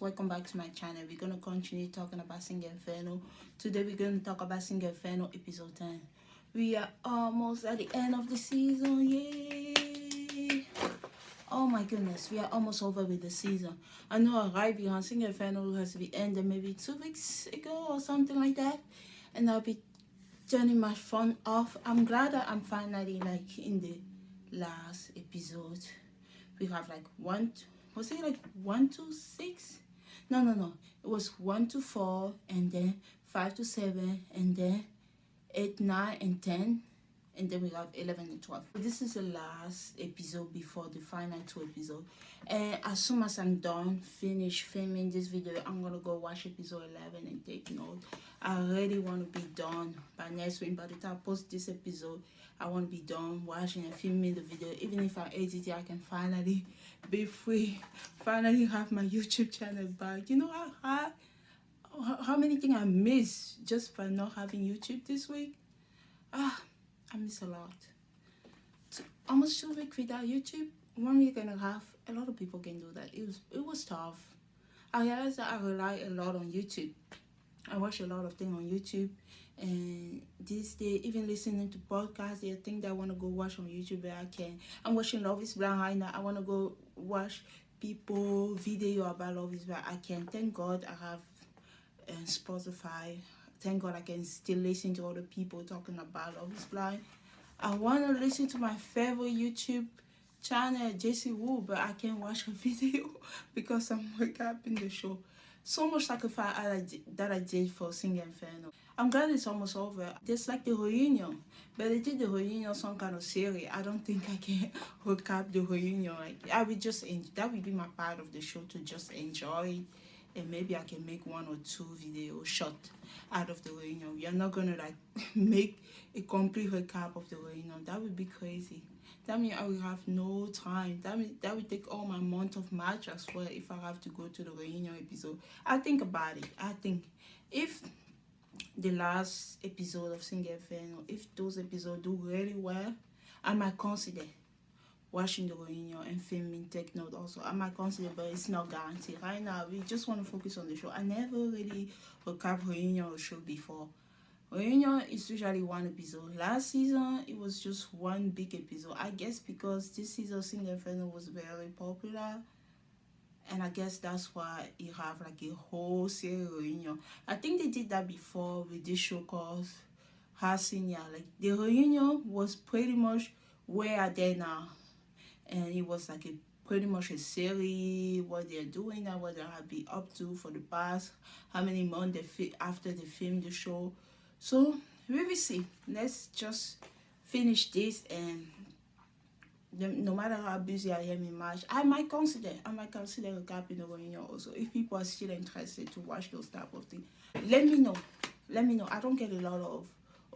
welcome back to my channel. We're going to continue talking about Inferno. Today we're going to talk about Inferno episode 10. We are almost at the end of the season. Yay! Oh my goodness, we are almost over with the season. I know I arrived behind Inferno has been ended maybe 2 weeks ago or something like that, and I'll be turning my phone off. I'm glad that I'm finally like in the last episode. We have like was it like 1 to 6? No. It was 1 to 4, and then 5 to 7, and then 8, 9, and 10, and then we have 11 and 12. This is the last episode before the final 2 episodes. And as soon as I'm done, finish filming this video, I'm gonna go watch episode 11 and take note. I really want to be done by next week. By the time I post this episode, I want to be done watching and filming the video. Even if I edit it, I can finally be free, finally have my YouTube channel back. You know how many things I missed just by not having YouTube this week? I miss a lot. Almost 2 weeks without YouTube, 1 week and a half. A lot of people can do that. It was tough. I realized that I rely a lot on YouTube. I watch a lot of things on YouTube, and this day, even listening to podcasts, there are things that I want to go watch on YouTube, but I can. I'm watching Love is Blind right now. I want to go watch people video about Love is Blind. I can. Thank God I have Spotify. Thank God I can still listen to other people talking about Love is Blind. I want to listen to my favorite YouTube channel, JC Wu, but I can't watch a video because I'm recapping the show. So much sacrifice that I did for Inferno. I'm glad it's almost over. Just like the reunion, but they did the reunion some kind of series. I don't think I can recap the reunion. Like I would just that would be my part of the show, to just enjoy, and maybe I can make 1 or 2 video shot out of the reunion. We are not gonna like make a complete recap of the reunion. That would be crazy. That means I will have no time. That will take all my month of March as well if I have to go to the reunion episode. I think about it. I think if the last episode of Inferno, if those episodes do really well, I might consider watching the reunion and filming, take note also. I might consider, but it's not guaranteed. Right now, we just want to focus on the show. I never really recap reunion or show before. Reunion is usually 1 episode. Last season, it was just 1 big episode. I guess because this season Inferno was very popular, and I guess that's why you have like a whole series reunion. I think they did that before with this show called Her Senior. Like the reunion was pretty much where they're now, and it was like pretty much a series, what they're doing now, what they have been up to for the past how many months after they filmed the show. So we will see. Let's just finish this, and no matter how busy I am in March, I might consider recapping the reunion also. If people are still interested to watch those type of things, let me know. I don't get a lot of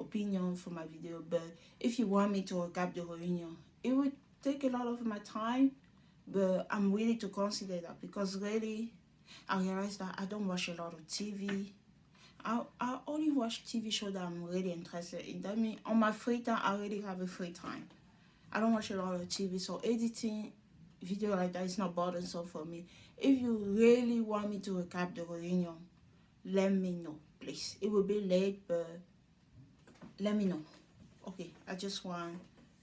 opinion for my video, but if you want me to recap the reunion, it would take a lot of my time, but I'm willing to consider that, because really I realize that I don't watch a lot of TV. I only watch TV shows that I'm really interested in. That means on my free time, I really have a free time. I don't watch a lot of TV, so editing video like that is not burdensome for me. If you really want me to recap the reunion, let me know, please. It will be late, but let me know. Okay, I just want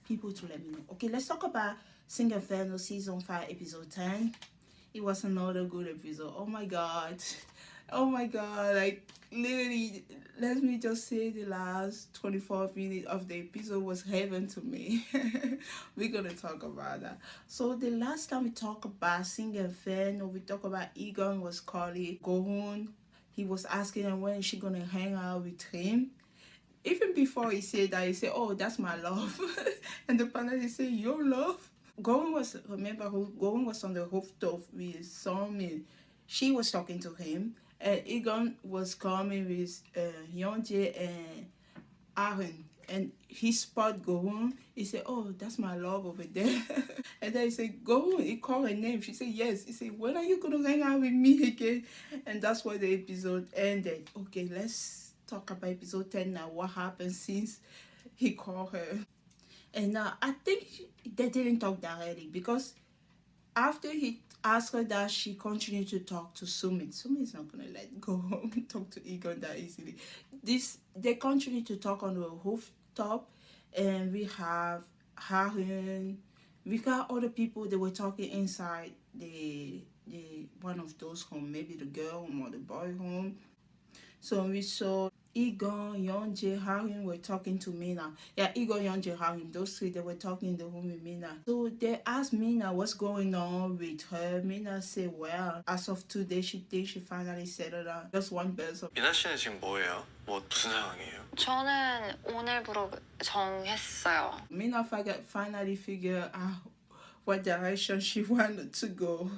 people to let me know. Okay, let's talk about Inferno season 5 episode 10. It was another good episode. Oh my god, like literally, let me just say the last 24 minutes of the episode was heaven to me. We're gonna talk about that. So the last time we talked about Inferno, we talked about Egon was calling Gohun. He was asking her when is she gonna hang out with him. Even before he said that, he said, "Oh, that's my love." And the panelist said, "Your love?" Gohun was on the rooftop with Songmin. She was talking to him, and Egon was coming with Yeonjae and Aaron, and he spot Gohun. He said, "Oh, that's my love over there." And then he said, "Gohun," he called her name. She said, "Yes." He said, "When are you gonna hang out with me again?" And that's where the episode ended. Okay, let's talk about episode 10 now. What happened since he called her? And I think they didn't talk directly, because After he asked her that, she continued to talk to Sumi. Sumi is not gonna let go talk to Egon that easily. This they continue to talk on the rooftop, and we have Harun. We got other people. They were talking inside the one of those home, maybe the girl home or the boy home. So we saw Egon, Yonje, Harim were talking to Mina. Yeah, Egon, Yonje, Harim, those three, they were talking in the room with Mina. So they asked Mina what's going on with her. Mina said, well, as of today, she thinks she finally settled down. Just one person. 미나 씨는 지금 뭐예요? 무슨 상황이에요? 저는 오늘부로 정했어요. Mina finally figured out what direction she wanted to go.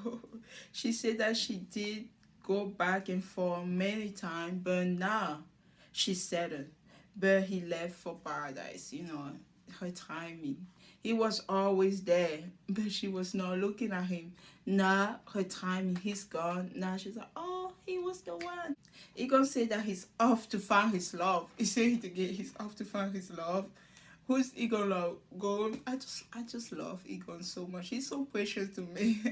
She said that she did go back and forth many times, but now she settled. But he left for paradise, her timing. He was always there, but she was not looking at him. Now her timing, he's gone. Now she's like, oh, he was the one. He gonna say that he's off to find his love. He said it again, he's off to find his love. Who's Egon love? Gon, I just love Egon so much. He's so precious to me.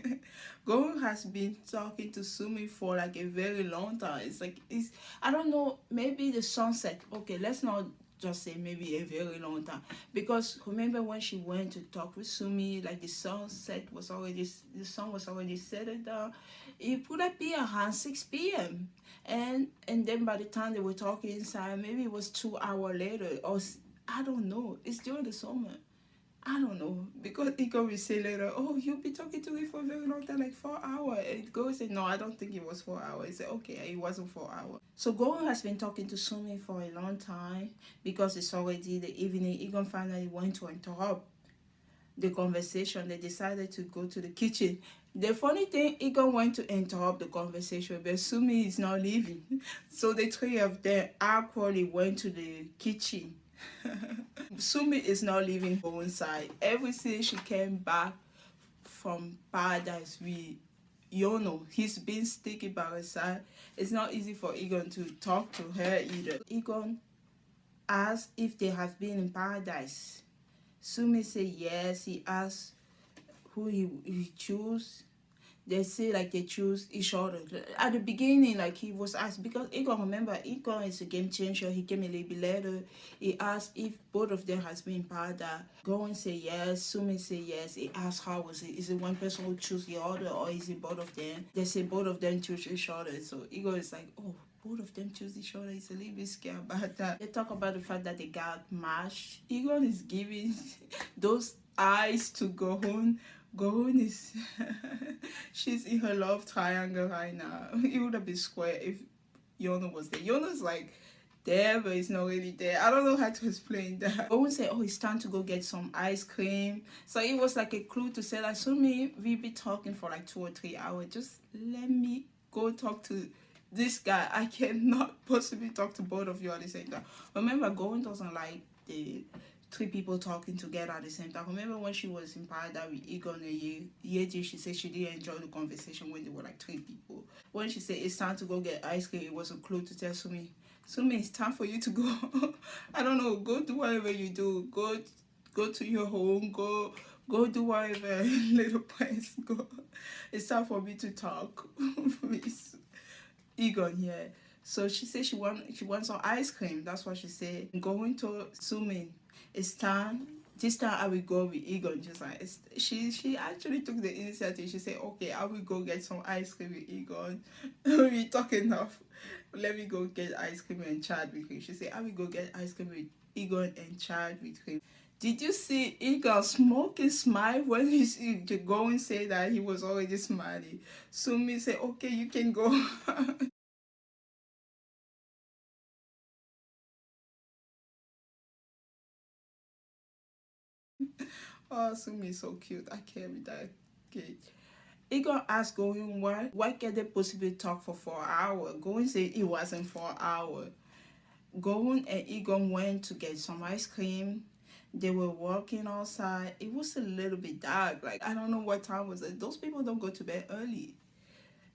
Gon has been talking to Sumi for like a very long time. It's I don't know, maybe the sunset. Okay, let's not just say maybe a very long time. Because remember when she went to talk with Sumi, like the sun was already settled down. It would have been around 6 p.m. And then by the time they were talking inside, maybe it was 2 hours later or I don't know. It's during the summer. I don't know. Because Iko will say later, oh, you've been talking to me for a very long time, like 4 hours. And Go said, no, I don't think it was 4 hours. He said, okay, it wasn't 4 hours. So Go has been talking to Sumi for a long time because it's already the evening. Egon finally went to interrupt the conversation. They decided to go to the kitchen. The funny thing, Egon went to interrupt the conversation, but Sumi is not leaving. So the three of them awkwardly went to the kitchen. Sumi is not leaving her own side. Ever since she came back from paradise with Yono, he's been sticking by her side. It's not easy for Egon to talk to her either. Egon asked if they have been in paradise. Sumi said yes. He asked who he chose. They say like they choose each other. At the beginning, like he was asked, because Egon, remember, Egon is a game changer. He came a little bit later. He asked if both of them has been part that. Go and say yes. Sumi say yes. He asked how was it? Is it one person who choose the other or is it both of them? They say both of them choose each other. So Egon is like, oh, both of them choose each other. He's a little bit scared about that. They talk about the fact that they got matched. Egon is giving those eyes to go home. Goon is she's in her love triangle right now. It would have been square if Yona was there. Yona's like there, but it's not really there. I don't know how to explain that. Goon said, oh, it's time to go get some ice cream. So it was like a clue to say like, so we be talking for like 2 or 3 hours. Just let me go talk to this guy. I cannot possibly talk to both of you at the same time. Remember, Goon doesn't like the 3 people talking together at the same time. Remember when she was in paradise with Egon and Yeji, she said she didn't enjoy the conversation when there were like 3 people. When she said it's time to go get ice cream, it was a clue to tell Sumi, it's time for you to go. I don't know, go do whatever you do. Go to your home, go do whatever little place, go. It's time for me to talk with Egon here. So she said she wants some ice cream. That's what she said. Going to Sumi, it's time. This time I will go with Egon. Just like she actually took the initiative. She said, okay, I will go get some ice cream with Egon. We talk enough. Let me go get ice cream and chat with him. She said, I will go get ice cream with Egon and chat with him. Did you see Egon smoking smile when he's going say that he was already smiling? Sumi said, okay, you can go. Oh, Sumi is so cute. I can't with that kid. Egon asked Going why can they possibly talk for 4 hours? Going said it wasn't 4 hours. Going and Egon went to get some ice cream. They were walking outside. It was a little bit dark. Like, I don't know what time was it. Those people don't go to bed early.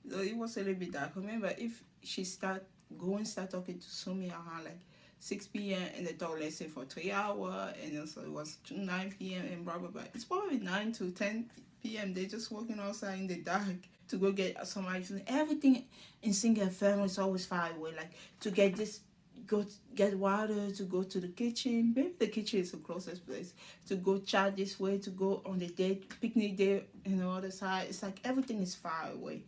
So it was a little bit dark. Remember, if she start talking to Sumi around like 6 p.m. and they talk, let's say, for 3 hours, and also it was 9 p.m. and blah blah blah. It's probably 9 to 10 p.m. They're just walking outside in the dark to go get some ice cream. Everything in Single Inferno is always far away. Like to get this, go get water, to go to the kitchen. Maybe the kitchen is the closest place. To go chat this way, to go on the date, picnic there on the other side. It's like everything is far away.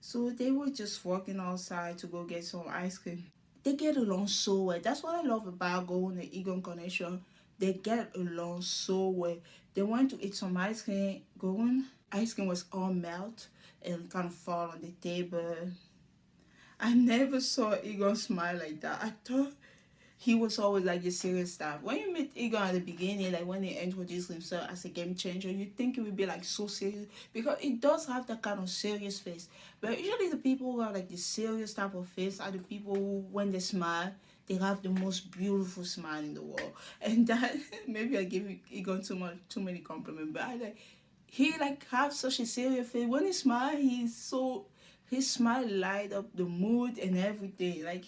So they were just walking outside to go get some ice cream. They get along so well. That's what I love about going to Egon Connection. They get along so well. They went to eat some ice cream. Going, ice cream was all melt and kind of fall on the table. I never saw Egon smile like that. I thought he was always like the serious stuff. When you meet Egon at the beginning, like when he introduced himself as a game changer, you think it would be like so serious because it does have that kind of serious face. But usually the people who have like the serious type of face are the people who, when they smile, they have the most beautiful smile in the world. And that maybe I give Egon too many compliments, but I like he like have such a serious face. When he smile, his smile light up the mood and everything. Like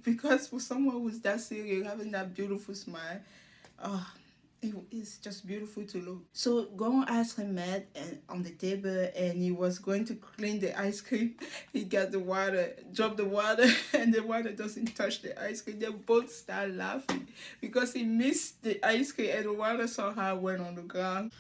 because for someone who's that serious, having that beautiful smile, it's just beautiful to look. So Gong ice cream met and on the table, and he was going to clean the ice cream. He got the water, dropped the water, and the water doesn't touch the ice cream. They both start laughing because he missed the ice cream and the water somehow went on the ground.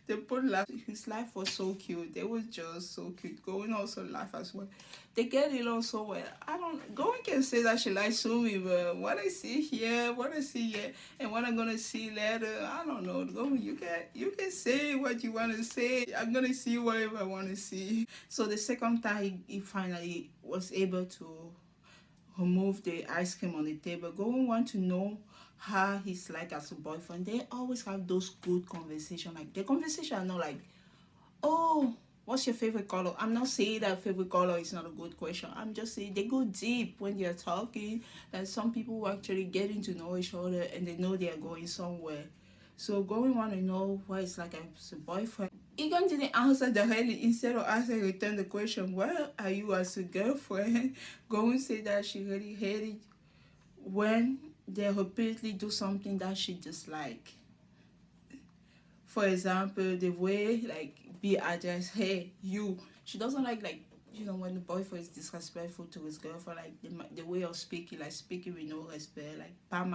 They both laugh. His life was so cute. They were just so cute. Going also laugh as well. They get along so well. I don't. Going can say that she likes Sumi, but what I see here, what I see here, and what I'm gonna see later, I don't know. Going, you can say what you want to say. I'm gonna see whatever I want to see. So the second time he finally was able to remove the ice cream on the table. Going want to know how he's like as a boyfriend. They always have those good conversations. Like the conversation are not like, oh, what's your favorite color? I'm not saying that favorite color is not a good question. I'm just saying they go deep when they're talking. That some people actually getting to know each other and they know they are going somewhere. So going want to know what it's like as a boyfriend. Egon didn't answer directly. Instead of answering, return the question, where are you as a girlfriend? Going say that she really hated when they repeatedly do something that she dislike. For example, the way like be addressed, hey, you. She doesn't like when the boyfriend is disrespectful to his girlfriend, like the way of speaking, like speaking with no respect, like pas.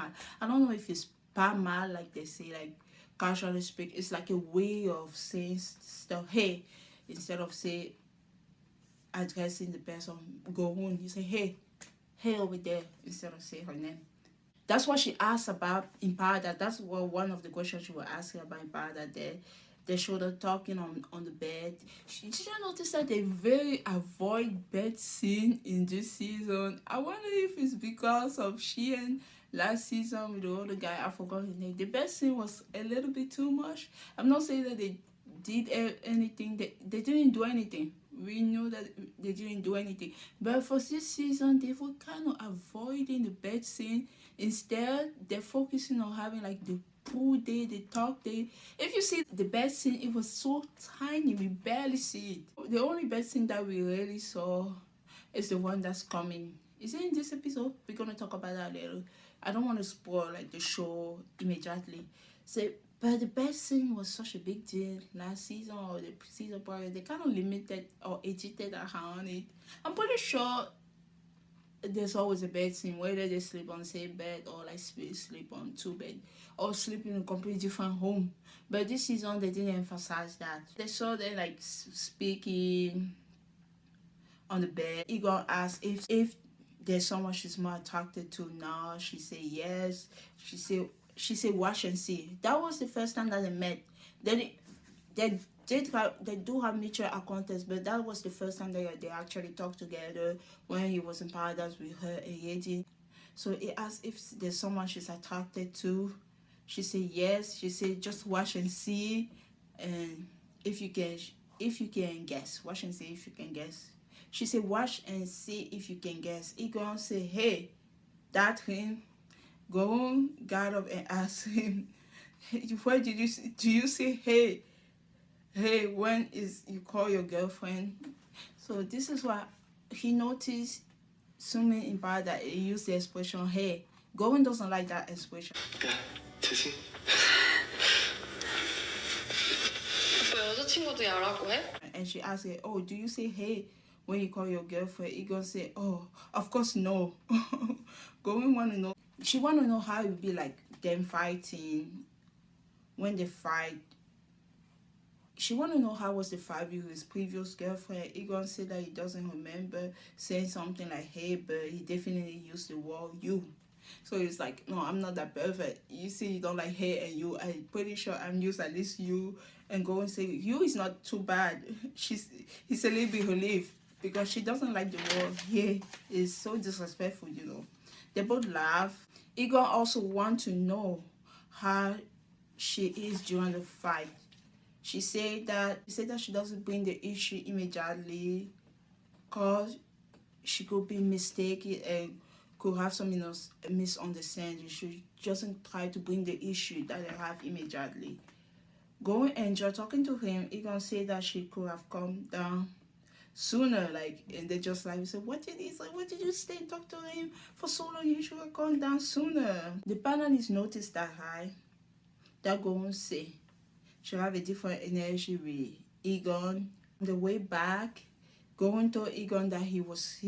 I don't know if it's pas mal, like they say, like casually speak. It's like a way of saying stuff. Hey, instead of say addressing the person, go on. You say hey over there instead of say her name. That's what she asked about in Paradise. That's what one of the questions she was asking about in Paradise. They showed her talking on the bed. Did you notice that they very avoid bed scene in this season? I wonder if it's because of she and last season with the other guy, I forgot his name. The bed scene was a little bit too much. I'm not saying that they did anything. They didn't do anything. We know that they didn't do anything. But for this season, they were kind of avoiding the bed scene. Instead, they're focusing on having like the pool day, the talk day. If you see the bed scene, it was so tiny, we barely see it. The only bed scene that we really saw is the one that's coming. Is it in this episode? We're gonna talk about that later. I don't want to spoil like the show immediately. So, but the best scene was such a big deal last season or the season prior. They kind of limited or edited around it. I'm pretty sure there's always a bed scene, whether they sleep on the same bed or like sleep on two beds or sleep in a completely different home. But this season they didn't emphasize that. They saw them like speaking on the bed. Igor asked if there's someone she's more attracted to now. She said yes. She said watch and see. That was the first time that they met. Then they do have mutual acquaintance, but that was the first time they actually talked together when he was in Paradise with her and Yeji. So he asked if there's someone she's attracted to. She said yes. She said just watch and see, and if you can guess, watch and see if you can guess. She said watch and see if you can guess. He gonna say hey, that him. Go on, got up and asked him, where do you say hey? hey, when is you call your girlfriend? So this is what he noticed. Sumi in Paradise he used the expression hey. Gowen doesn't like that expression. 야, 제시. 오빠 여자친구도 야라고 해? And she asked her, oh, do you say hey when you call your girlfriend? He gonna say, oh, of course no. Gowen want to know. She want to know how it would be like them fighting. When they fight, she want to know how was the fight with his previous girlfriend. He gonna say that he doesn't remember saying something like hey, but he definitely used the word you. So he's like, no, I'm not that perfect. You see, you don't like hey and you. I'm pretty sure I'm used at least you. And go and say you is not too bad. He's a little bit relieved because she doesn't like the word yeah. It's so disrespectful, you know. They both laugh. Egon also want to know how she is during the fight. She said that she doesn't bring the issue immediately because she could be mistaken and could have some misunderstanding. She doesn't try to bring the issue that they have immediately. Go and enjoy talking to him. He gonna say that she could have come down sooner, like, and they just like said, what did he say? What did you stay and talk to him for so long? You should have come down sooner. The panelists noticed that high. That go and say she have a different energy with Egon. On the way back, going to Egon that he was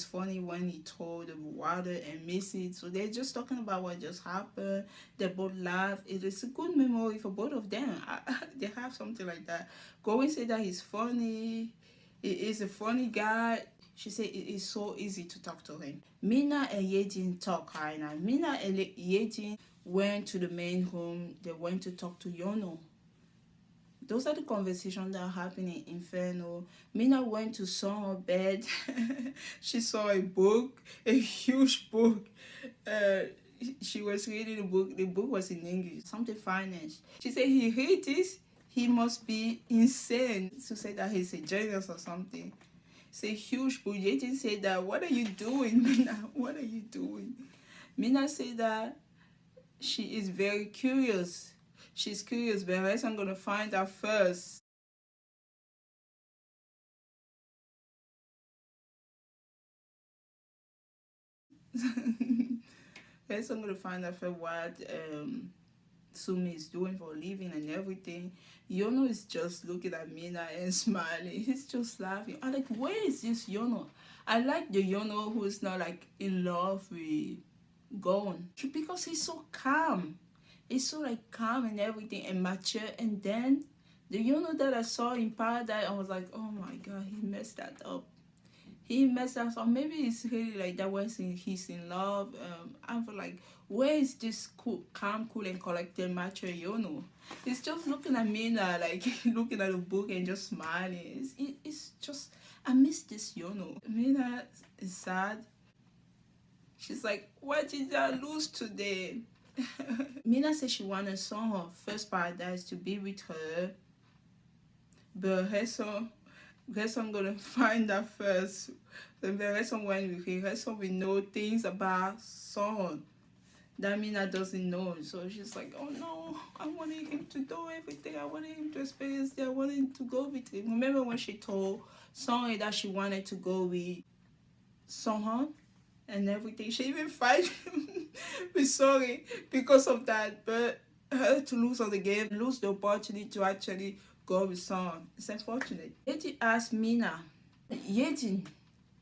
funny when he told the water and Missy. So they're just talking about what just happened. They both laugh. It is a good memory for both of them. They have something like that. Going say that he's funny. He is a funny guy. She said it is so easy to talk to him. Mina and Yejin talk right now. Mina and Yejin went to the main room. They went to talk to Yono. Those are the conversations that are happening in Inferno. Mina went to her bed. She saw a book, a huge book. She was reading the book. The book was in English, something finance. She said he read this. He must be insane to say that he's a genius or something. It's a huge book. Yejin said that, what are you doing, Mina? What are you doing? Mina said that she is very curious. She's curious, but I guess I'm gonna find out first. I guess I'm gonna find out first what Sumi is doing for a living and everything. Yono is just looking at Mina and smiling. He's just laughing. I'm like, where is this Yono? I like the Yono who's not like in love with Gon because he's so calm. It's so like calm and everything and mature. And then the Yono that I saw in Paradise, I was like, oh my god, he messed that up. He messed us up. Maybe it's really like that when he's in love. I'm like, where is this cool, calm, cool, and collected mature Yono? He's just looking at me now, like looking at the book and just smiling. It's just, I miss this Yono. Mina is sad. She's like, why did I lose today? Mina said she wanted her first paradise to be with her, but her son gonna find out first. The her son went with him. Her son will know things about son that Mina doesn't know. So she's like, oh no, I wanted him to do everything. I wanted him to experience it. I wanted him to go with him. Remember when she told Son that she wanted to go with Son and everything? She even fight with Sorry because of that. But her to lose on the game, lose the opportunity to actually go with Son. It's unfortunate. Yejin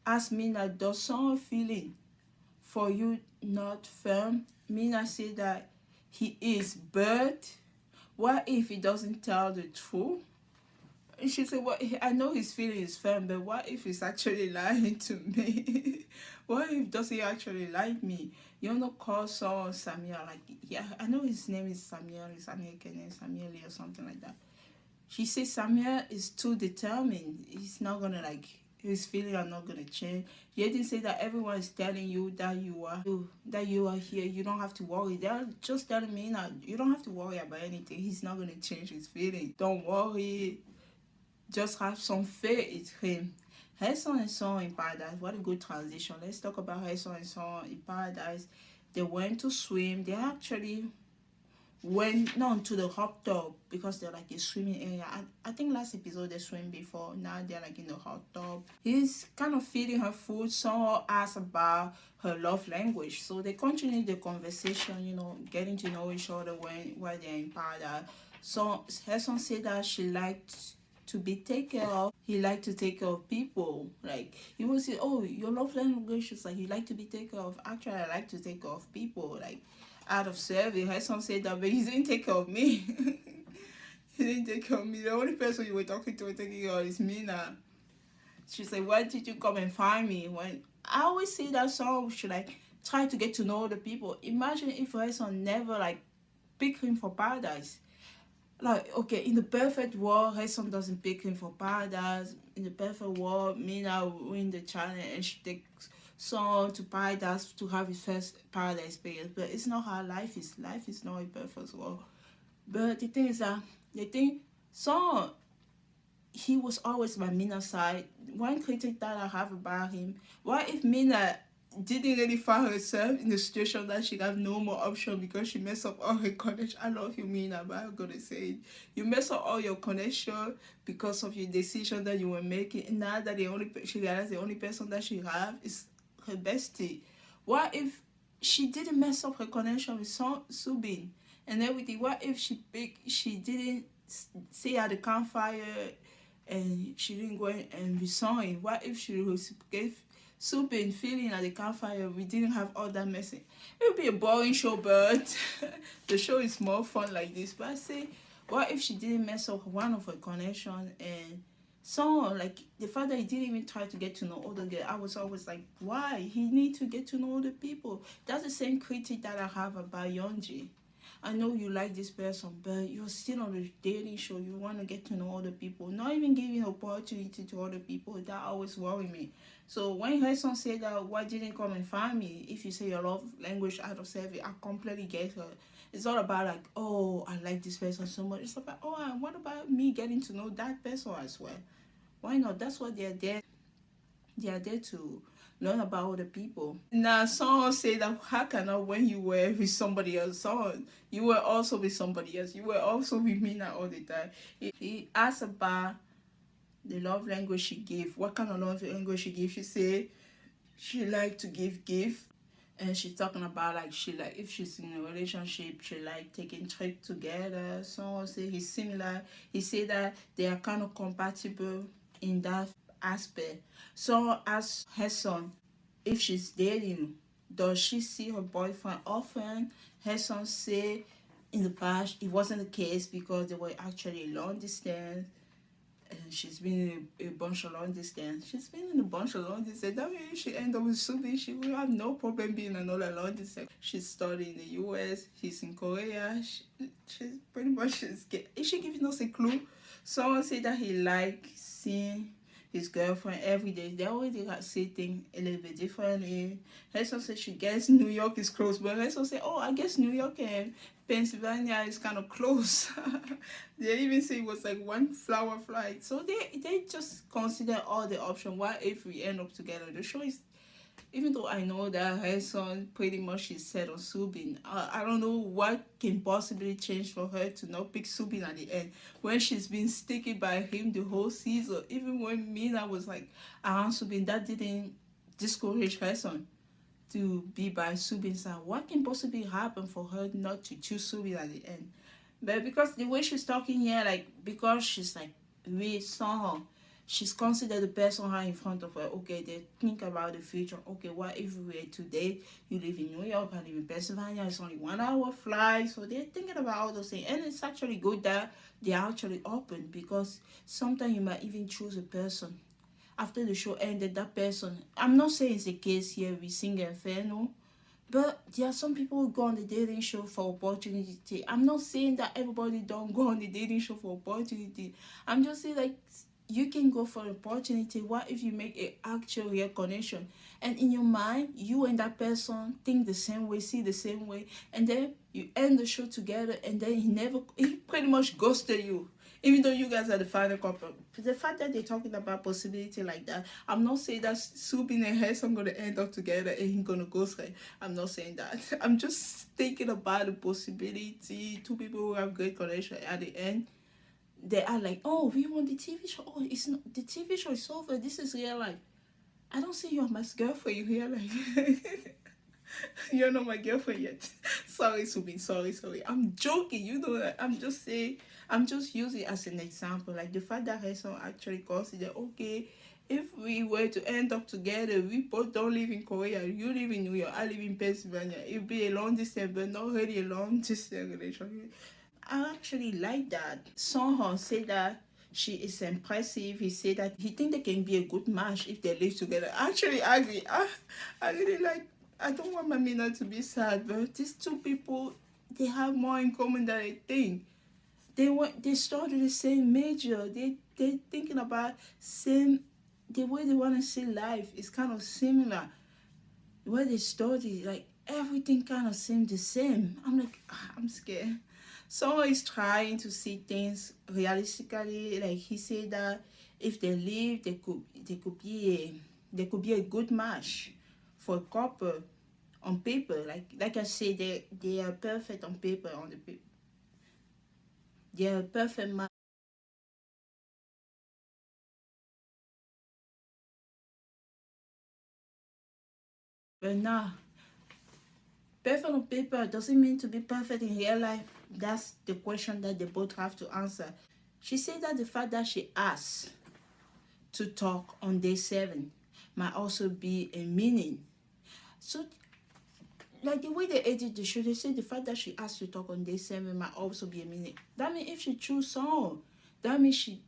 asked Mina, does Son feeling for you not firm? Mina said that he is, but what if he doesn't tell the truth? And she said, well, I know his feeling is firm, but what if he's actually lying to me? What if does he actually like me? You know, call someone Samuel, like, yeah, I know his name is Samuel Kenneth, Samuel or something like that. She says Samuel is too determined. He's not gonna like, his feelings are not gonna change. You didn't say that everyone is telling you that you are here. You don't have to worry. They're just telling me that you don't have to worry about anything. He's not gonna change his feelings. Don't worry. Just have some faith in him. Hesson and Son in Paradise. What a good transition. Let's talk about Hesson and Son in Paradise. They went to swim. They actually went on to the hot tub because they're like a swimming area. I think last episode they swim before. Now they're like in the hot tub. He's kind of feeding her food. Someone asked about her love language. So they continue the conversation, getting to know each other while they're in paradise. So her son said that she liked to be taken care of. He liked to take care of people. Like he will say, oh, your love language is like you like to be taken care of. Actually, I like to take care of people. Like out of service. Her son said that, but he didn't take care of me. He didn't take care of me. The only person you were talking to and taking care of is me now. She said, why did you come and find me? When I always say that song should like try to get to know the people. Imagine if her son never like pick him for paradise. Like, okay, in the perfect world, her son doesn't pick him for paradise. In the perfect world, Mina will win the challenge and she takes Son to paradise to have his first paradise experience. But it's not how life is. Life is not a perfect world. But the thing is that Son, he was always by Mina's side. One critic that I have about him, what if Mina didn't really find herself in the situation that she have no more option because she messed up all her connection. I love you, Mina, but I'm gonna say it. You mess up all your connection because of your decision that you were making. And now that she realized the only person that she have is her bestie. What if she didn't mess up her connection with Subin and everything? What if she didn't stay at the campfire and she didn't go and be sawing? What if she gave Subin feeling at the campfire? We didn't have all that messing. It would be a boring show, but the show is more fun like this. But I say, what if she didn't mess up one of her connection and someone like the fact that he didn't even try to get to know other girl? I was always like, why? He need to get to know other people. That's the same critic that I have about Yeonji. I know you like this person, but you're still on the dating show. You want to get to know other people, not even giving opportunity to other people. That always worry me. So when her son said that, why didn't come and find me? If you say your love language out of service, I completely get her. It's not about like, oh, I like this person so much. It's about, oh, and what about me getting to know that person as well? Why not? That's what they're there. They are there to learn about other people. Now, someone say that how can I when you were with somebody else? Someone, you were also with somebody else. You were also with me now all the time. He asked about the love language she gave. What kind of love language she gave? She said she like to give gift. And she's talking about like she like if she's in a relationship, she like taking trips together. Someone say he's similar. He said that they are kind of compatible in that aspect. So as her son, if she's dating, does she see her boyfriend often? Her son say in the past it wasn't the case because they were actually long distance. And she's been in a bunch of long distance. She's been in a bunch of long distance. That means she end up with Subi. She will have no problem being another long distance. She's studying in the US. He's in Korea. She's pretty much is she giving us a clue? Someone said that he likes seeing his girlfriend every day. They always see things a little bit differently. Heston said she guess New York is close, but Heston said, oh, I guess New York and Pennsylvania is kind of close. They even say it was like one flower flight. So they just consider all the options. What if we end up together? The show is, even though I know that her son pretty much is set on Subin, I don't know what can possibly change for her to not pick Subin at the end when she's been sticking by him the whole season. Even when Mina was like around Subin, that didn't discourage her son to be by Subin's side. What can possibly happen for her not to choose Subin at the end? But because the way she's talking here, like because she's like we saw her, she's considered the person right in front of her. Okay, they think about the future. Okay, what if we were today? You live in New York, I live in Pennsylvania. It's only 1 hour flight. So they're thinking about all those things. And it's actually good that they're actually open because sometimes you might even choose a person. After the show ended, that person, I'm not saying it's the case here with Sing Inferno, but there are some people who go on the dating show for opportunity. I'm not saying that everybody don't go on the dating show for opportunity. I'm just saying like you can go for opportunity. What if you make an actual real connection? And in your mind, you and that person think the same way, see the same way, and then you end the show together, and then he pretty much ghosted you. Even though you guys are the final couple, the fact that they're talking about possibility like that, I'm not saying that Subin and Hesam gonna end up together and he's gonna ghost her. I'm not saying that. I'm just thinking about the possibility. Two people who have great connection at the end, they are like, oh, we want the TV show. Oh, it's not, the TV show is over. This is real life. I don't see you as my girlfriend in real life. You're not my girlfriend yet. Sorry, Subin. Sorry. I'm joking. You know that. I'm just saying. I'm just using it as an example. Like the fact that Hason actually consider, okay, if we were to end up together, we both don't live in Korea. You live in New York. I live in Pennsylvania. It'd be a long distance, but not really a long distance relationship. I actually like that. Song Ho said that she is impressive. He said that he think they can be a good match if they live together. Actually, I agree. I really like. I don't want Mamina to be sad, but these two people, they have more in common than I think. They started the same major. They thinking about same, the way they want to see life is kind of similar. Where they started, like everything kind of seemed the same. I'm like, I'm scared. Someone is trying to see things realistically. Like he said that if they live, they could be a good match for a couple on paper. Like I said, they are perfect on paper on the paper. They are a perfect match. But now, perfect on paper doesn't mean to be perfect in real life. That's the question that they both have to answer. She said that the fact that she asked to talk on day 7 might also be a meaning. So, like the way they edit the show, they say the fact that she asked to talk on day 7 might also be a meaning. That means if she chose Saul, that means she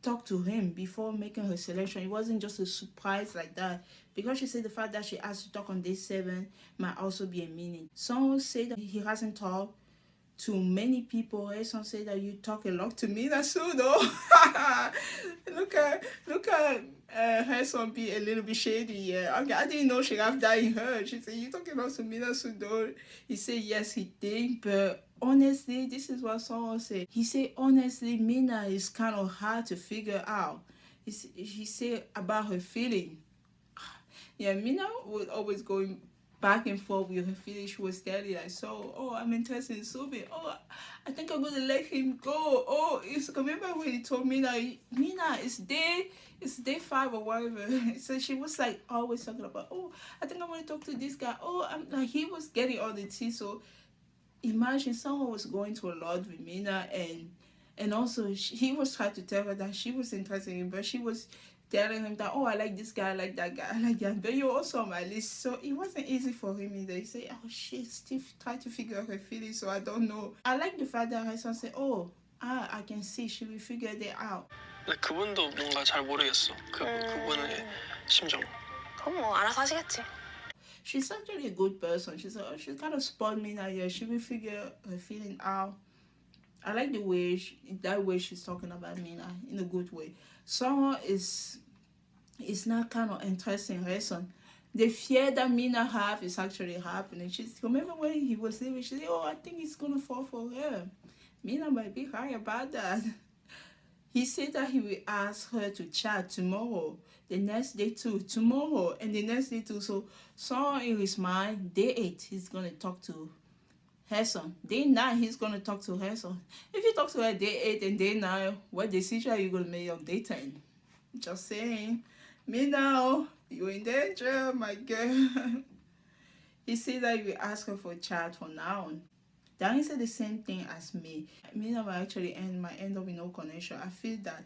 talked to him before making her selection. It wasn't just a surprise like that. Because she said the fact that she asked to talk on day 7 might also be a meaning. Some say that he hasn't talked to many people. Some say that you talk a lot to me. That's so though. look at her son be a little bit shady. Yeah, okay, I didn't know she have that in her. She said you talking about to me. That's so though. He said yes, he did, but honestly, this is what someone said. He said honestly, Mina is kind of hard to figure out. He said about her feeling. Yeah, Mina was always going back and forth with her feelings. She was telling like, so, oh, I'm interested in Subi. Oh, I think I'm gonna let him go. Oh, remember when he told Mina, it's day 5 or whatever. So she was like always talking about, oh, I think I'm gonna talk to this guy. Oh, I'm like, he was getting all the tea. So imagine someone was going to a lot with Mina, and also he was trying to tell her that she was interested in him, but she was telling him that, oh, I like this guy, I like that guy, I like that, but you're also on my list. So it wasn't easy for him either. He said, oh, she still trying to figure out her feelings, so I don't know. I like the fact that her son said, oh, I can see she will figure that out. 근데 그분도 뭔가 잘 모르겠어. 그분의 심정. 그럼 뭐 알아서 하시겠지. She's actually a good person. She's kind of spoiled me now. Yeah, she will figure her feeling out. I like the way that way she's talking about Mina in a good way. Someone is not kind of interesting reason. The fear that Mina have is actually happening. Remember when he was leaving, she said, oh, I think he's gonna fall for her. Mina might be high about that. He said that he will ask her to chat tomorrow, the next day too, tomorrow, and the next day too. So in his mind, day 8, he's gonna talk to her son. Day 9, he's gonna talk to her son. If you talk to her day 8 and day 9, what decision are you gonna make on day 10? Just saying. Me now, you're in danger, my girl. He said that you ask her for a chat from now on. Darren said the same thing as me. Me now actually might end up with no connection. I feel that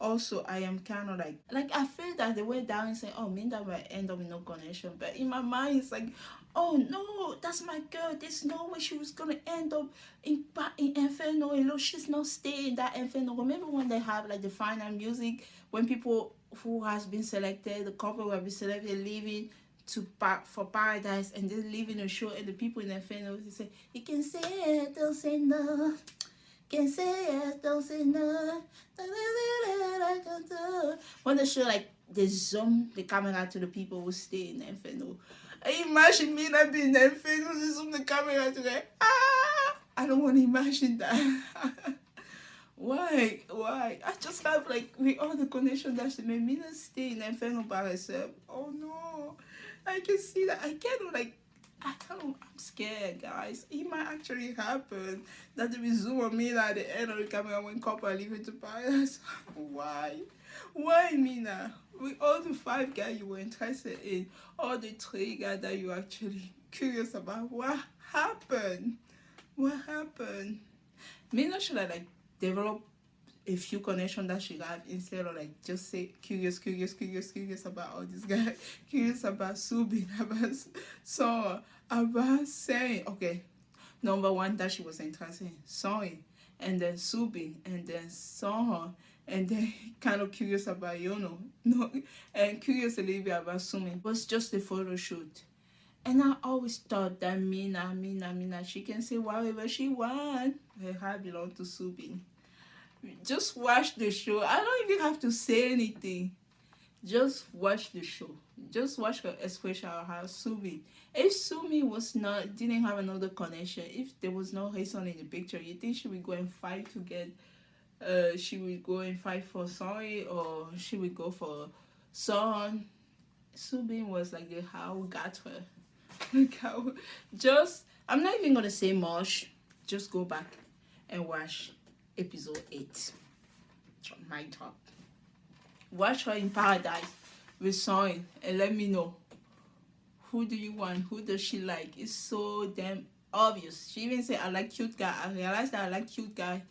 also I am kind of like I feel that the way Darren said, oh, me that might end up with no connection. But in my mind, it's like, oh no, that's my girl. There's no way she was gonna end up in Inferno. You know, she's not staying in that Inferno. Remember when they have like the final music, when people who has been selected, the couple who have been selected, leaving for paradise, and then leaving the show, and the people in Inferno, they say, you can say it, don't say no. Can say it, don't say no. When the show, like, they zoom the camera to the people who stay in Inferno. Imagine me not being in Inferno, they zoom the camera to like, I don't want to imagine that. Why? I just have like with all the connection that she made me not stay in Inferno by herself. Oh no. I can see that. I'm scared, guys. It might actually happen that they will zoom on Mina at the end of the camera when couple are leaving to Paris. Why? Why, Mina? With all the 5 guys you were interested in, all the 3 guys that you actually curious about, what happened? What happened? Mina should have like developed a few connections that she have instead of like just say curious about all these guys, curious about Subin, about so about saying okay, number one that she was interested in Song, and then Subin, and then Soha, and then kind of curious about Yono, no, and curious a little bit about Sumi. It was just a photo shoot. And I always thought that Mina, she can say whatever she want. Her heart belong to Subin. Just watch the show. I don't even have to say anything. Just watch the show. Just watch her expression of how Sumi. If Sumi didn't have another connection, if there was no Hason in the picture, you think she would go and fight to get she would go and fight for Sori, or she would go for Son. Subin was like the how got her. Like how I'm not even gonna say much. Just go back and watch episode 8. My top. Watch her in paradise with Song and let me know. Who do you want? Who does she like? It's so damn obvious. She even said I like cute guy. I realized that I like cute guy.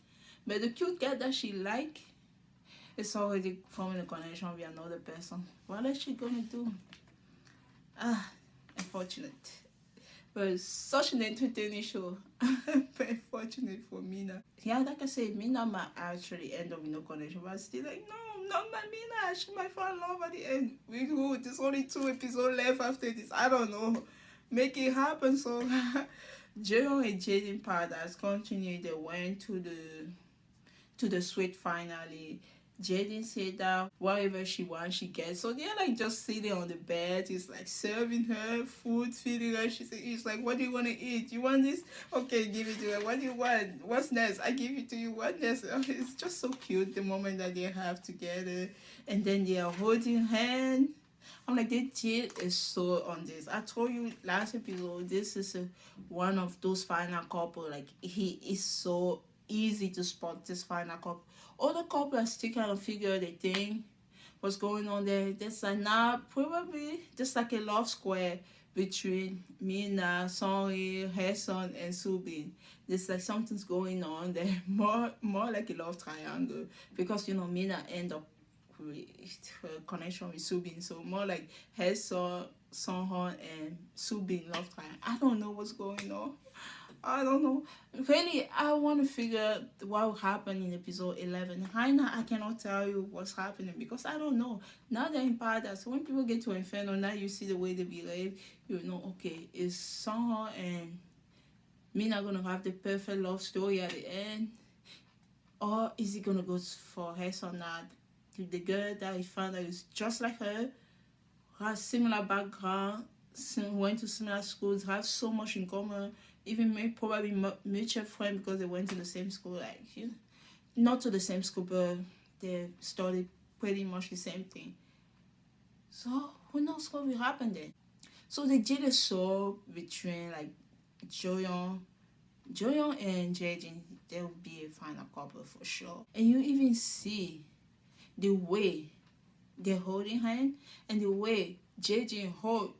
But the cute guy that she like is already forming a connection with another person. What is she gonna do? Unfortunate. But it's such an entertaining show. Very fortunate for Mina. Yeah, like I said, Mina might actually end up with no connection, but still like, no, not my Mina. She might fall in love at the end. We go. There's only 2 episodes left after this. I don't know. Make it happen. So, Jeon and Jaden Paradise continue. They went to the suite finally. Jaden said that whatever she wants, she gets. So they're like just sitting on the bed. He's like serving her food, feeding her. He's like, what do you want to eat? You want this? Okay, give it to her. What do you want? What's next? I give it to you. What next? It's just so cute the moment that they have together. And then they are holding hands. I'm like, they did is so on this. I told you last episode, this is one of those final couple. Like, he is so easy to spot this final couple. Other couple are still kind of figure the thing, what's going on there. There's like now probably just like a love square between Mina, Sonri, Haeson, and Subin. There's like something's going on there, more like a love triangle, because you know Mina end up with her connection with Subin, so more like Haeson, Songhon, and Subin love triangle. I don't know what's going on. I don't know. Really, I want to figure what will happen in episode 11. Right now, I cannot tell you what's happening because I don't know. Now they're in paradise. When people get to Inferno, now you see the way they behave. You know, okay, is Songho and Mina going to have the perfect love story at the end? Or is he going to go for her or not? The girl that he found that is just like her, has similar background, went to similar schools, have so much in common, even probably mutual friend because they went to the same school, like not to the same school, but they studied pretty much the same thing. So who knows what will happen there? So they did a show between like Joyeon and Jaden. There will be a final couple for sure, and you even see the way they're holding hand and the way JJ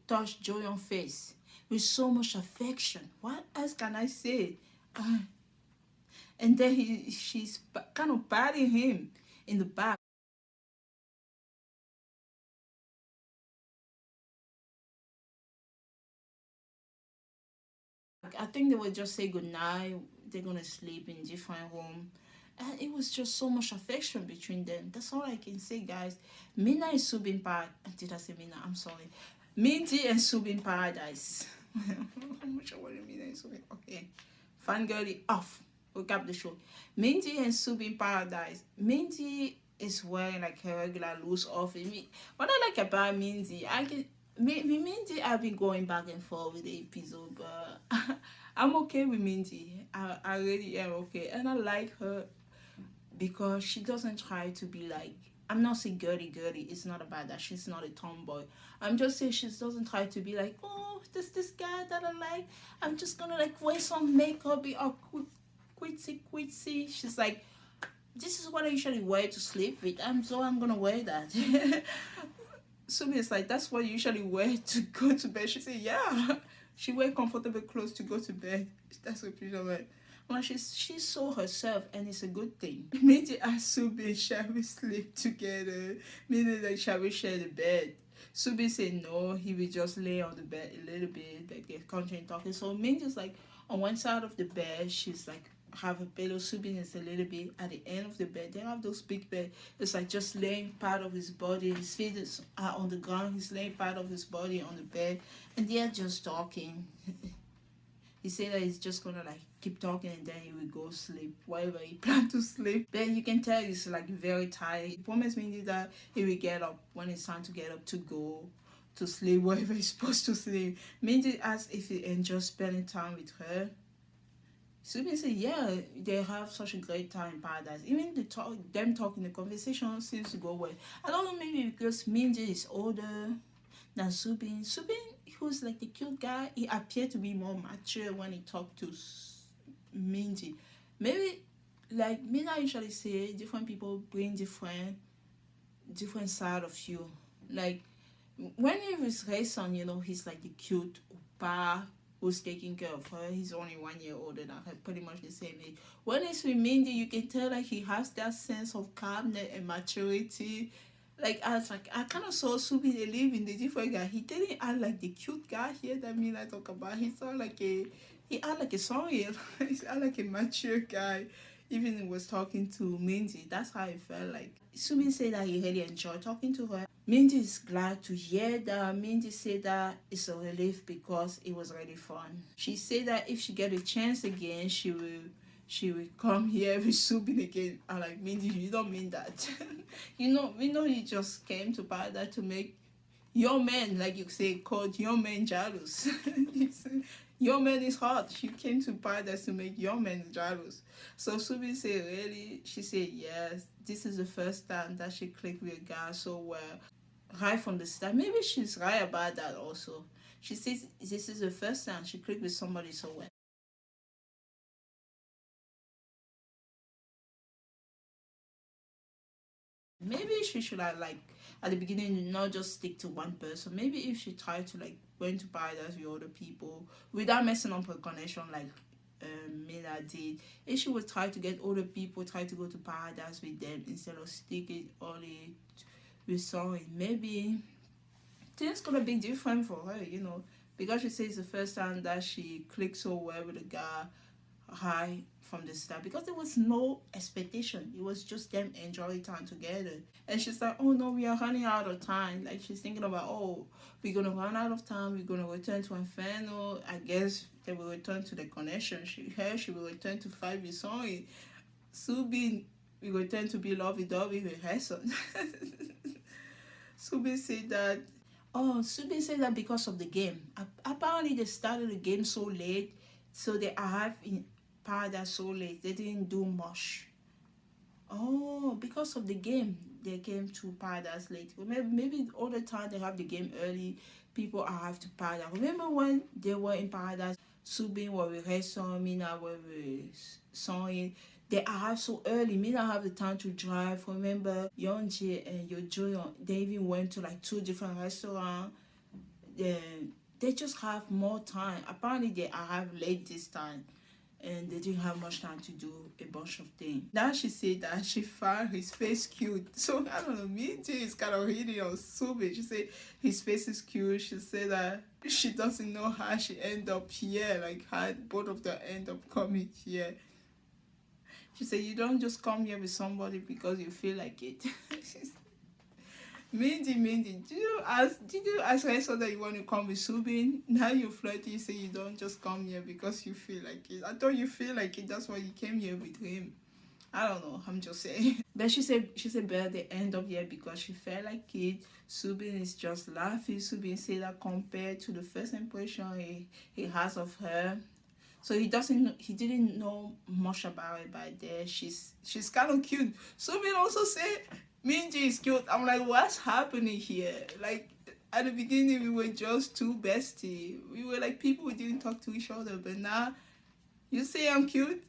touched Joyeon's face with so much affection. What else can I say? And then she's kind of patting him in the back. I think they would just say goodnight. They're gonna sleep in different room. And it was just so much affection between them. That's all I can say, guys. Mina and Subin Paradise. Did I say Mina? I'm sorry. Minty and Subin Paradise. How much I want Mina and Subin? Okay. Fangirly off. Recap the show. Minty and Subin Paradise. Minty is wearing like her regular loose outfit. What I like about Minty, Minty, I've been going back and forth with the episode, but I'm okay with Minty. I really am okay. And I like her because she doesn't try to be like, I'm not saying girly. It's not about that. She's not a tomboy. I'm just saying she doesn't try to be like, oh, this guy that I like. I'm just gonna like wear some makeup, be all quitsy. She's like, this is what I usually wear to sleep with. I'm gonna wear that. Sumi is like, that's what you usually wear to go to bed. She said, yeah. She wear comfortable clothes to go to bed. That's what she wear. Well, she's so herself, and it's a good thing. Maybe as Subi and Shabi sleep together, maybe like shall we share the bed? Subi said no, he will just lay on the bed a little bit, like they continue talking. So Mindy's like on one side of the bed, she's like have a pillow. Subin is a little bit at the end of the bed. They have those big bed. It's like just laying part of his body. His feet are on the ground. He's laying part of his body on the bed, and they're just talking. He said that he's just gonna like keep talking and then he will go sleep wherever he planned to sleep. Then you can tell he's like very tired. He promised me that he will get up when it's time to get up to go to sleep wherever he's supposed to sleep. Mindy asked if he enjoys spending time with her. Subin said, yeah, they have such a great time in paradise. Even them talking, the conversation seems to go well. I don't know, maybe because Minji is older than Subin. Subin, who's like the cute guy, he appeared to be more mature when he talked to Minji. Maybe, like Mina usually say, different people bring different side of you. Like, when he was Rayson, he's like the cute oppa who's taking care of her. He's only 1 year older than her, pretty much the same age. When it's with Mindy, you can tell that he has that sense of calmness and maturity. Like, I kind of saw Subi live in the different guy. He didn't act like the cute guy here that Mina talk about. He act like a song. He act like a mature guy. Even when he was talking to Mindy, that's how it felt like. Subi said that he really enjoyed talking to her. Mindy is glad to hear that. Mindy said that it's a relief because it was really fun. She said that if she get a chance again, she will come here with Subin again. I'm like, Mindy, you don't mean that. we know you just came to paradise to make your man, like you say, called your man jealous. Your man is hot. She came to paradise to make your man jealous. So Subi said, really? She said, yes. This is the first time that she clicked with a guy so well. Right from the start. Maybe she's right about that also. She says this is the first time she clicked with somebody so well. Maybe she should have like at the beginning not just stick to one person. Maybe if she tried to like went to paradise with other people without messing up her connection like Mila did. If she would try to get other people, try to go to paradise with them instead of sticking only with someone, maybe things gonna be different for her, because she says the first time that she clicked so well with a guy high from the start, because there was no expectation. It was just them enjoying time together. And she's like, oh no, we are running out of time. Like she's thinking about, oh, we're gonna run out of time, we're gonna return to Inferno. I guess they will return to the connection. She will return to 5 years on. Subin will return to be lovey-dovey with her son. Subin said that Subin said that because of the game. Apparently they started the game so late, so they arrived in paradise so late. They didn't do much. Oh, because of the game, they came to paradise late. Maybe all the time they have the game early, people arrive to paradise. Remember when they were in paradise, Subin were with Rayson, Mina were with Soin. They arrived so early. Mina have the time to drive. Remember, Yeonji and Yojo, they even went to like 2 different restaurants. They just have more time. Apparently, they arrived late this time, and they didn't have much time to do a bunch of things. Now she said that she found his face cute. So I don't know, me too is kind of hitting on Subi. She said his face is cute. She said that she doesn't know how she end up here, like how both of them end up coming here. She said you don't just come here with somebody because you feel like it. Mindy, did you ask her so that you want to come with Subin? Now you're flirty, you say you don't just come here because you feel like it. I thought you feel like it, that's why you came here with him. I don't know, I'm just saying. But she said better they end up here because she felt like it. Subin is just laughing. Subin said that compared to the first impression he has of her, So he didn't know much about it by then. She's kind of cute. Subin also said Minji is cute. I'm like, what's happening here? Like at the beginning we were just two besties. We were like people who didn't talk to each other, but now you say I'm cute.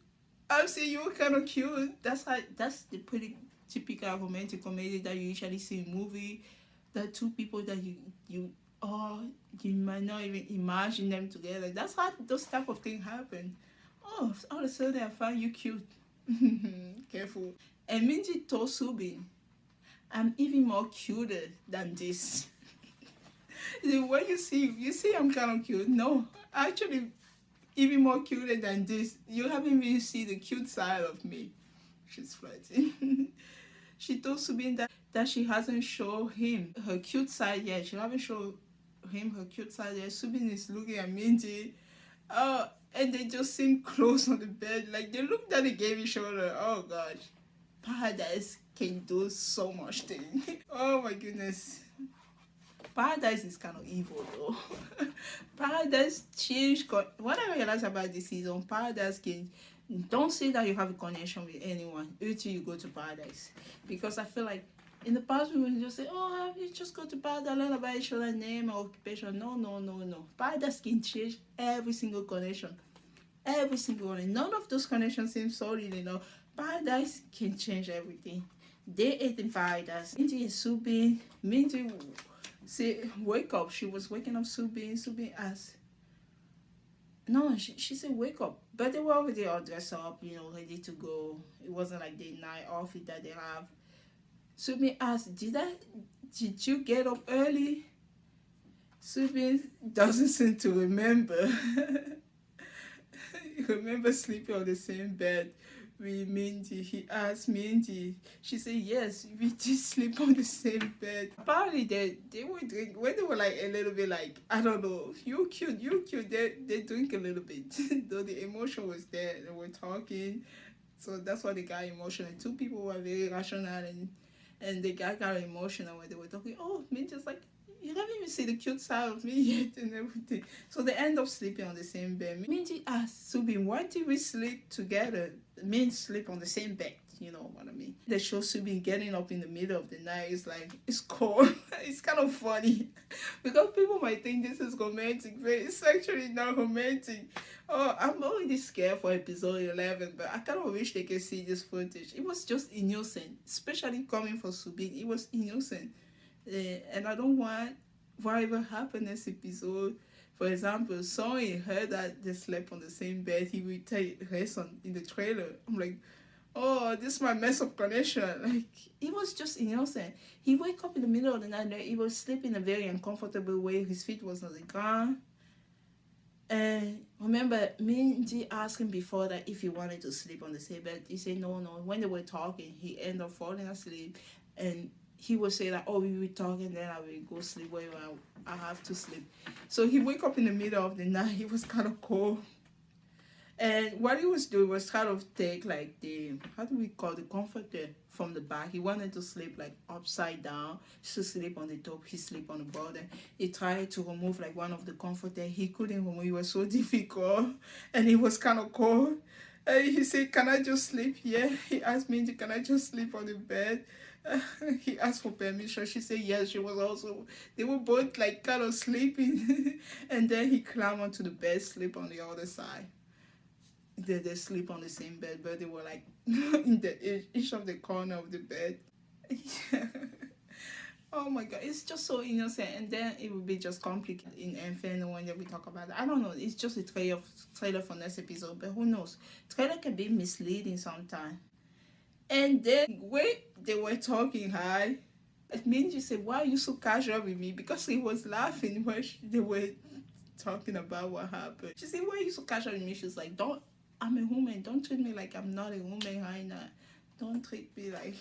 I'm saying you're kind of cute. That's the pretty typical romantic comedy that you usually see in movie. The two people that you oh you might not even imagine them together. That's how those type of things happen. Oh, all of a sudden I find you cute. Careful. And Minji told Subin, I'm even more cuter than this. When you see I'm kind of cute. No, actually even more cuter than this. You haven't really seen the cute side of me. She's flirting. She told Subin that she hasn't shown him her cute side yet. She haven't shown him her cute side yet. Subin is looking at Minji. And they just seem close on the bed. Like they looked at the gave each other. Oh gosh. Paradise can do so much thing. Oh my goodness. Paradise is kind of evil though. Paradise changed. What I realized about this season, Paradise can don't say that you have a connection with anyone until you go to Paradise, because I feel like in the past we would just say, oh, you just go to Paradise, learn about each other's name or occupation. No. Paradise can change every single connection, every single one. None of those connections seem solid enough. Paradise can change everything. They ate in Paradise. Minji is Subin. Minji said, wake up. She was waking up Subin. Subin asked. No, she said wake up. But they were already all dressed up, ready to go. It wasn't like the night outfit that they have. Subin asked, did you get up early? Subin doesn't seem to remember. Remember sleeping on the same bed with Minji. He asked Minji. She said, yes, we did sleep on the same bed. Apparently, they were drinking. When they were like a little bit like, I don't know, you cute. They drink a little bit. Though the emotion was there. They were talking. So that's why they got emotional. Two people were very rational and they got emotional when they were talking. Oh, Minji's like, you haven't even seen the cute side of me yet and everything. So they end up sleeping on the same bed. Minji asked Subin, why did we sleep together? Men sleep on the same bed. You know what I mean? They show Subin getting up in the middle of the night. It's like, it's cold. It's kind of funny. Because people might think this is romantic, but it's actually not romantic. Oh, I'm already scared for episode 11, but I kind of wish they could see this footage. It was just innocent. Especially coming from Subin. It was innocent. And I don't want whatever happened this episode. For example, Sony heard that they slept on the same bed. He would take her son in the trailer. I'm like, oh, this might mess up connection. Like, it was just innocent. He wake up in the middle of the night. He was sleeping in a very uncomfortable way. His feet was on the ground. And remember, Minji asked him before that if he wanted to sleep on the same bed. He said no. When they were talking, he ended up falling asleep. And he would say that, oh, we will talk and then I will go sleep where I have to sleep. So he wake up in the middle of the night. He was kind of cold. And what he was doing was kind of take like how do we call the comforter from the back. He wanted to sleep like upside down. To sleep on the top. He sleep on the bottom. He tried to remove like one of the comforter. He couldn't remove. It was so difficult. And it was kind of cold. And he said, can I just sleep here? He asked me, can I just sleep on the bed? He asked for permission. She said yes. She was also, they were both like kind of sleeping. And then he climbed onto the bed, sleep on the other side. They sleep on the same bed, but they were like in each of the corner of the bed. Oh my god, it's just so innocent. And then it will be just complicated in Inferno when we talk about it. I don't know, it's just a trailer for next episode, but who knows? Trailer can be misleading sometimes. And then when they were talking high, Minji said, why are you so casual with me? Because he was laughing when they were talking about what happened. She said, why are you so casual with me? She was like, I'm a woman. Don't treat me like I'm not a woman, Haina. Don't treat me like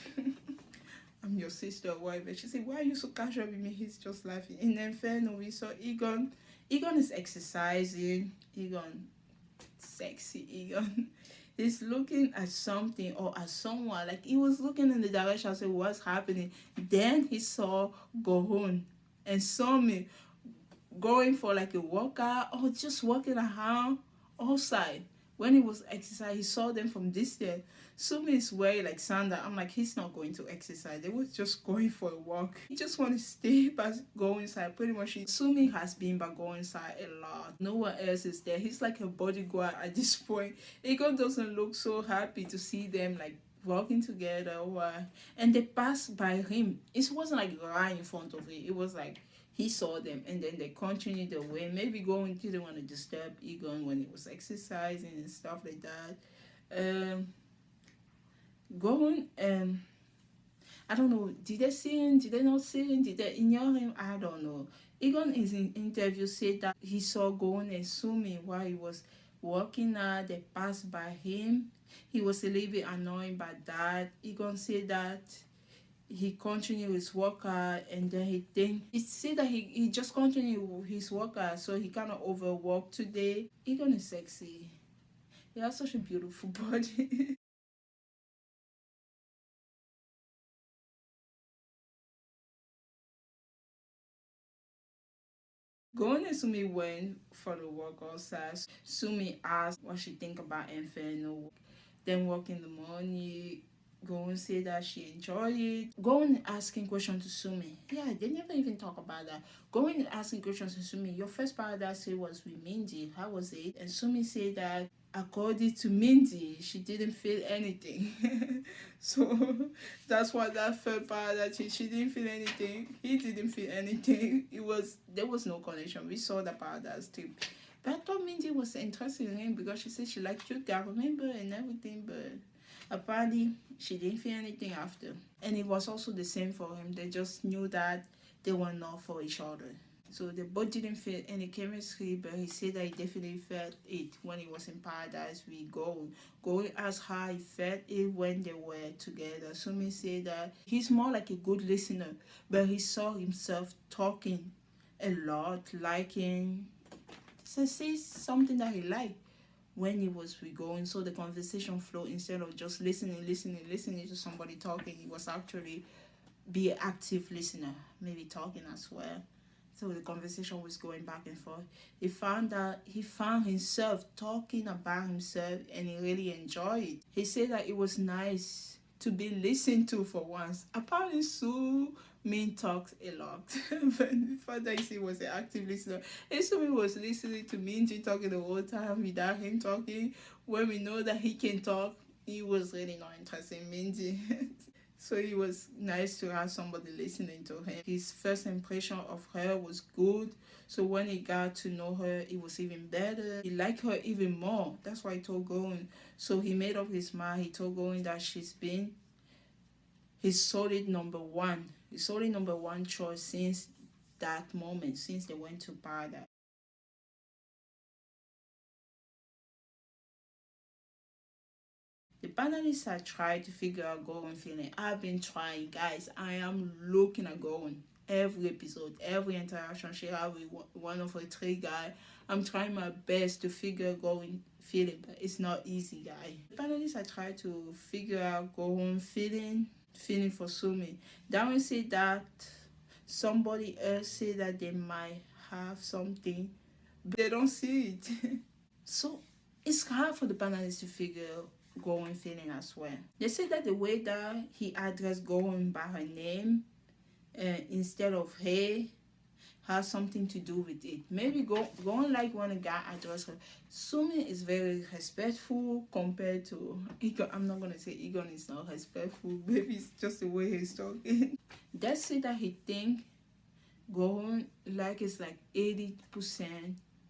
I'm your sister or whatever. She said, why are you so casual with me? He's just laughing. In Inferno, we saw Egon. Egon is exercising. Egon, sexy Egon. He's looking at something or at someone. Like he was looking in the direction. I said, what's happening? Then he saw Gohun and saw me going for like a workout or just walking around outside. When he was exercising, he saw them from distance. Sumi is wearing like sandal. I'm like, he's not going to exercise. They were just going for a walk. He just want to stay but go inside. Pretty much, Sumi has been but go inside a lot. No one else is there. He's like a bodyguard at this point. Egon doesn't look so happy to see them like walking together. And they passed by him. It wasn't like right in front of it. It was like he saw them and then they continued their way. Maybe going didn't want to disturb Egon when he was exercising and stuff like that. Going I don't know, did they see him? Did they not see him? Did they ignore him? I don't know. Egon in his interview said that he saw Gon and Sumi while he was walking out. They passed by him. He was a little bit annoyed by that. Egon said that he continued his workout and then he said that he just continued his workout, so he kind of overworked today. Egon is sexy. He has such a beautiful body. Going and Sumi went for the work outside. Sumi asked what she think about Inferno. Then work in the morning. Going say that she enjoyed it. Going asking questions to Sumi. Yeah, they never even talk about that. Going asking questions to Sumi. Your first paradise was with Minji. How was it? And Sumi said that according to Minji, she didn't feel anything. So that's why that third paradise, she didn't feel anything. He didn't feel anything. There was no connection. We saw the paradise too. But I thought Minji was interested in him because she said she liked cute guy, remember, and everything, but apparently she didn't feel anything after. And it was also the same for him. They just knew that they were not for each other. So they both didn't feel any chemistry, but he said that he definitely felt it when he was in paradise with Gold. Gold asked how he felt it when they were together. Sumi said that he's more like a good listener, but he saw himself talking a lot, liking. So say something that he liked when he was with Going, so the conversation flow instead of just listening to somebody talking. He was actually be an active listener, maybe talking as well. So the conversation was going back and forth. He found himself talking about himself and he really enjoyed it. He said that it was nice to be listened to for once. Apparently Su Min talks a lot. But before that he was an active listener. And Su Min was listening to Minji talking the whole time without him talking. When we know that he can talk, he was really not interested in Minji. So it was nice to have somebody listening to him. His first impression of her was good. So when he got to know her, it was even better. He liked her even more. That's why he told Goin. So he made up his mind. He told Goin that she's been his solid number one. His solid number one choice since that moment, since they went to paradise. The panelists are trying to figure out Goran feeling. I've been trying, guys. I am looking at Goran every episode, every interaction she has with one of her three guys. I'm trying my best to figure Goran feeling, but it's not easy, guys. The panelists are trying to figure out Goran feeling for Sumi. Darren said that somebody else said that they might have something, but they don't see it. So it's hard for the panelists to figure Goran feeling as well. They say that the way that he addressed Goran by her name instead of hey has something to do with it. Maybe Goran like when a guy address her. Sumi is very respectful compared to Egon. I'm not gonna say Egon is not respectful. Maybe it's just the way he's talking. They say that he think Goran like is like 80%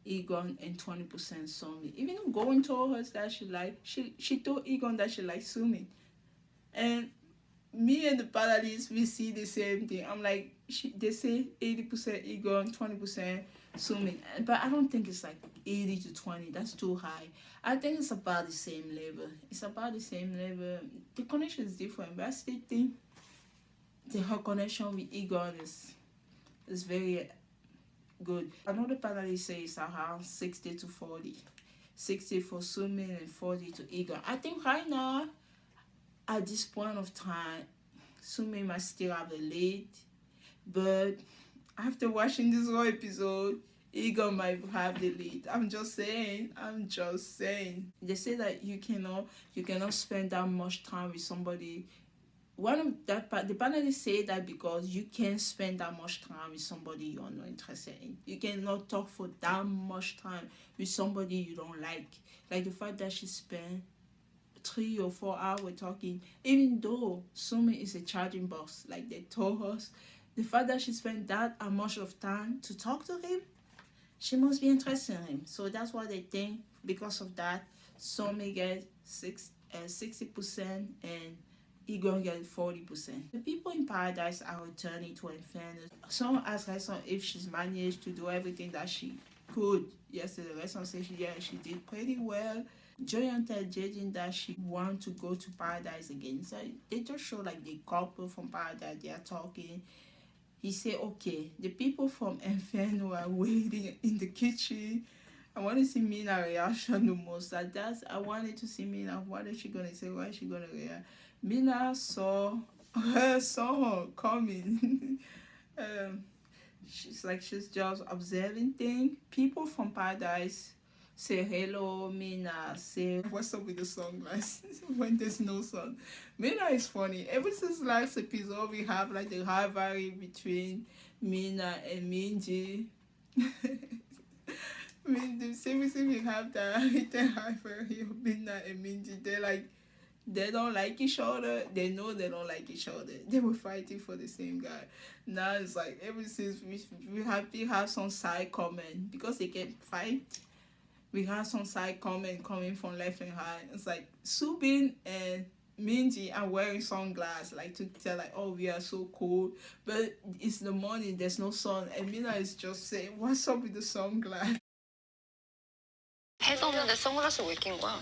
Egon and 20% Sumi. Even though Goran told her that she told Egon that she liked Sumi. And me and the panelists, we see the same thing. I'm like, they say 80% Egon, 20% Sumi. But I don't think it's like 80 to 20. That's too high. I think it's about the same level. It's about the same level. The connection is different, but I still think her connection with Egon is very good. Another panelist says around 60 to 40. 60 for Sumi and 40 to Egon. I think right now, at this point of time, Sumi might still have a lead. But after watching this whole episode, Ego might have the lead. I'm just saying. I'm just saying. They say that you cannot spend that much time with somebody. One of that part, the panelists say that because you can't spend that much time with somebody you're not interested in. You cannot talk for that much time with somebody you don't like. Like the fact that she spent 3 or 4 hours talking, even though Sumi is a charging box, like they told us, the fact that she spent that much of time to talk to him, she must be interested in him. So that's why they think because of that, Sumi get 60% and he gonna get 40%. The people in paradise are returning to Inferno. Some ask her son if she's managed to do everything that she could yesterday. Rest says she did pretty well. Joyan tell Jaden that she want to go to paradise again. So they just show like the couple from paradise, they are talking. He said, okay, the people from Inferno are waiting in the kitchen. I want to see Mina's reaction the most. I wanted to see Mina. What is she gonna say? Why is she gonna react? Mina saw her coming. She's just observing things. People from paradise say hello. Mina say what's up with the sunglasses when there's no sun. Mina is funny. Ever since last episode, we have like the rivalry between Mina and Minji. I mean, the same reason we have that rivalry of Mina and Minji. They don't like each other. They know they don't like each other. They were fighting for the same guy. Now it's like ever since we have some side comment because they can fight. We have some side comment coming from left and right. It's like Subin and Minji are wearing sunglasses like to tell like, oh, we are so cool, but it's the morning, there's no sun, and Mina is just saying what's up with the sunglasses. 해도 없는데 선글라스 왜 낀 거야?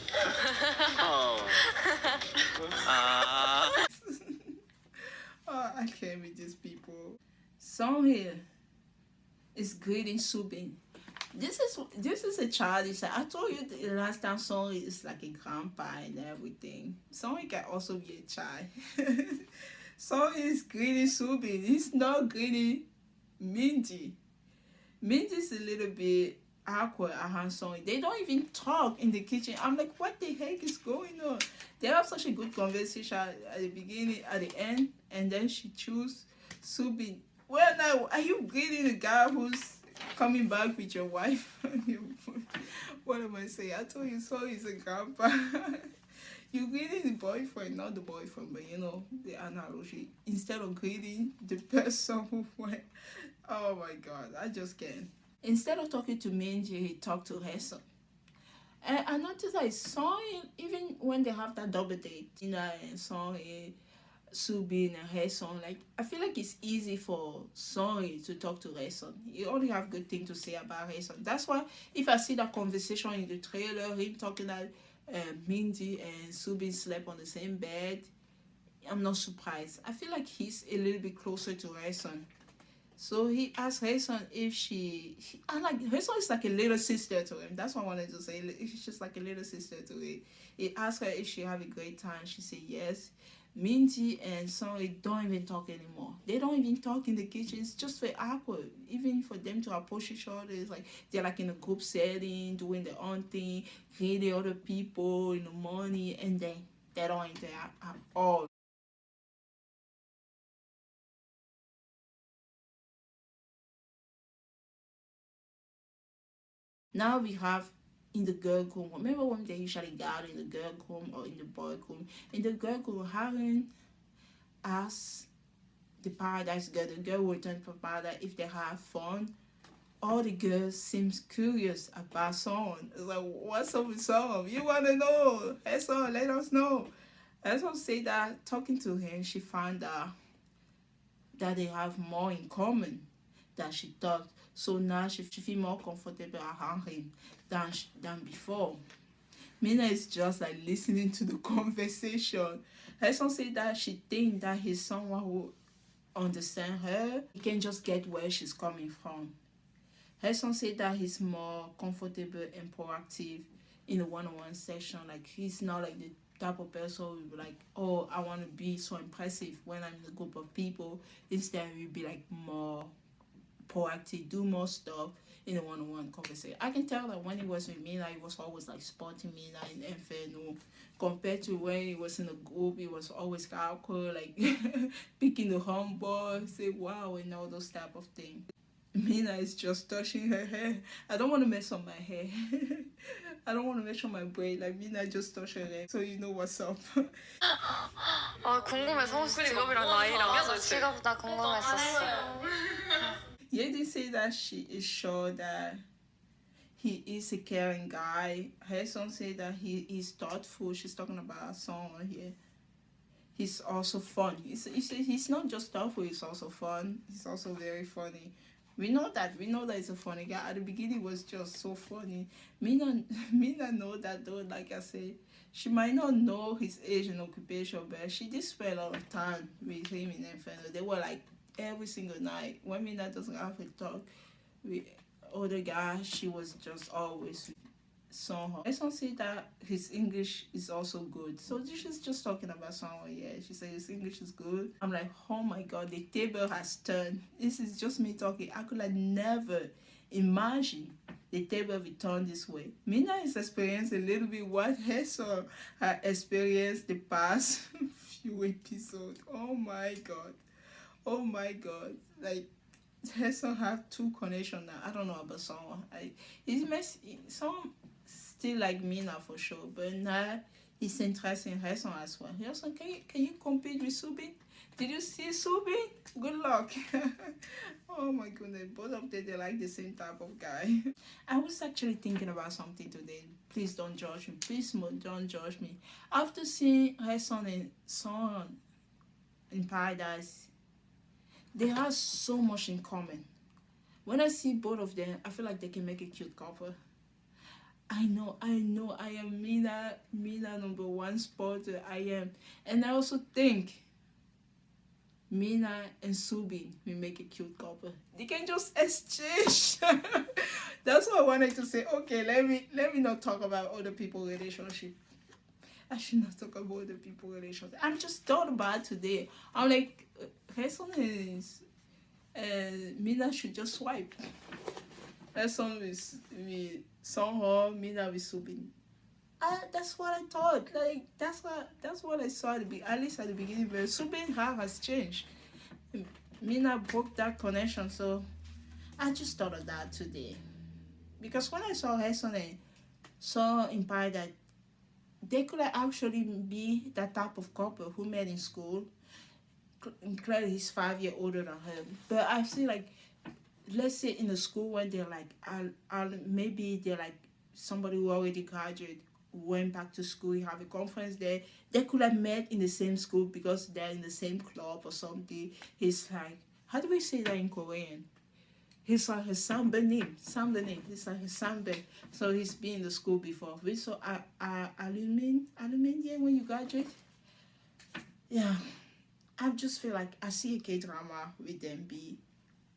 Oh, I can't with these people. Song here is greeting Subin. This is a childish. I told you the last time Song is like a grandpa and everything. Song can also be a child. Song is greeting Subin. He's not greeting Minji. Minji's a little bit awkward around Song. They don't even talk in the kitchen. I'm like, what the heck is going on? They have such a good conversation at the beginning, at the end, and then she choose Subin. Well, now, are you greeting the guy who's coming back with your wife? What am I saying? I told you so he's a grandpa. You greeting the boyfriend, not the boyfriend, but the analogy. Instead of greeting the person who went. Oh my god, I just can't. Instead of talking to Minji, he talked to her son. And I noticed that Song, even when they have that double date, and Song, Subin and her son, like I feel like it's easy for Song to talk to her son. He only have good things to say about her son. That's why if I see that conversation in the trailer, him talking that Minji and Subin slept on the same bed, I'm not surprised. I feel like he's a little bit closer to her son. So he asked her son if I like her son is like a little sister to him. That's what I wanted to say. She's just like a little sister to him. He asked her if she have a great time. She said yes. Minji and Song don't even talk anymore. They don't even talk in the kitchen. It's just very awkward. Even for them to approach each other, it's like they're like in a group setting, doing their own thing, greeting other people in the morning, and then they don't interact at all. Now we have in the girl room. Remember when they usually got in the girl room or in the boy room? In the girl room, Harren asked the paradise girl, the girl will return from paradise if they have fun. All the girls seems curious about Song. It's like, what's up with Song? You wanna know? Hey Song, let us know. Let's all say that talking to him, she found out that they have more in common than she thought. So now she feels more comfortable around him than before. Mina is just like listening to the conversation. Her son said that she thinks that he's someone who understand her. He can just get where she's coming from. Her son said that he's more comfortable and proactive in a one-on-one session. Like he's not like the type of person who will be like, oh, I want to be so impressive when I'm in a group of people. Instead, we'll be like more proactive, do more stuff in a one-on-one conversation. I can tell that when he was with Mina, he was always like spotting Mina in Inferno. Compared to when he was in a group, he was always calculating, like picking the humble, say wow, and all those type of things. Mina is just touching her hair. I don't want to mess up my hair. I don't want to mess up my braid. Like Mina just touched her hair, so you know what's up. 아 궁금해 성우 씨 직업이랑 나이랑 직업 나 궁금했었어. Yeah, they say that she is sure that he is a caring guy. Her son say that he is thoughtful. She's talking about a song here. He's also fun. He's not just thoughtful, he's also fun. He's also very funny. We know that he's a funny guy. At the beginning, it was just so funny. Mina know that though. Like I said, she might not know his age and occupation, but she did spend a lot of time with him in Inferno. They were like every single night. When Mina doesn't have a talk with other guys, she was just always Sonho. I don't say that his English is also good. So she's just talking about Sonho, yeah. She said his English is good. I'm like, oh my god, the table has turned. This is just me talking. I could have never imagined the table will turn this way. Mina is experiencing a little bit what her son had experienced the past few episodes. Oh my god. Oh my god. Like her son have two connections now. I don't know about someone. Some still like Mina for sure, but now he's interested in her son as well. Her son, can you compete with Subin? Did you see Subin? Good luck. Oh my goodness, both of them, they like the same type of guy. I was actually thinking about something today. Please don't judge me. Please don't judge me. After seeing her son in Paradise, they have so much in common. When I see both of them, I feel like they can make a cute couple. I know, I am Mina number one spotter. I am. And I also think Mina and Subin will make a cute couple. They can just exchange. That's what I wanted to say. Okay, let me not talk about other people's relationship. I should not talk about other people's relationship. I just thought about it today. I'm like, her son is Mina should just swipe. Her son with Sonho, Mina with Subin. That's what I thought. Like that's what I saw at least at the beginning. But Subin has changed. Mina broke that connection, so I just thought of that today. Because when I saw her son and saw in Paradise, they could actually be that type of couple who met in school. Clearly, he's 5 years older than her. But I feel like, let's say in the school when they're like, maybe they're like somebody who already graduated, went back to school, you have a conference there. They could have met in the same school because they're in the same club or something. He's like, how do we say that in Korean? He's like his samba name. He's like his samba. So he's been in the school before. We saw alumni when you graduate. Yeah. I just feel like I see a K-drama with them be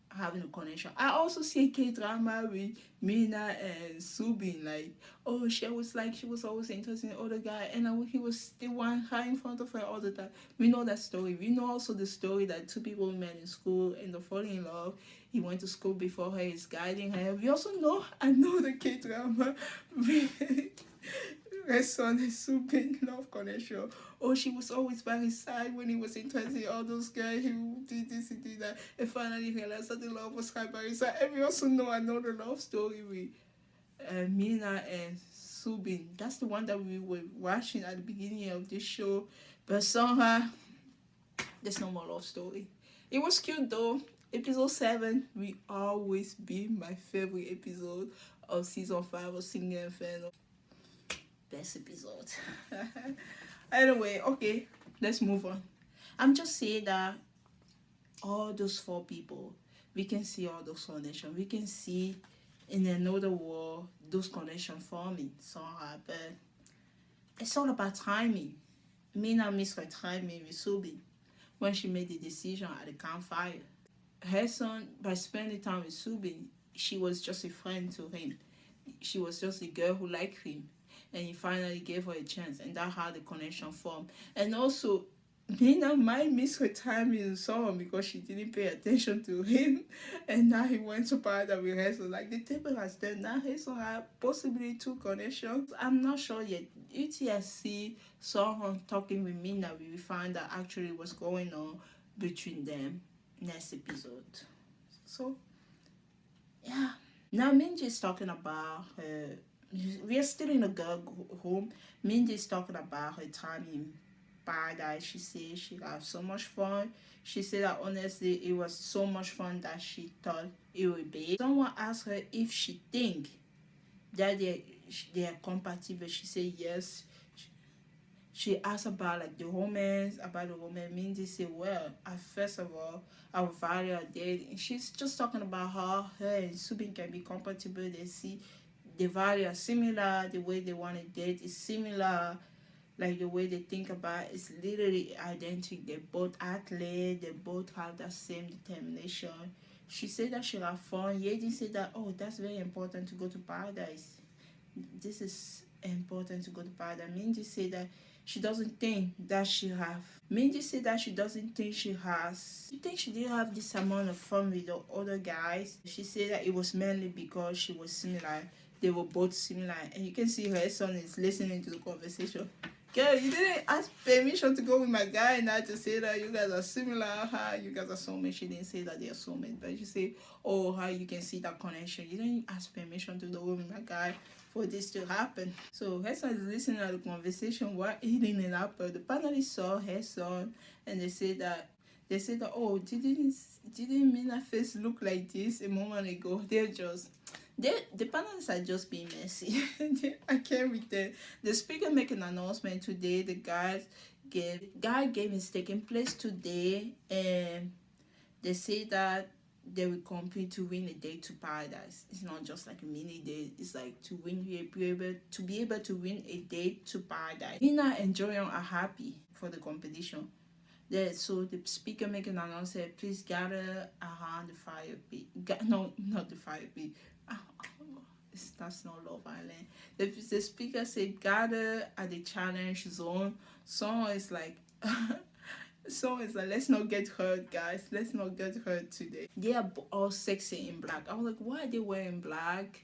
having a connection. I also see a K-drama with Mina and Subin. Like, oh, she was always interested in other guy, and he was the one high in front of her all the time. We know that story. We know also the story that two people met in school and they fall in love. He went to school before her. He's guiding her. We also know the K-drama with her son and Subin love connection. Oh, she was always by his side when he was interested in all those guys who did this and did that. And finally realized that the love was right by his side. And we also know another love story with Mina and Subin. That's the one that we were watching at the beginning of this show. But somehow, there's no more love story. It was cute though. Episode 7 will always be my favorite episode of season 5 of Singing Inferno. Best episode. Anyway, okay, let's move on. I'm just saying that all those 4 people, we can see all those connections. We can see in another world those connections forming somehow, but it's all about timing. Mina missed her timing with Subin when she made the decision at the campfire. Her son, by spending time with Subin, she was just a friend to him. She was just a girl who liked him. And he finally gave her a chance. And that's how the connection formed. And also, Mina might miss her time in the song because she didn't pay attention to him, and now he went to partner with her. So like the table has done now. His song have possibly two connections. I'm not sure yet. UTSC saw her talking with Mina. We will find out actually what's going on between them next episode. So yeah. Now Minji is talking about her. We are still in a girl home. Minji is talking about her time in paradise. She said she had so much fun. She said that honestly it was so much fun that she thought it would be. Someone asked her if she think that they are compatible. She said yes. She asked about like the romance, about the romance. Mindy said, well, first of all, I would value a date. And she's just talking about how her and Subin can be compatible. They see the value are similar, the way they want to date is similar, like the way they think about it is literally identical. They both athletes, they both have that same determination. She said that she had fun. Yedi said that, oh, that's very important to go to paradise. This is important to go to paradise. Mindy said that she doesn't think that she have. Mindy said that she doesn't think she has. She thinks she didn't have this amount of fun with the other guys. She said that it was mainly because she was similar. They were both similar, and you can see her son is listening to the conversation. Girl, you didn't ask permission to go with my guy, not to say that you guys are similar. How you guys are soulmates. She didn't say that they are soulmates, but she said, oh, how you can see that connection. You didn't ask permission to go with my guy for this to happen. So her son is listening to the conversation while eating an apple. The panelists saw her son, and they said that oh, didn't Mina face look like this a moment ago? The panelists are just being messy. I can't read that. The speaker make an announcement today. The guy game is taking place today, and they say that they will compete to win a day to paradise. It's not just like a mini day. It's like to be able to win a day to paradise. Nina and Jorion are happy for the competition. So the speaker make an announcement. Please gather around the fire pit. No, not the fire pit. That's not Love Island. The speaker said gather at the challenge zone. Song is like let's not get hurt, guys. Let's not get hurt today. They are all sexy in black. I was like, why are they wearing black?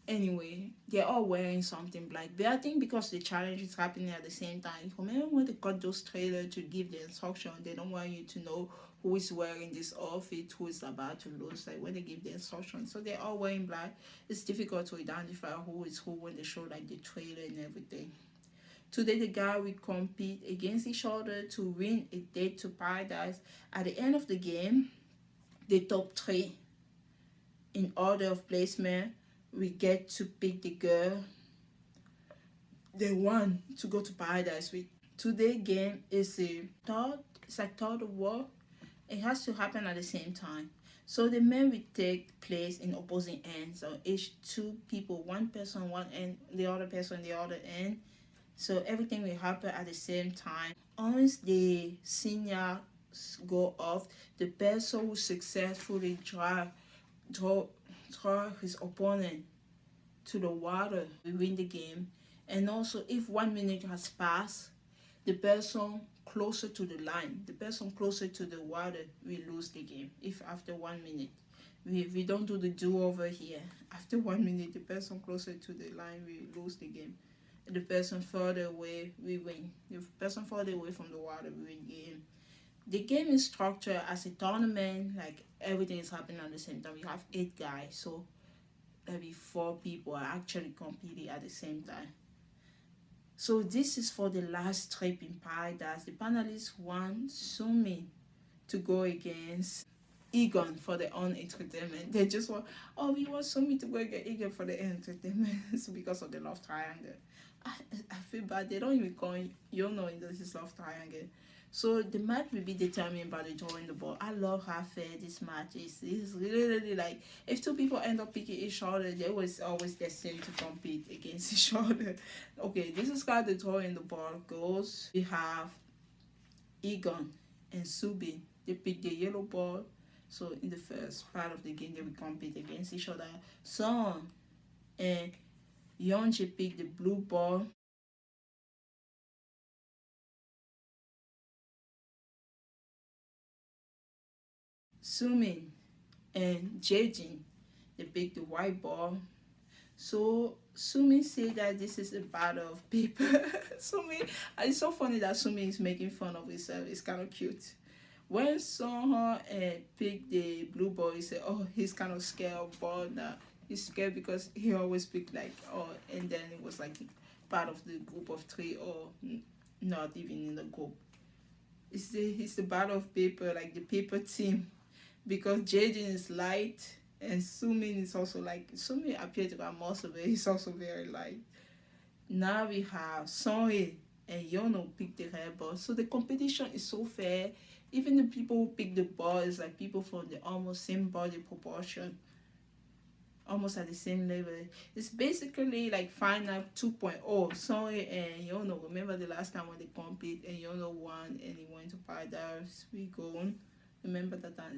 Anyway, they're all wearing something black. But I think because the challenge is happening at the same time. Remember when they cut those trailers to give the instruction, they don't want you to know who is wearing this outfit, who is about to lose, like when they give the instruction. So they're all wearing black. It's difficult to identify who is who when they show like the trailer and everything. Today the guy will compete against each other to win a date to paradise. At the end of the game, the top 3 in order of placement, we get to pick the girl they want to go to paradise with. Today's game is third war. It has to happen at the same time. So the men will take place in opposing ends. So each 2 people, one person one end, the other person the other end. So everything will happen at the same time. Once the signals go off, the person who successfully draw his opponent to the water will win the game. And also, if 1 minute has passed, the person closer to the line, the person closer to the water will lose the game. If after 1 minute, we don't do the do-over here. After 1 minute, the person closer to the line will lose the game. The person further away, we win. The person further away from the water, we win the game. The game is structured as a tournament, like everything is happening at the same time. We have 8 guys, so maybe 4 people are actually competing at the same time. So this is for the last trip in paradise. The panelists want Sumi to go against Egon for their own entertainment. They just want, oh, we want Sumi to go against Egon for the entertainment. It's because of the love triangle. I feel bad. They don't even call you know this is love triangle. So the match will be determined by the drawing the ball. I love how fair this match is. It's really like if 2 people end up picking each other, they was always destined to compete against each other. Okay, this is how the drawing the ball goes. We have Egon and Subin. They pick the yellow ball. So in the first part of the game, they will compete against each other. Son and Yonji pick the blue ball. Sumin and Jejin, they picked the white ball. So Sumi said that this is a battle of paper. Sumi, it's so funny that Sumi is making fun of himself. It's kind of cute. When Songhwa picked the blue ball, he said, "Oh, he's kind of scared of ball now. He's scared because he always picked like oh, and then it was like part of the group of three or not even in the group. It's the battle of paper, like the paper team, because Jaden is light and Sumin is also like Sumin appeared to have most of it. He's also very light. Now we have Sonye and Yono pick the red ball. So the competition is so fair. Even the people who pick the ball is like people from the almost same body proportion, almost at the same level. It's basically like final 2.0. Sonye and Yono. Remember the last time when they compete and Yono won and he went to paradise. We go on. Remember that time?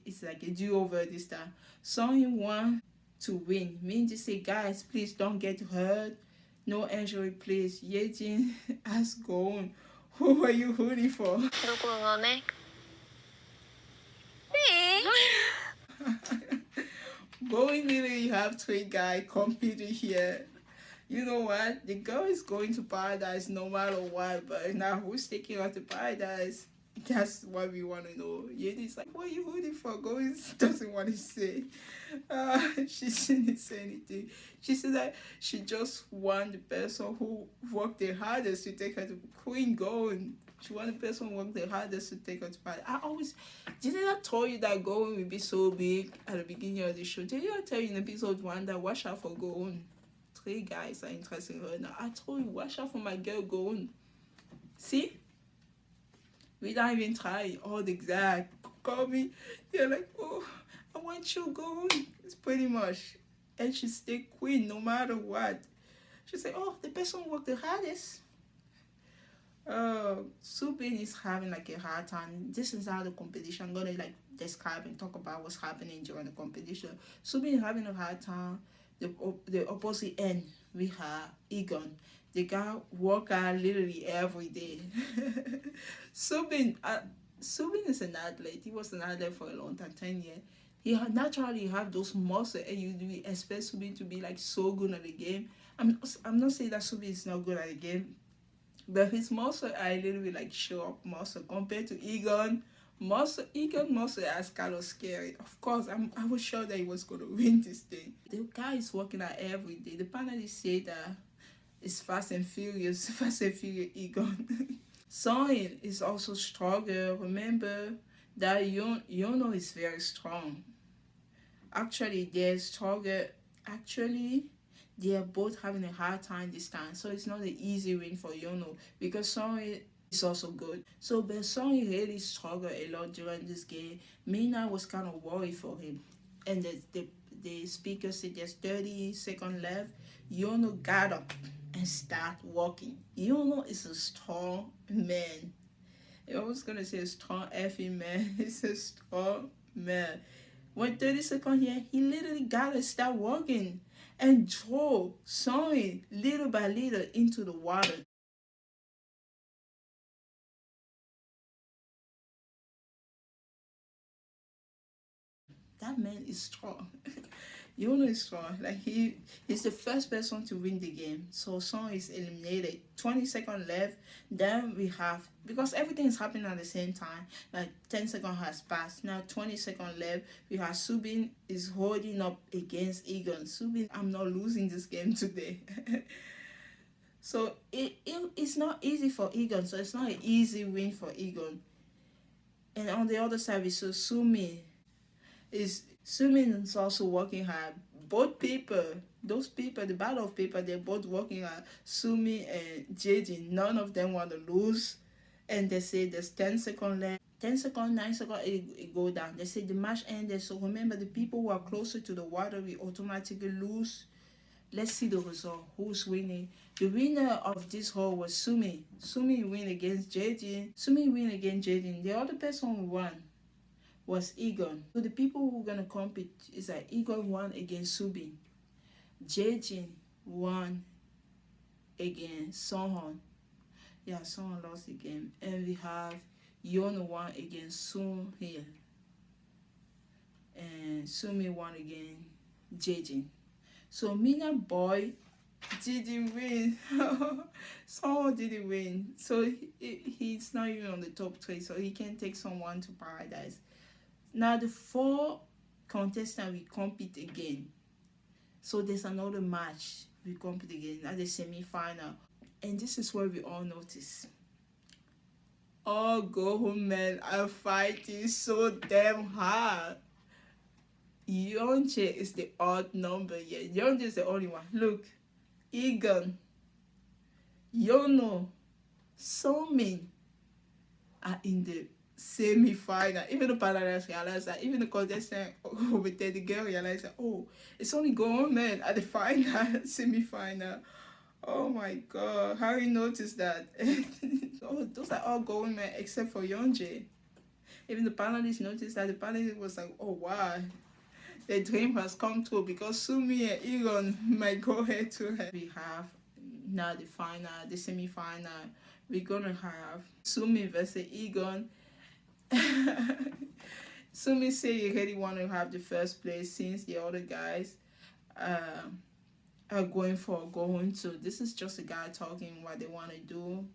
It's like a do-over this time. Sonye won to win. Means to say, guys, please don't get hurt. No injury, please. Yejin has gone. Who are you rooting for? 누구 응원해? Going middle, you have three guys competing here. You know what? The girl is going to paradise no matter what, but now who's taking her to paradise? That's what we want to know. Yedi's like, what are you rooting for? Going doesn't want to say. She didn't say anything. She said that she just want the person who worked the hardest to take her to Queen Going. She want the person who worked the hardest to take her to paradise. Didn't I tell you that Going will be so big at the beginning of the show? Didn't I tell you in episode 1 that watch out for Going? Three guys are interested in her now. I told you, watch out for my girl Going. See? We don't even try all the exact. Call me. They're like, oh, I want you Going. It's pretty much. And she stay queen no matter what. She say, oh, the person who worked the hardest. Subin is having like a hard time. This is how the competition. I'm gonna like describe and talk about what's happening during the competition. Subin is having a hard time. The opposite end we have Egon. The guy work out literally every day. Subin is an athlete. He was an athlete for a long time, 10 years. He naturally have those muscles, and you expect Subin to be like so good at the game. I'm not saying that Subin is not good at the game, but his muscle are literally like show up muscle compared to Egon. Egon muscle is kind of scary. Of course, I was sure that he was going to win this thing. The guy is working out every day. The panelists say that it's Fast and Furious, Fast and Furious Egon. Soin is also stronger. Remember that Yono is very strong. Actually, they're stronger. Actually, they are both having a hard time this time. So it's not an easy win for Yono because Soin is also good. So but Soin really struggled a lot during this game. Mina was kind of worried for him. And the speaker said there's 30 seconds left. Yono got up and start walking. Yono is a strong man. I was gonna say a strong effing man. He's a strong man. When 30 seconds here, he literally gotta start walking and draw Soin little by little into the water. That man is strong. Yono is strong. Like he's the first person to win the game. So Song is eliminated. 20 seconds left. Then we have, because everything is happening at the same time. Like 10 seconds has passed. Now 20 seconds left. We have Subin is holding up against Egon. Subin, I'm not losing this game today. So it's not easy for Egon. So it's not an easy win for Egon. And on the other side we saw Sumin is also working hard. Both people, those people, the battle of people, they're both working hard. Sumi and JJ, none of them want to lose. And they say there's 10 seconds left. 10 seconds, 9 seconds, it go down. They say the match ended. So remember, the people who are closer to the water will automatically lose. Let's see the result. Who's winning? The winner of this hole was Sumi. Sumi win against JJ. Sumi win against JJ. The other person who won was Egon. So the people who are gonna compete is like Egon won against Subin. Jejin won against Songhon. Yeah, Songhon lost the game. And we have Yono won against Sun here. and Sumi won again, JJ. So Mina boy didn't win. Someone didn't win. So he's not even on the top 3, so he can take someone to paradise. Now the 4 contestants will compete again. So there's another match. We compete again at the semi-final. And this is where we all notice. All go home men are fighting so damn hard. Yonche is the odd number. Yeah, Yonche is the only one. Look, Egan, Yono, Somin are in the semi-final. Even the paradise realized that. Even the contestant over there, the girl realized that, oh, it's only going men at the final, semi-final. Oh my god, Harry noticed that. Oh, those are all going men except for Yonje. Even the panelists noticed that. The panelists was like, oh wow, the dream has come true, because Sumi and Egon might go head to head. We have now the final, the semi-final. We're gonna have Sumi versus Egon. Sumi say you really want to have the first place since the other guys are going for going to. This is just a guy talking what they want to do.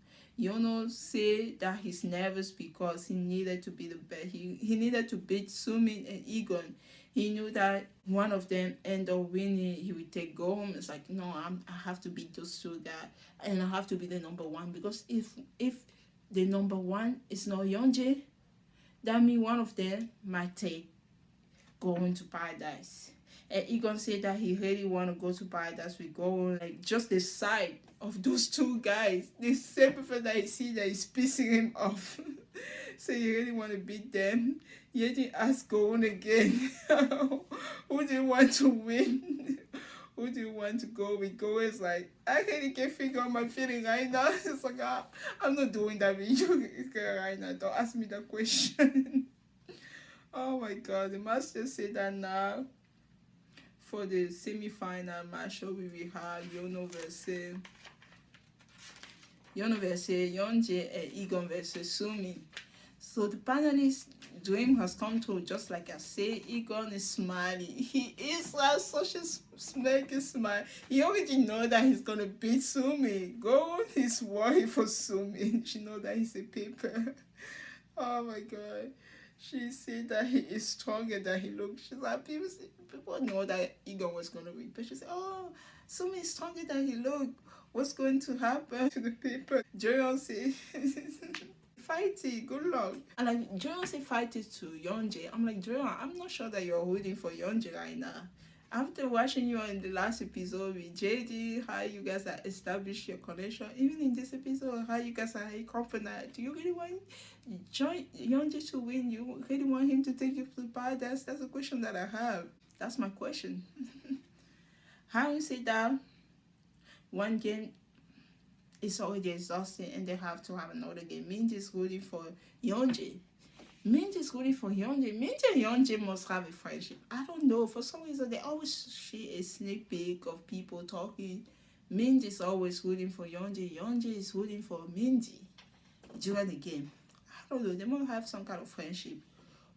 Yono say that he's nervous because he needed to be the best. He needed to beat Sumin and Egon. He knew that one of them end up winning, he would take go home. It's like, no, I have to beat those 2 guys, and I have to be the number 1, because if the number 1 is not Yonje, that means one of them might take going to paradise. And Egon said that he really want to go to paradise with Goron. Like, just the sight of those 2 guys, the same person that he see that is pissing him off. So he really want to beat them. Yet he asked Goron again, who do you want to win? Who do you want to go with? Goron is like, I really can't figure out my feeling right now. It's like, I'm not doing that with you right now. Don't ask me that question. Oh my god, the master said that now. For the semi-final match, we will have Yono versus Yonje and Egon versus Sumi. So the panelists' dream has come true, just like I say. Egon is smiling. He is like such a smirky smile. He already know that he's gonna beat Sumi. Go on, he's worried for Sumi. She know that he's a paper. Oh my god. She said that he is stronger than he looks. She's like, people know that Egon was going to win. But she said, oh, Sumi is stronger than he looked. What's going to happen to the people? Joyon said, fight it, good luck. And like, Joyon said, fight it to Yonje. I'm like, Joyon, I'm not sure that you're holding for Yonje right now. After watching you in the last episode with JD, how you guys are established your connection, even in this episode, how you guys are a company, do you really want Yonji to win? You really want him to take you to the paradise? That's a question that I have. That's my question. How you say that one game is already exhausting and they have to have another game? Minji is rooting for Yonji. Minji is rooting for Yonji. Minji and Yonji must have a friendship. I don't know. For some reason, they always see a sneak peek of people talking. Minji is always rooting for Yonji. Yonji is rooting for Minji during the game. I don't know. They must have some kind of friendship.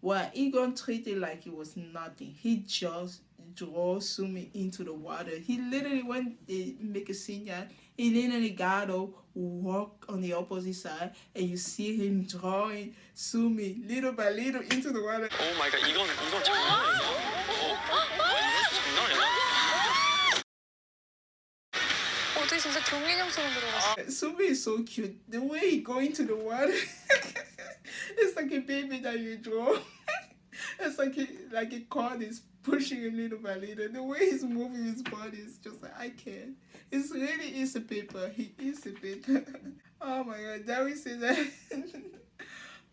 Well, Egon treated like it was nothing. He just draws Sumi into the water. He literally, when they make a signal, he literally got up, walk on the opposite side, and you see him drawing Sumi little by little into the water. Oh my god, 이건 장난 아니야. 이건 장난 아니야. 어떻게 진짜 경민형처럼 들어갔어. Sumi is so cute. The way he go into the water, it's like a baby that you draw. It's like a cord is pushing him little by little. The way he's moving his body is just like, I can't. It's really is a paper. He is a paper. Oh my god, Darry said that.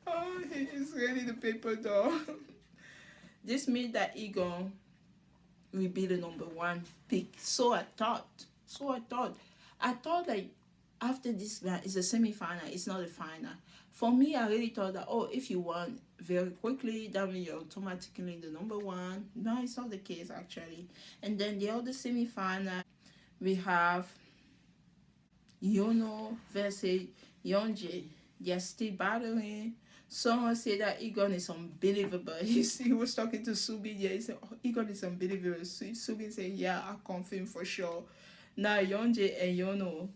Oh, he is really the paper doll. This means that Egon will be the number 1 pick. So I thought. I thought that after this is a semi-final, it's not a final. For me, I really thought that, oh, if you won very quickly, that means you're automatically the number 1. No, it's not the case, actually. And then the other semi-final, we have Yono versus Yonji. They're still battling. Someone said that Egon is unbelievable. He was talking to Subin. Yeah, he said, oh, Egon is unbelievable. Subin said, yeah, I confirm for sure. Now, Yeonjae and Yono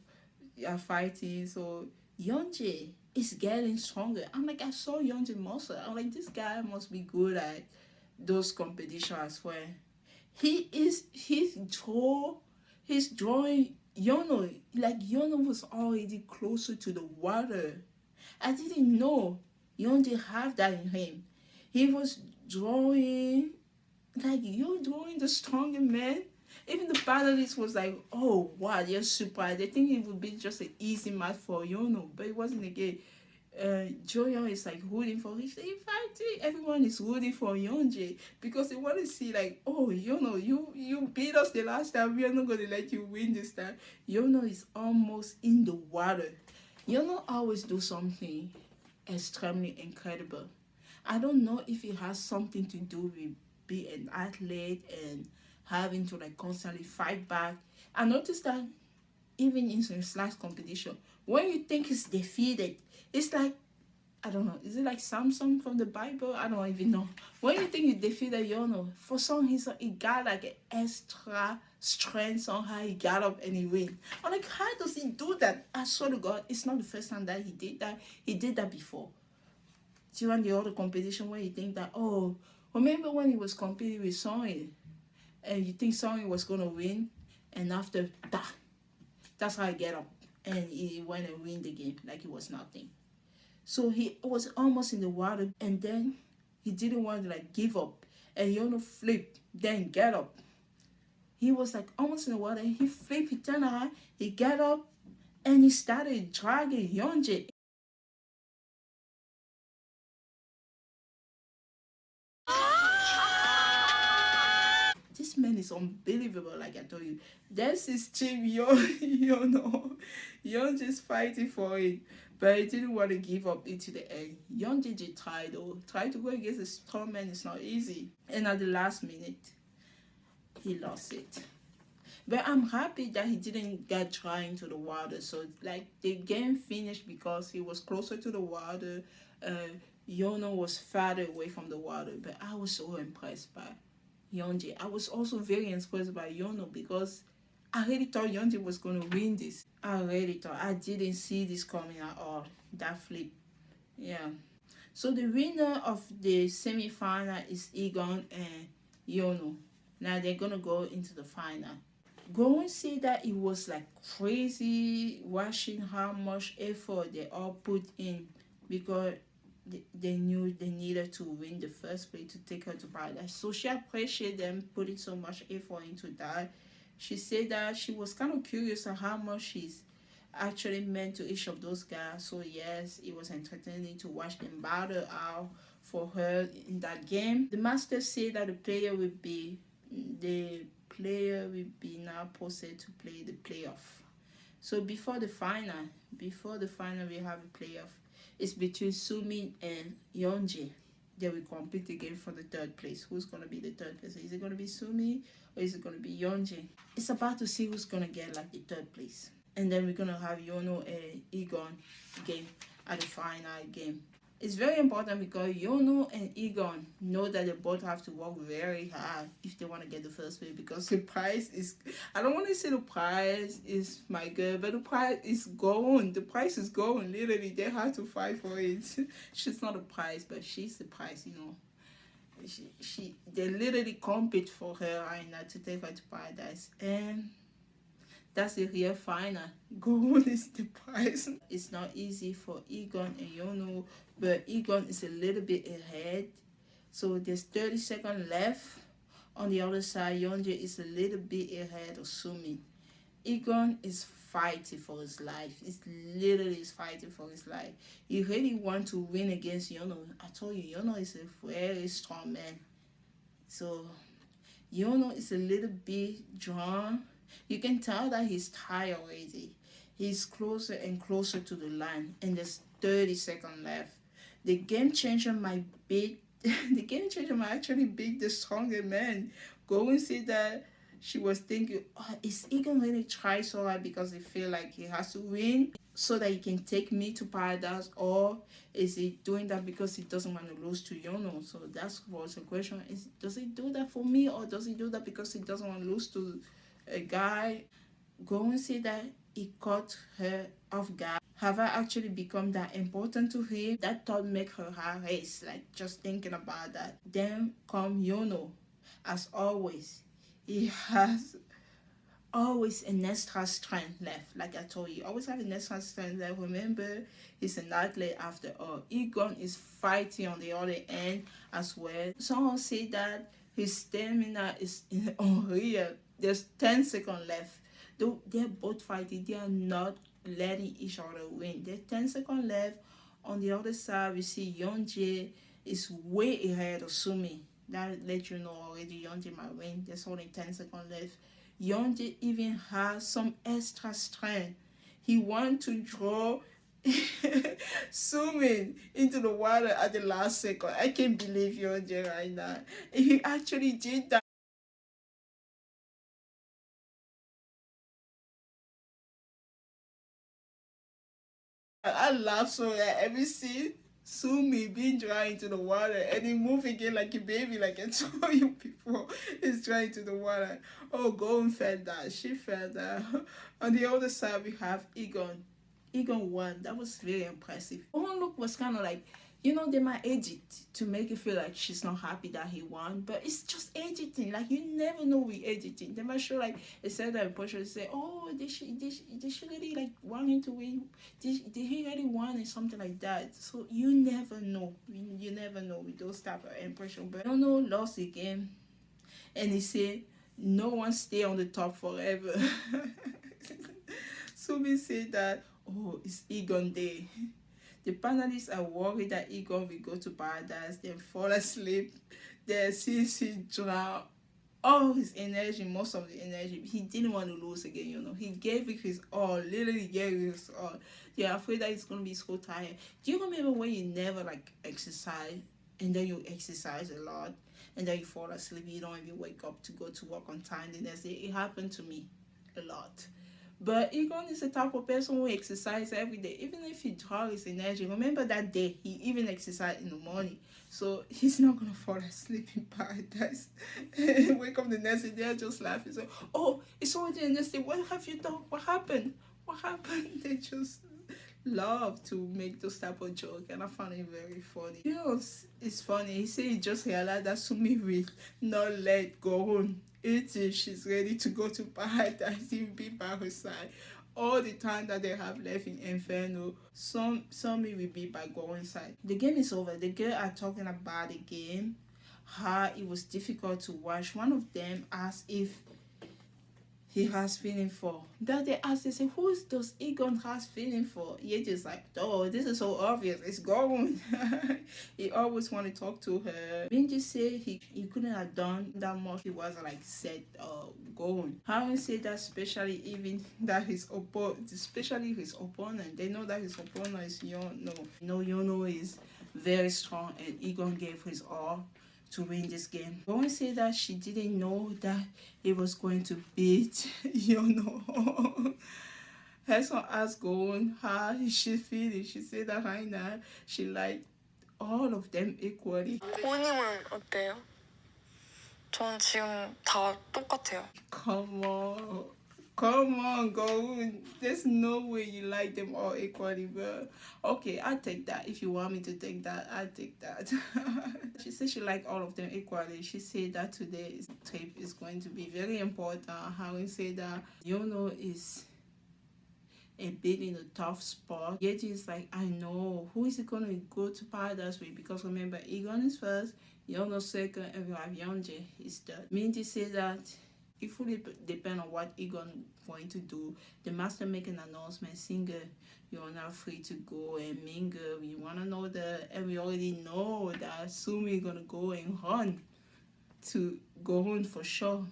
are fighting. So, Yeonjae is getting stronger. I'm like, I saw Yeonjae muscle. I'm like, this guy must be good at those competitions as well. He's drawing Yono. Like, Yono was already closer to the water. I didn't know Yeonjae have that in him. He was drawing, like, you're drawing the stronger man. Even the panelists was like, oh wow, you're super. They think it would be just an easy match for Yono, but it wasn't again. Joyeon is like rooting for him. In fact, everyone is rooting for Yeonjae because they want to see like, oh, Yono, you beat us the last time. We are not going to let you win this time. Yono is almost in the water. Yono always do something extremely incredible. I don't know if it has something to do with being an athlete and having to like constantly fight back. I noticed that even in his last competition, when you think he's defeated, it's like, I don't know, is it like Samson from the Bible? I don't even know. When you think you defeated Yono, for some reason he got like an extra strength somehow. He got up and he win. I'm like, how does he do that? I swear to God, it's not the first time that he did that. He did that before. During the other competition where you think that, oh, remember when he was competing with Song and you think Song was gonna win, and after that, that's how he get up and he went and win the game like it was nothing. So he was almost in the water and then he didn't want to like give up and Yono flip, then get up. He was like almost in the water and he flipped, he turned around, he got up and he started dragging Yeonjae. This man is unbelievable, like I told you. There's his team, Yono. Yeonjae's fighting for it. But he didn't want to give up into the end. Yeonjae tried though. Tried to go against a strong man is not easy. And at the last minute, he lost it. But I'm happy that he didn't get dry into the water. So like the game finished because he was closer to the water. Yono was farther away from the water. But I was so impressed by Yeonjae. I was also very impressed by Yono because I really thought Yeonjae was going to win this. I really thought. I didn't see this coming at all. That flip. Yeah. So the winner of the semi-final is Egon and Yono. Now they're going to go into the final. Go and see that it was like crazy watching how much effort they all put in because they knew they needed to win the first place to take her to paradise. So she appreciated them putting so much effort into that. She said that she was kind of curious on how much she's actually meant to each of those guys. So yes, it was entertaining to watch them battle out for her in that game. The master said that the player will be now posted to play the playoff. So before the final we have a playoff. It's between Sumin and Yeonjae. They will compete the game for the third place. Who's going to be the third place? Is it going to be Sumi or is it going to be Yeonjae? It's about to see who's going to get like the third place. And then we're going to have Yono and Egon game at the final game. It's very important because Yono and Egon know that they both have to work very hard if they want to get the first place because the prize is, I don't want to say the prize is my girl, but the prize is gone. The prize is gone. Literally, they have to fight for it. She's not a prize, but she's the prize, you know. They literally compete for her right now to take her to paradise. And that's the real final. Gold is the prize. It's not easy for Egon and Yono, but Egon is a little bit ahead. So there's 30 seconds left. On the other side, Yeonjae is a little bit ahead of Sumi. Egon is fighting for his life. It's literally fighting for his life. He really wants to win against Yono. I told you, Yono is a very strong man. So Yono is a little bit drawn. You can tell that he's tired already. He's closer and closer to the line, and there's 30 seconds left. The game changer might beat. The game changer might actually beat the stronger man. Go and see that she was thinking, oh, is Egon really try so hard because he feel like he has to win? so that he can take me to paradise, or is he doing that because he doesn't want to lose to Yono? So that's was the question. Does he do that for me, or does he do that because he doesn't want to lose to a guy? Go and see that he caught her off guard. Have I actually become that important to him? That thought make her heart race, like just thinking about that. Then come Yono. As always, he has always an extra strength left. Like I told you, always have an extra strength left. Remember, he's an athlete after all. Egon is fighting on the other end as well. Someone say that his stamina is unreal. There's 10 seconds left. Though they're both fighting, they are not letting each other win. There's 10 seconds left. On the other side, we see Yeonjae is way ahead of Sumi. That let you know already Yeonjae might win. There's only 10 seconds left. Yeonjae even has some extra strength. He wants to draw Sumin into the water at the last second. I can't believe Yeonjae right now. He actually did that. I laugh so that every scene Sumi being drawn into the water and he move again like a baby, like I told you before. He's drawn into the water. Oh, Golden felt that. She felt that. On the other side, we have Egon. Egon won. That was very impressive. One look was kind of like, they might edit it to make it feel like she's not happy that he won, but it's just editing. Like, you never know with editing. They might show, like, it said that person say, oh, did she really, like, want him to win? Did he really want it? Something like that. So, you never know. You never know with those type of impression. But Yono lost the game, and he said, no one stay on the top forever. Sumi said that, oh, it's Egon Day. The panelists are worried that Egon will go to paradise, then fall asleep, then since he drown all his energy, most of the energy. He didn't want to lose again, He gave it his all, literally gave it his all. They're afraid that he's going to be so tired. Do you remember when you never, like, exercise, and then you exercise a lot, and then you fall asleep, you don't even wake up to go to work on time the next day? It happened to me a lot. But Egon is the type of person who exercises every day. Even if he draws his energy, remember that day, he even exercised in the morning. So he's not going to fall asleep in paradise. Wake up the next day, they're just laughing. So, oh, it's already the next day. What have you done? What happened? What happened? They just love to make those type of joke, and I found it very funny. It's funny. He said he just realized that Sumi will not let go on until she's ready to go to paradise. He'll be by her side all the time that they have left in Inferno. Sumi will be by Goron's side. The game is over. The girls are talking about the game, how it was difficult to watch. One of them asked if he has feeling for. That they asked, they say, who does Egon has feeling for? Ye just like, oh, this is so obvious. It's Goron. He always want to talk to her. Minji said he couldn't have done that much. He was like said Goron. How say that especially even that especially his opponent. They know that his opponent is Yono. Yono is very strong, and Egon gave his all to win this game. Goron said that she didn't know that he was going to beat Hesson asked Goron how she feeling. She said that right now she liked all of them equally. 고은님은 어때요? 전 지금 다 똑같아요. Come on, Goron. There's no way you like them all equally, but okay, I'll take that. If you want me to take that, I'll take that. She said she liked all of them equally. She said that today's tape is going to be very important. How we say that Yono is a bit in a tough spot. Yeji is like, I know. Who is it going to go to paradise with? Because remember, Egon is first, Yono second, and we have Yeonjae is third. Minji said that it fully depends on what Egon going to do. The master make an announcement, Singer, you are now free to go, and Mingle, we want to know that, and we already know that Sumi gonna go and run to Goron for sure.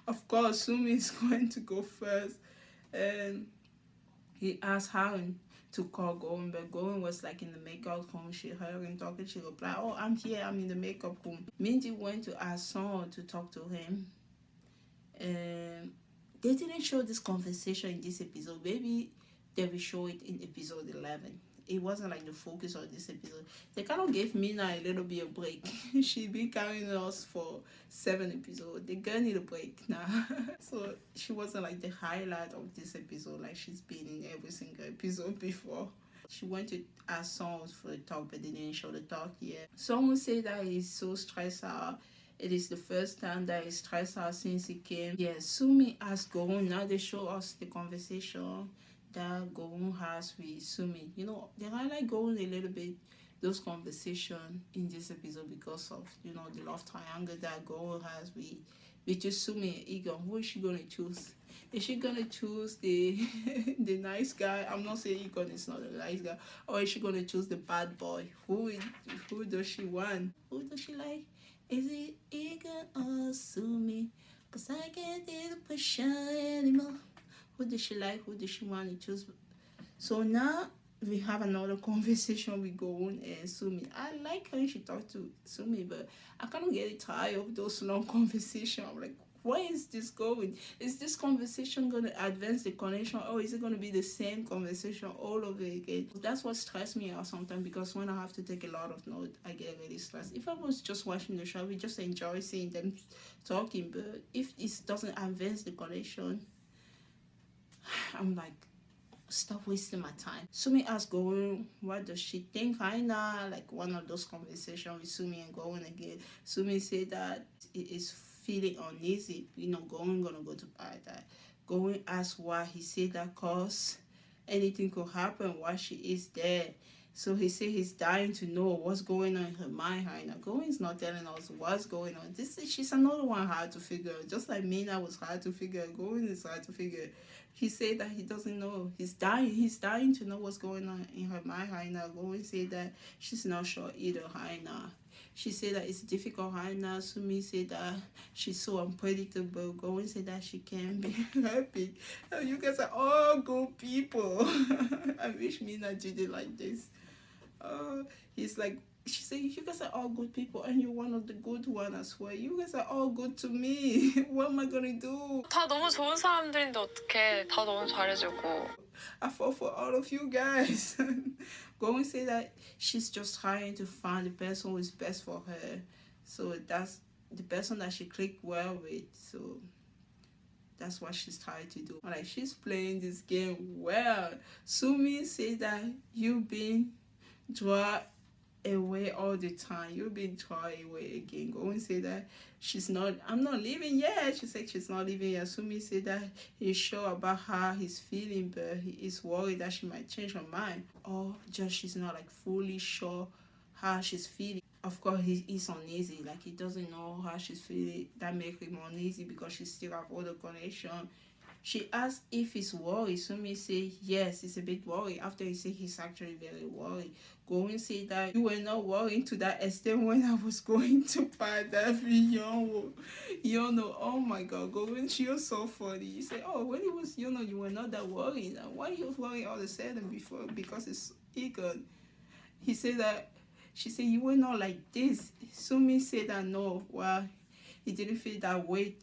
Of course, Sumi is going to go first, and he asked Haran to call Goron, but Goron was like in the makeup room. She heard him talking. She replied, oh, I'm here, I'm in the makeup room. Minji went to ask Son to talk to him. They didn't show this conversation in this episode. Maybe they will show it in episode 11. It wasn't like the focus of this episode. They kind of gave Mina a little bit of break. She been carrying us for 7 episodes. The girl need a break now. So she wasn't like the highlight of this episode like she's been in every single episode before. She went to ask songs for the talk, but they didn't show the talk yet. Someone say that he's so stressed out. It is the first time that he's stressed out since he came. Yeah, Sumi asked Gorun. Now they show us the conversation that Gorun has with Sumi. You know, they highlight Gorun a little bit, those conversations in this episode because of, you know, the love triangle that Gorun has with just Sumi and Egon. Who is she going to choose? Is she going to choose the the nice guy? I'm not saying Egon is not a nice guy. Or is she going to choose the bad boy? Who does she want? Who does she like? Is it Egon or Sumi? Cause I can't do the push anymore. Who does she like? Who does she want to choose? So now we have another conversation with Gorun and Sumi. I like when she talked to Sumi, but I kind of get tired of those long conversations. I'm like, where is this going? Is this conversation going to advance the connection, or is it going to be the same conversation all over again? That's what stresses me out sometimes, because when I have to take a lot of notes, I get really stressed. If I was just watching the show, we just enjoy seeing them talking, but if it doesn't advance the connection, I'm like, stop wasting my time. Sumi asked Gorun, what does she think? Kinda like one of those conversations with Sumi and Gorun again. Sumi said that it is feeling uneasy. You know, Gorun gonna go to paradise. Gorun asked why. He said that cause anything could happen while she is there. So he said he's dying to know what's going on in her mind right now. Gorun's not telling us what's going on. She's another one hard to figure out. Just like Mina was hard to figure out, Gorun is hard to figure out. He said that he doesn't know. He's dying to know what's going on in her mind right now. Gorun said that she's not sure either right now. She said that it's difficult right now. Sumi said that she's so unpredictable. Gorun said that she can be happy. You guys are all good people. I wish Mina did it like this. He's like, she said, you guys are all good people and you're one of the good ones as well. You guys are all good to me. What am I gonna do? 다 너무 좋은 사람들인데 어떡해. 다 너무 잘해주고. I fought for all of you guys. Going to say that she's just trying to find the person who is best for her. So that's the person that she clicked well with. So that's what she's trying to do. Like, she's playing this game well. Sumi said that you've been drawn away all the time. You've been drawn away again. Go and say that I'm not leaving yet. She said she's not leaving yet. Sumi said that he's sure about how he's feeling, but he is worried that she might change her mind. Or just she's not like fully sure how she's feeling. Of course, he's uneasy. Like, he doesn't know how she's feeling. That makes him uneasy because she still have all the connection. She asked if he's worried. Sumi said yes, he's a bit worried. After he said he's actually very worried. Gorun said that you were not worried to that extent when I was going to paradise with Yono. Oh my god, Gorun, you're so funny. You say, oh, when it was Yono, you were not that worried. And why you worried all of a sudden before? Because it's Egon. He said that, she said you were not like this. Sumi said that no, well, he didn't feel that way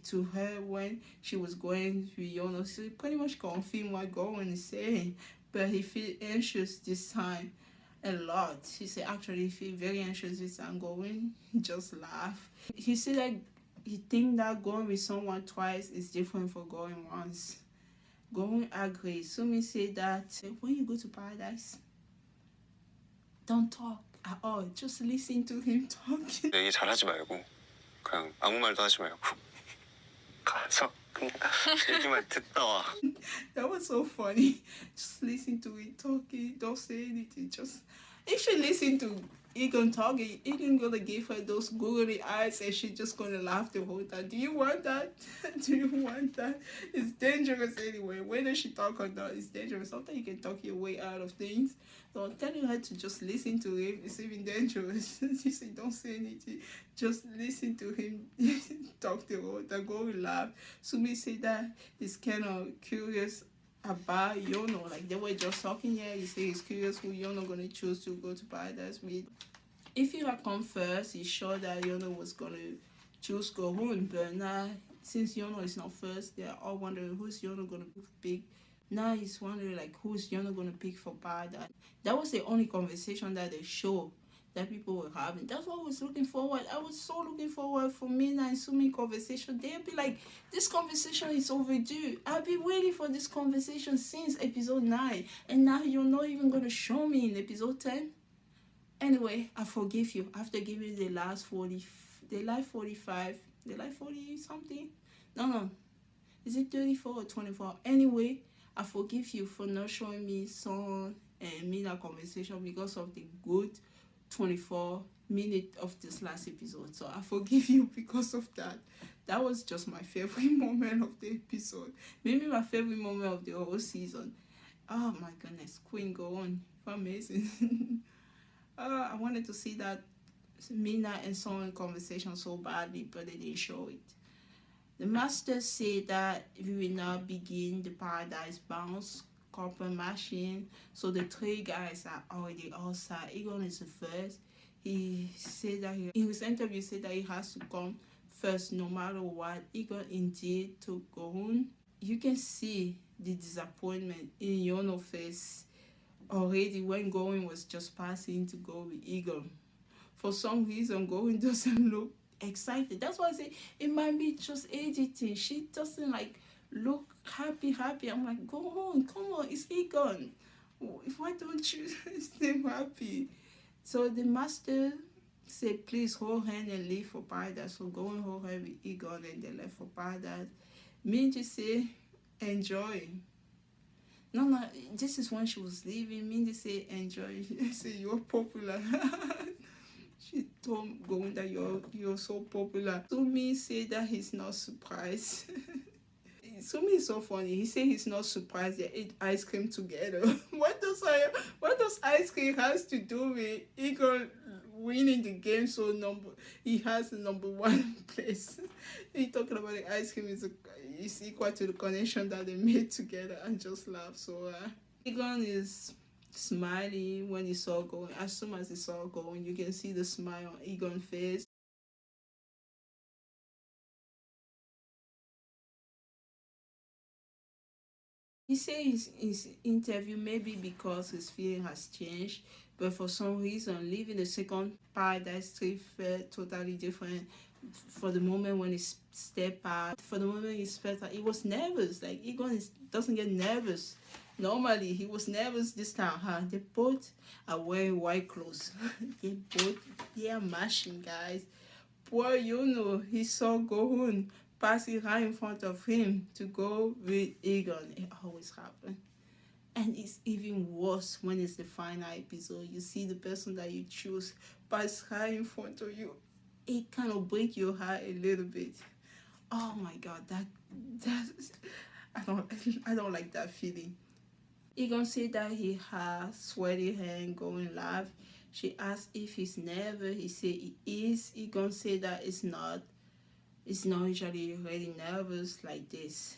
to her when she was going to Yono. So pretty much confirmed what Gorun is saying, but he feel anxious this time a lot. He said actually he feel very anxious this time. Gorun just laugh. He said that he think that going with someone twice is different for going once. Gorun agrees. Sumi said that when you go to paradise, don't talk at all. Just listen to him talking. 얘기 잘하지 말고 그냥 아무 말도 하지 말고 가서 그냥 얘기만 듣다 와. That was so funny. Just listen to it talking. Don't say anything. Just if she listen to Egon talking, Egon gonna give her those googly eyes and she's just gonna laugh the whole time. Do you want that? Do you want that? It's dangerous anyway. Whether she talk or not, it's dangerous. Sometimes you can talk your way out of things. So telling her to just listen to him is even dangerous. She said, don't say anything. Just listen to him talk the whole time. Go and laugh. Sumi said that he's kind of curious about Yono. Like, they were just talking here. He said he's curious who Yono gonna choose to go to paradise with. If you had come first, he's sure that Yono was gonna choose Gorun, but now since Yono is not first, they're all wondering who's Yono gonna pick Now he's wondering like who's Yono gonna pick for paradise. That was the only conversation that they show that people were having. That's what I was looking forward. I was so looking forward for Mina and Sumi conversation. They'll be like, this conversation is overdue. I've been waiting for this conversation since episode 9. And now you're not even going to show me in episode 10? Anyway, I forgive you. After giving the last 40, the last 45, the last 40 something? No. Is it 34 or 24? Anyway, I forgive you for not showing me Son and Mina conversation because of the good 24 minutes of this last episode. So I forgive you because of that. That was just my favorite moment of the episode. Maybe my favorite moment of the whole season. Oh my goodness, Queen, go on. Amazing. I wanted to see that Mina and Son conversation so badly, but they didn't show it. The master said that we will now begin the Paradise Bounce couple machine. So the 3 guys are already outside. Egon is the first. He said that in his interview said that he has to come first no matter what. Egon indeed took Gohun. You can see the disappointment in Yono's face already when Gohun was just passing to go with Egon. For some reason, Gohun doesn't look excited. That's why I say it might be just editing. She doesn't like look happy. I'm like, go on, come on, it's Egon. Why don't you stay happy? So the master said, please hold hand and leave for paradise. So go and hold hand with Egon and they left for paradise. Minji said, enjoy. No, this is when she was leaving. Minji said, enjoy. She said, you're popular. She told Gohun that you're so popular. Sumi said that he's not surprised. Sumi is so funny. He said he's not surprised they ate ice cream together. What does ice cream has to do with Egon winning the game? So he has the number 1 place. He talking about the ice cream is equal to the connection that they made together, and just laugh. So Egon is smiling when he saw Gohun. As soon as he saw Gohun, you can see the smile on Egon's face. He says his interview maybe because his feeling has changed, but for some reason leaving the second paradise trip felt totally different. For the moment when he stepped out, he was nervous. Like Egon doesn't get nervous. Normally he was nervous this time. They both are wearing white clothes. They are matching, guys. Poor Yono, he saw Gohun passing right in front of him to go with Egon. It always happens. And it's even worse when it's the final episode. You see the person that you choose pass right in front of you. It kind of breaks your heart a little bit. Oh my God, that I don't like that feeling. Egon said that he has sweaty hand going live. She asked if he's nervous. He said he is. Egon said that it's not usually really nervous like this.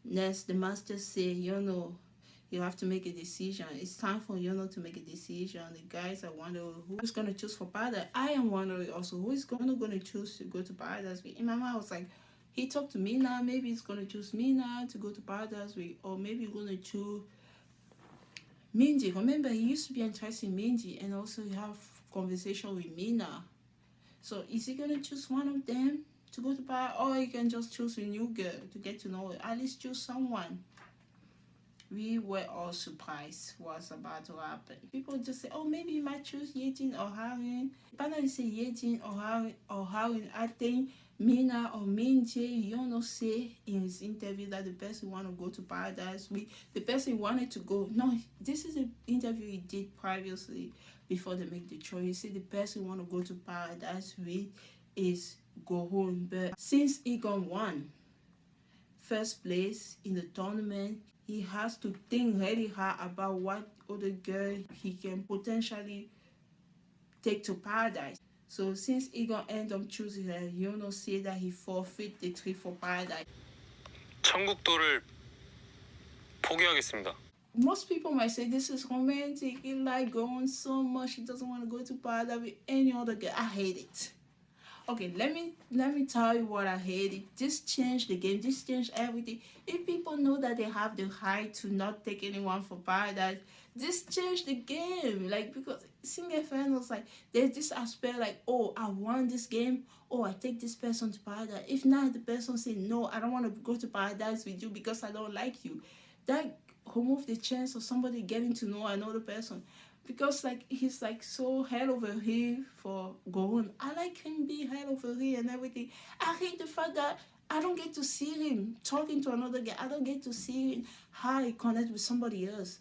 Next, the master said, you have to make a decision. It's time for Yono to make a decision. The guys are wondering who's going to choose for paradise. I am wondering also who is going to choose to go to paradise with. In my mind, I was like, he talked to Mina. Maybe he's going to choose Mina to go to paradise with, or maybe he's going to choose Minji. Remember, he used to be interested in Minji and also have conversation with Mina. So is he going to choose one of them to go to paradise, or he can just choose a new girl to get to know her? At least choose someone. We were all surprised what's about to happen. People just say, oh, maybe you might choose Yejin or Harin. Finally say Yejin or Harin. I think Mina or Minji, Yono say in his interview that the person want to go to paradise with. The person wanted to go. No, this is an interview he did previously before they make the choice. He said the person want to go to paradise with is Gohun. But since Egon won first place in the tournament, he has to think really hard about what other girl he can potentially take to paradise. So since Egon ended up choosing her, Yono said that he forfeit the trip for paradise. 천국도를 포기하겠습니다. Most people might say this is romantic. He like going so much. He doesn't want to go to paradise with any other girl. I hate it. Okay, let me tell you what I hated. This changed the game. This changed everything. If people know that they have the right to not take anyone for paradise, this changed the game. Like, because single fan was like, there's this aspect like, oh, I won this game. Oh, I take this person to paradise. If not, the person say no, I don't want to go to paradise with you because I don't like you. That remove the chance of somebody getting to know another person, because like he's like so head over here for going. I like him be head over here and everything. I hate the fact that I don't get to see him talking to another guy. I don't get to see him how he connect with somebody else.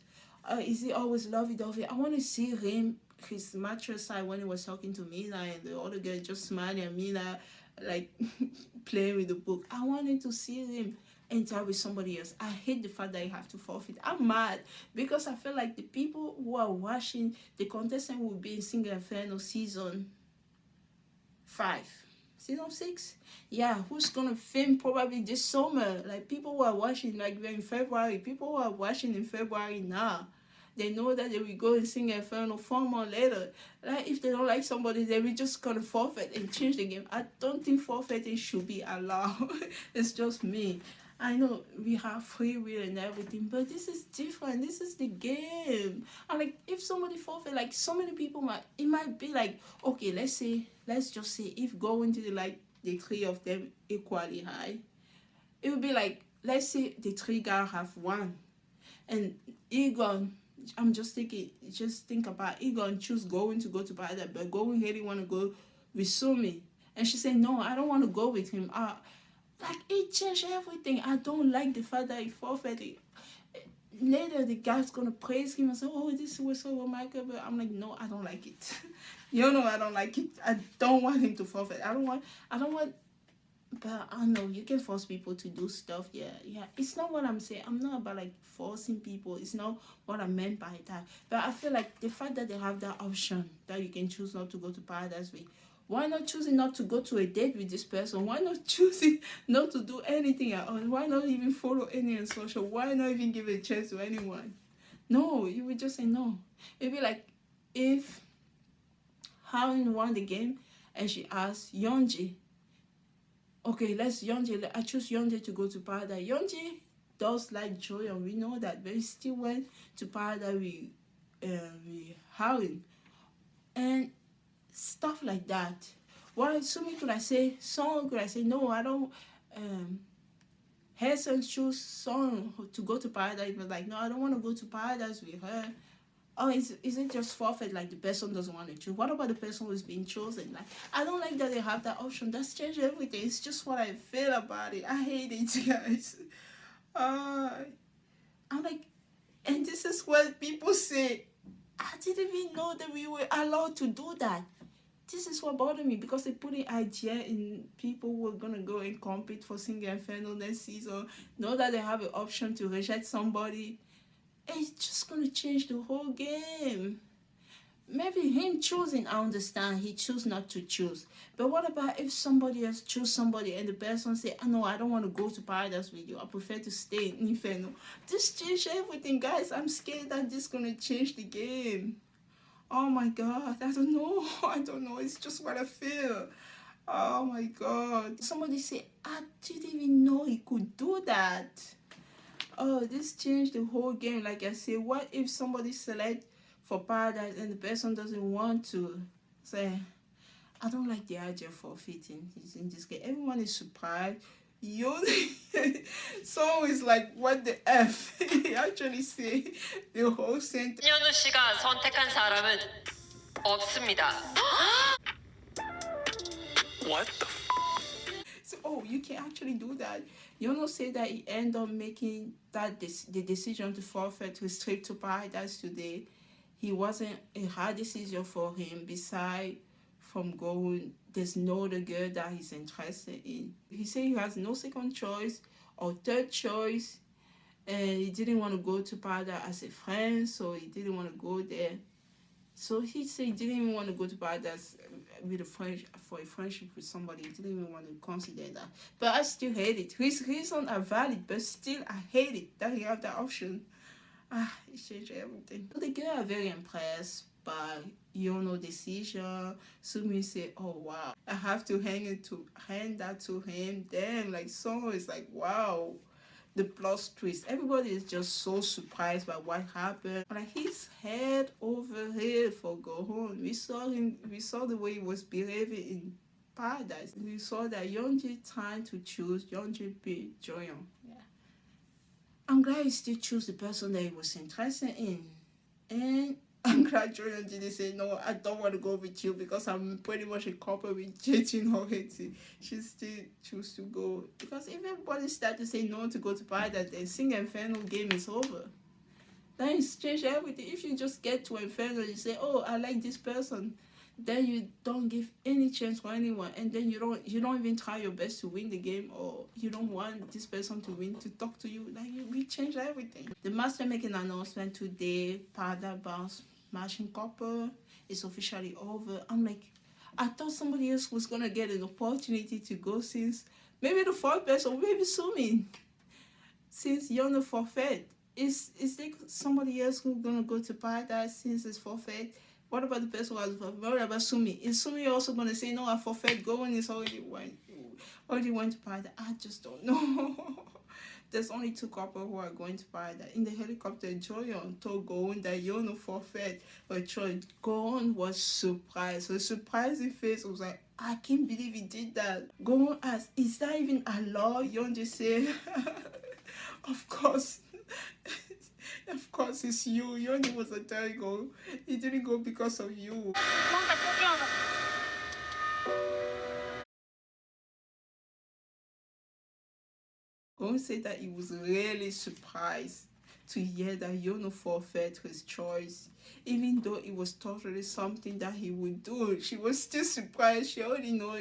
Is he always lovey-dovey? I want to see him, his mature side, when he was talking to Mina and the other girl just smiling at Mina, like playing with the book. I wanted to see him enter with somebody else. I hate the fact that you have to forfeit. I'm mad because I feel like the people who are watching the contestant will be in Single Inferno season 5. Season 6? Yeah, who's gonna film probably this summer? Like, people who are watching, like, we're in February. People who are watching in February now, they know that they will go and sing Inferno 4 months later. Like, if they don't like somebody, they will just gonna forfeit and change the game. I don't think forfeiting should be allowed. It's just me. I know we have free will and everything, but this is different. This is the game. And like, if somebody forfeit, like, so many people it might be like, okay, let's just say if going to the 3 of them equally high, it would be like, let's say the 3 guys have won, and Egon, I'm just think about Egon choose going to go to paradise, but going really want to go with Sumi, and she said no, I don't want to go with him. Like, it changed everything. I don't like the fact that he forfeited. Later, the guy's gonna praise him and say, "Oh, this was so romantic," but I'm like, no, I don't like it. You know, I don't like it. I don't want him to forfeit. I don't want. But I know you can force people to do stuff. Yeah. It's not what I'm saying. I'm not about like forcing people. It's not what I meant by that. But I feel like the fact that they have that option that you can choose not to go to paradise with. Why not choosing not to go to a date with this person? Why not choosing not to do anything at all? Why not even follow any on social? Why not even give a chance to anyone? No, you would just say no. It'd be like if Helen won the game and she asked Yonji, okay, I choose Yonji to go to paradise. Yonji does like Joy, and we know that, but he still went to paradise with Helen. And stuff like that. Why Sumi could I say, Song could I say, no, I don't. Hassan choose Song to go to paradise, but like, no, I don't want to go to paradise with her. Oh, is it just forfeit? Like, the person doesn't want to choose. What about the person who's being chosen? Like, I don't like that they have that option. That's changed everything. It's just what I feel about it. I hate it, guys. I'm like, and this is what people say. I didn't even know that we were allowed to do that. This is what bothered me, because they put an idea in people who are gonna go and compete for Single Inferno next season. Know that they have an option to reject somebody. It's just gonna change the whole game. Maybe him choosing, I understand, he choose not to choose. But what about if somebody else choose somebody and the person say, oh, no, I don't want to go to paradise with you. I prefer to stay in Inferno. This changed everything, guys. I'm scared that this is gonna change the game. Oh my god, I don't know. It's just what I feel. Oh my god. Somebody say, I didn't even know he could do that. Oh, this changed the whole game. Like I said, what if somebody select for paradise and the person doesn't want to? Say, I don't like the idea of forfeiting in this game. Everyone is surprised. So it's like, what the F? He actually say the whole sentence. 현우 씨가 선택한 사람은 없습니다. What the So, oh, you can actually do that. Yono said that he ended up making the decision to forfeit his trip to paradise today. He wasn't a hard decision for him. Besides from going, there's no other girl that he's interested in. He said he has no second choice or third choice, and he didn't want to go to paradise as a friend, so he didn't want to go there. So he said he didn't even want to go to paradise with for a friendship with somebody. He didn't even want to consider that. But I still hate it. His reasons are valid, but still I hate it that he have that option. It changed everything. So the girls are very impressed by decision. Sumi said, "Oh wow, I have to hand that to him." Then like Song is like, "Wow." The plot twist. Everybody is just so surprised by what happened. Like he's head over head for Gohon. We saw him. We saw the way he was behaving in Paradise. We saw that Yeonji trying to choose Yeonji be Joyeon. Yeah. I'm glad he still chose the person that he was interested in, and I'm glad Joyeon didn't say no. I don't want to go with you because I'm pretty much a couple with Jejin already. She still choose to go because if everybody start to say no to go to Paradise, then Sing Inferno game is over. Then it's changed everything. If you just get to Inferno, you say, "Oh, I like this person," then you don't give any chance for anyone, and then you don't even try your best to win the game, or you don't want this person to win to talk to you. Like we change everything. The master making an announcement today. Paradise Bounce Matching Couple is officially over. I'm like, I thought somebody else was gonna get an opportunity to go since maybe the fourth person, maybe Sumin, since Yono forfeit. Is there somebody else who's gonna go to Paradise since it's forfeit? What about the person who has forfeit? What about Sumi? Is Sumi also gonna say no? I forfeit. Going is already went to Paradise. I just don't know. There's only 2 couples who are going to Paradise. In the helicopter, Joyeon told Goon that Yono forfeit, but Goon was surprised. Her surprising face was like, I can't believe he did that. Goon asked, is that even a law? Yeon just said, of course. Of course, it's you. Yeon was a terrible. He didn't go because of you. Gon said that he was really surprised to hear that Yono forfeit his choice. Even though it was totally something that he would do, she was still surprised. She already know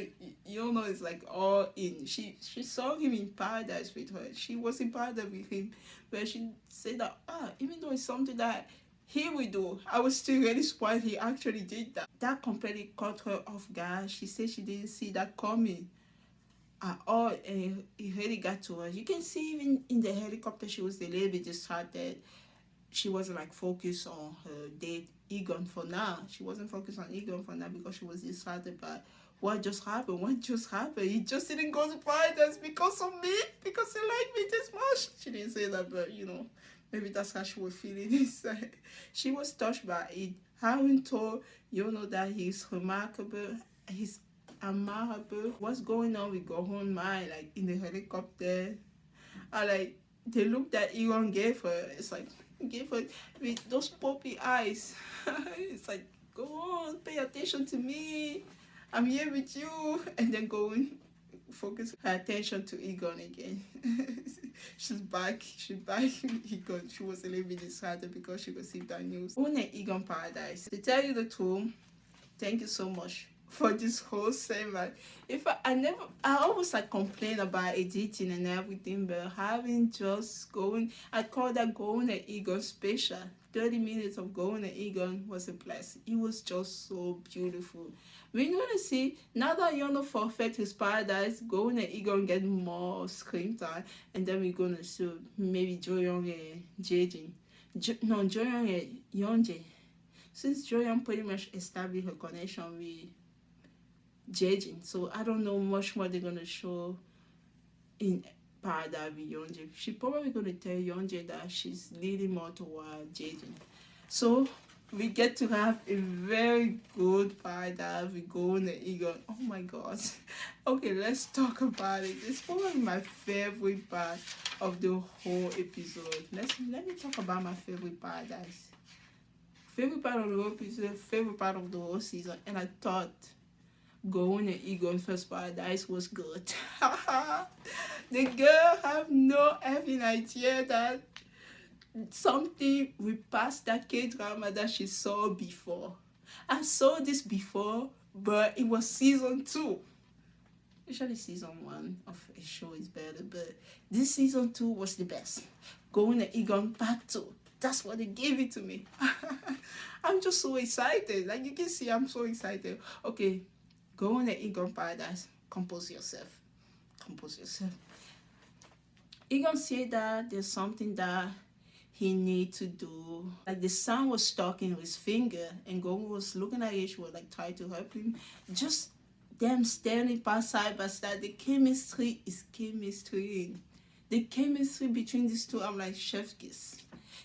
Yono is like all in. She saw him in Paradise with her. She was in Paradise with him, but she said that even though it's something that he would do, I was still really surprised he actually did that. That completely caught her off guard. She said she didn't see that coming at all, and it really got to her. You can see even in the helicopter she was a little bit distracted. She wasn't like focused on her date Egon for now. She wasn't focused on Egon for now because she was distracted by what just happened. He just didn't go to Paradise because of me, because he liked me this much. She didn't say that, but maybe that's how she was feeling inside. She was touched by it. Having told that he's remarkable, he's admirable. What's going on with Gohon mind, like in the helicopter? Like the look that Egon gave her, it's like gave her with those puppy eyes. It's like, go on, pay attention to me. I'm here with you. And then go on, focus her attention to Egon again. She's back. Egon. She was a little bit distracted because she received that news. Own Egon Paradise. To tell you the truth, thank you so much for this whole segment. I always like complain about editing and everything, but having just going, I call that going and Egon special. 30 minutes of going and Egon was a blessing. It was just so beautiful. We're gonna see now that Yono forfeit his Paradise, going and Egon get more screen time, and then we're gonna see maybe Joyeon and Jejin. Joyeon and Yeonjae. Since Joyeon pretty much established her connection with Jejin, so I don't know much more they're gonna show in Paradise with Yeonjae. She probably gonna tell Yeonjae that she's leading more toward Jejin. So we get to have a very good Paradise with Golden and Egon. Oh my god. Okay, let's talk about it. It's probably my favorite part of the whole episode. Let me talk about my favorite Paradise. Favorite part of the whole episode, favorite part of the whole season, and I thought Goon and Egon first Paradise was good. The girl have no effing idea that something we passed that K-drama that she saw before. I saw this before, but it was season 2. Usually season 1 of a show is better, but this season 2 was the best. Goon and Egon part 2. That's what they gave it to me. I'm just so excited. Like you can see, I'm so excited. Okay, go on the Egon Paradise. Compose yourself. Egon said that there's something that he need to do. Like the son was stuck in his finger and Gong was looking at it, she was like trying to help him. Just them standing side by side, the chemistry is chemistry. The chemistry between these two, I'm like chef kiss.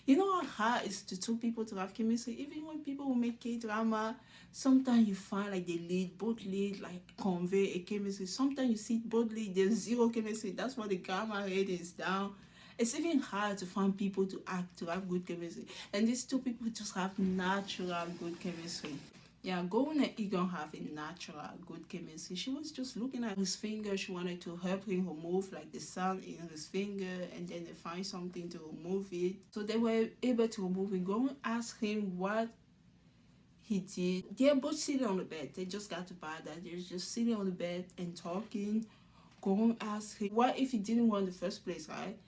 You know how hard it is to two people to have chemistry? Even when people will make K-drama, sometimes you find like both lead like convey a chemistry. Sometimes you see both lead, there's zero chemistry. That's why the drama rate is down. It's even hard to find people to act to have good chemistry. And these two people just have natural good chemistry. Yeah, Gowon and Egon have a natural good chemistry. She was just looking at his finger. She wanted to help him remove like the sand in his finger, and then they find something to remove it. So they were able to remove it. Gowon asked him what he did. They're both sitting on the bed. They just got to buy that. They're just sitting on the bed and talking. Gowon asked him what if he didn't want the first place, right?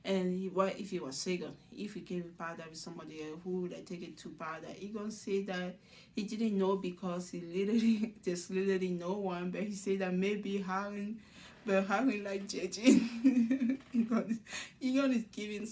And what if he was second? If he came with powder with somebody else, who would I take it to powder? He gonna say that he didn't know because he literally there's literally no one, but he said that maybe Harun, but Harun like judging. Egon is giving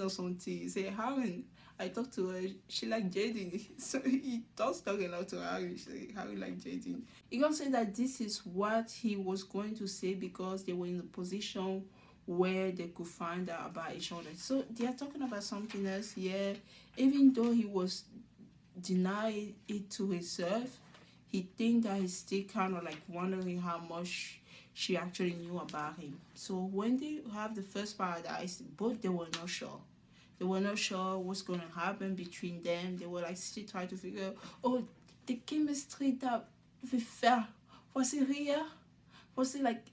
us some tea. He said Harun, I talked to her, she like jading. So he does talk a lot to Harun. She said Harun like jading. Egon said that this is what he was going to say because they were in a position where they could find out about each other. So they are talking about something else, yeah. Even though he was denying it to himself, he think that he's still kind of like wondering how much she actually knew about him. So when they have the first paradise, both they were not sure. They were not sure what's going to happen between them. They were like still trying to figure out, oh, the chemistry that we felt, was it real? Was it like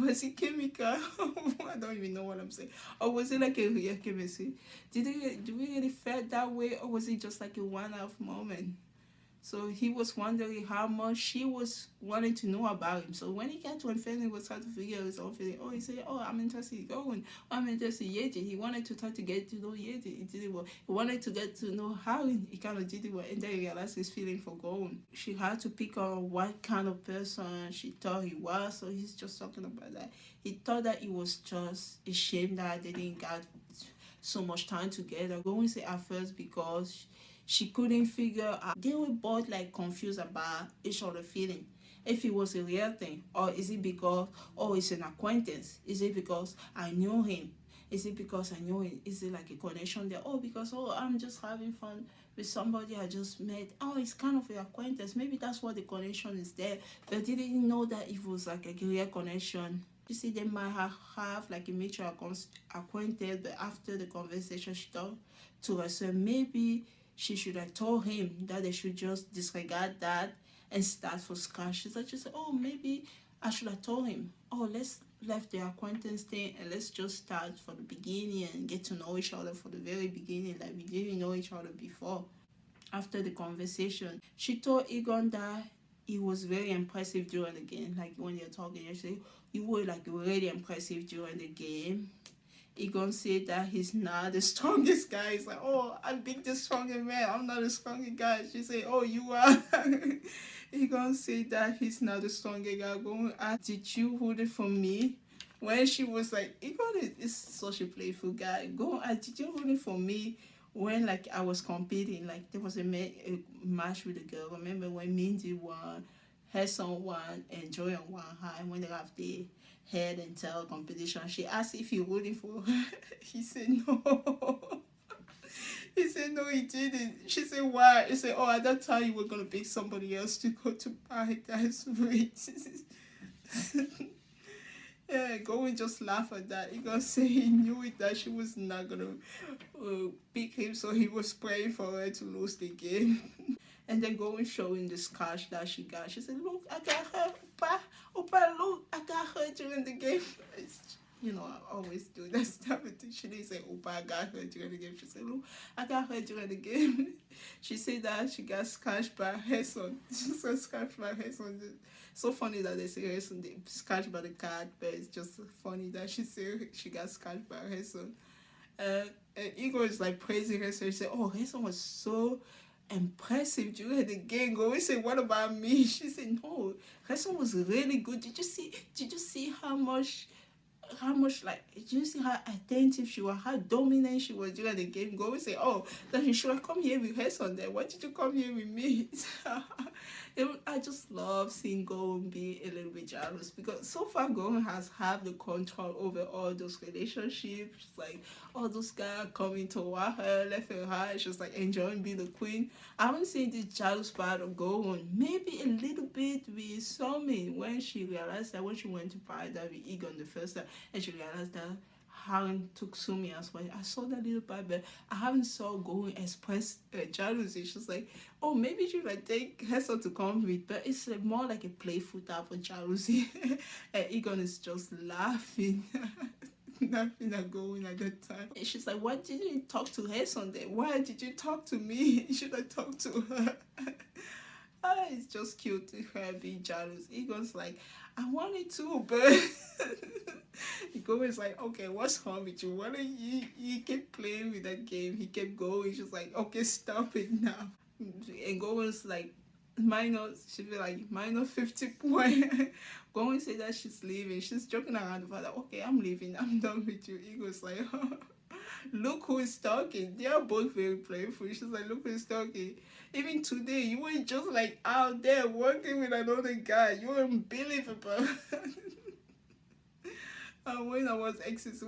was it chemical? I don't even know what I'm saying. Or was it like a real chemistry? Do we really feel that way, or was it just like a one-off moment? So he was wondering how much she was wanting to know about him. So when he got to Inferno, he was trying to figure out his own feeling. Oh, he said, oh, I'm interested in going. I'm interested in Yeji. He wanted to try to get to know Yeji. It didn't work. He wanted to get to know how he kind of didn't work. And then he realized his feeling for going. She had to pick on what kind of person she thought he was. So he's just talking about that. He thought that he was just ashamed that they didn't get so much time together. Going to say at first because she couldn't figure out. They were both like confused about each other feeling. If it was a real thing, or is it because, oh, it's an acquaintance? Is it because I knew him? Is it because I knew him? Is it like a connection there? Oh, because, oh, I'm just having fun with somebody I just met. Oh, it's kind of an acquaintance. Maybe that's what the connection is there. But they didn't know that it was like a real connection. You see, they might have like a mutual acquaintance, but after the conversation, she thought to herself, maybe she should have told him that they should just disregard that and start from scratch. She said, oh, maybe I should have told him, oh, let's leave the acquaintance thing and let's just start from the beginning and get to know each other from the very beginning, like we didn't know each other before. After the conversation, she told Egon that he was very impressive during the game. Like when you're talking, you say, you were like really impressive during the game. Egon said that he's not the strongest guy. He's like, oh, I beat the stronger man. I'm not the strongest guy. She said, oh, you are. Egon said that he's not the strongest guy. Going, did you hold it for me? When she was like, Egon is such a playful guy. Go, did you hold it for me? When like I was competing, like there was a match with a girl. Remember when Mindy won, her son won, and Joy won high when they have the head and tail competition. She asked if he rooting for her. He said no. He said no, he didn't. She said why? He said, oh, at that time you were gonna pick somebody else to go to paradise with. Yeah, go and just laugh at that. He gonna say he knew it that she was not gonna pick him, so he was praying for her to lose the game. And then go and showing the scratch that she got. She said, look, I got her, Opa, look, I got her during the game. You know, I always do that stuff. She didn't say, Opa, I got her during the game. She said, look, I got her during the game. She said that she got scratched by her son. She got scratched by her son. So funny that they say her son, they scratched by the cat, but it's just funny that she said she got scratched by her son. And Igor is like praising her, so she said, oh, her son was so impressive during the game. Go, we say, what about me? She said, no, her son was really good. Did you see how much how much, like, do you see how attentive she was, how dominant she was during the game? Go and say, oh, that you should have come here with her Sunday. Why did you come here with me? I just love seeing Gowen be a little bit jealous, because so far Gowen has had the control over all those relationships. Like, all those guys coming toward her, left her high, she's like enjoying being the queen. I haven't seen this jealous part of Gowen. Maybe a little bit with Somi, when she realized that when she went to paradise with Egon the first time, and she realized that Harren took Sumi as well. I saw that little part, but I haven't saw Gowen express jealousy. She's like, oh, maybe she might take Hessel to come with, but it's more like a playful type of jealousy. And Egon is just laughing. Laughing at Gowen at that time. And she's like, why didn't you talk to her Sunday? Why did you talk to me? You should have talked to her. It's just cute to her being jealous. Egon's like, I wanted to, but Gowen's like, okay, what's wrong with you? Why don't you keep playing with that game? He kept going. She's like, okay, stop it now. And Gowen's like, she be like, minus 50 points. Gowen say that she's leaving. She's joking around about that. Okay, I'm leaving. I'm done with you. Ego's like, look who is talking. They are both very playful. She's like, look who is talking. Even today, you were just like out there working with another guy. You were unbelievable. When he was exes, I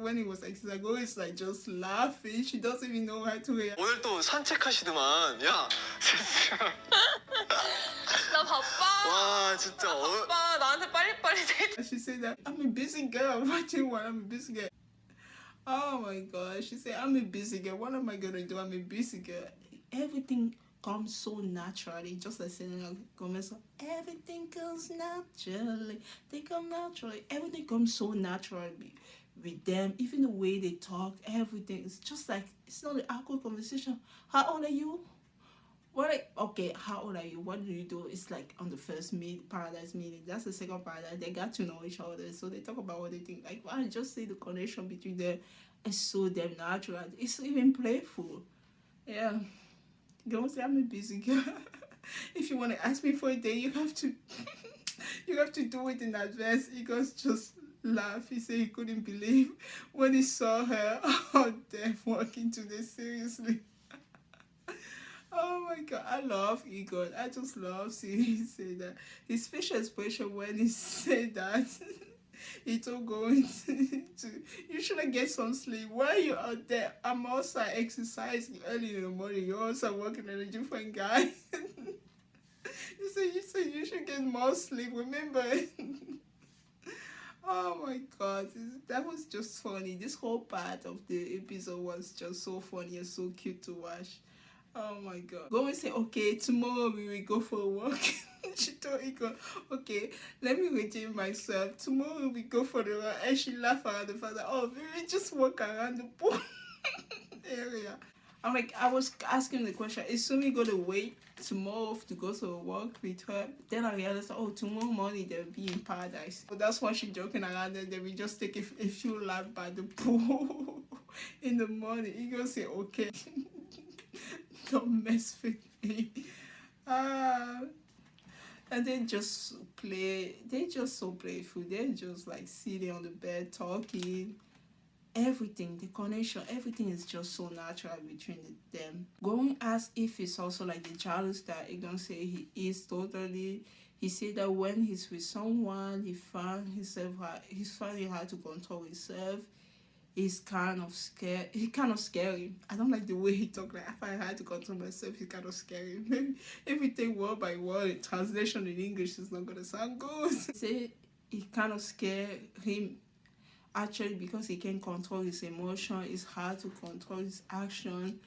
always like just laughing. She doesn't even know how to react. 오늘 또 산책하시더만. 야, 진짜. 나 바빠. 와, 진짜. 바빠. 나한테 빨리빨리 데이트. She said that, I'm a busy girl. What do you want? I'm a busy girl. Oh my God. She said, I'm a busy girl. What am I going to do? I'm a busy girl. Everything comes so naturally. Just like saying, everything comes naturally. They come naturally. Everything comes so naturally with them. Even the way they talk, everything. It's just like, it's not an awkward conversation. How old are you? Okay, how old are you? What do you do? It's like on the first paradise meeting. That's the second paradise. They got to know each other. So they talk about what they think. Like, I just see the connection between them. It's so damn natural. It's even playful. Yeah. Don't say I'm a busy girl. If you want to ask me for a date, you have to do it in advance. Eagles just laugh. He said he couldn't believe when he saw her out there walking today. Seriously. Oh my God, I love Egon. I just love seeing him say that. His facial expression when he said that. He told Gowen to you shouldn't get some sleep. Why are you out there? I'm also exercising early in the morning. You're also working at a different guy. You said you should get more sleep. Remember? Oh my God, that was just funny. This whole part of the episode was just so funny and so cute to watch. Oh my God. Go and say, okay, tomorrow we will go for a walk. She told Iko, okay, let me redeem myself. Tomorrow we go for the walk. And she laughed around the fact that, oh, we will just walk around the pool area. I'm like, I was asking the question, is Sumi going to wait tomorrow to go to a walk with her? Then I realized, oh, tomorrow morning they'll be in paradise. So that's why she's joking around, and then we just take a few laps by the pool in the morning. Iko say, okay. Don't mess with me. And they just play. They're just so playful. They're just like sitting on the bed talking. Everything, the connection, everything is just so natural between them. Going ask if it's also like the jealous that Egon say he is totally. He said that when he's with someone, he found himself. He's finding hard to control himself. He's kind of scared. He's kind of scary. I don't like the way he talk. Like, if I had to control myself, he's kind of scary. Maybe if we take word by word, translation in English is not gonna sound good. Say he kind of scared him. Actually, because he can't control his emotion, it's hard to control his action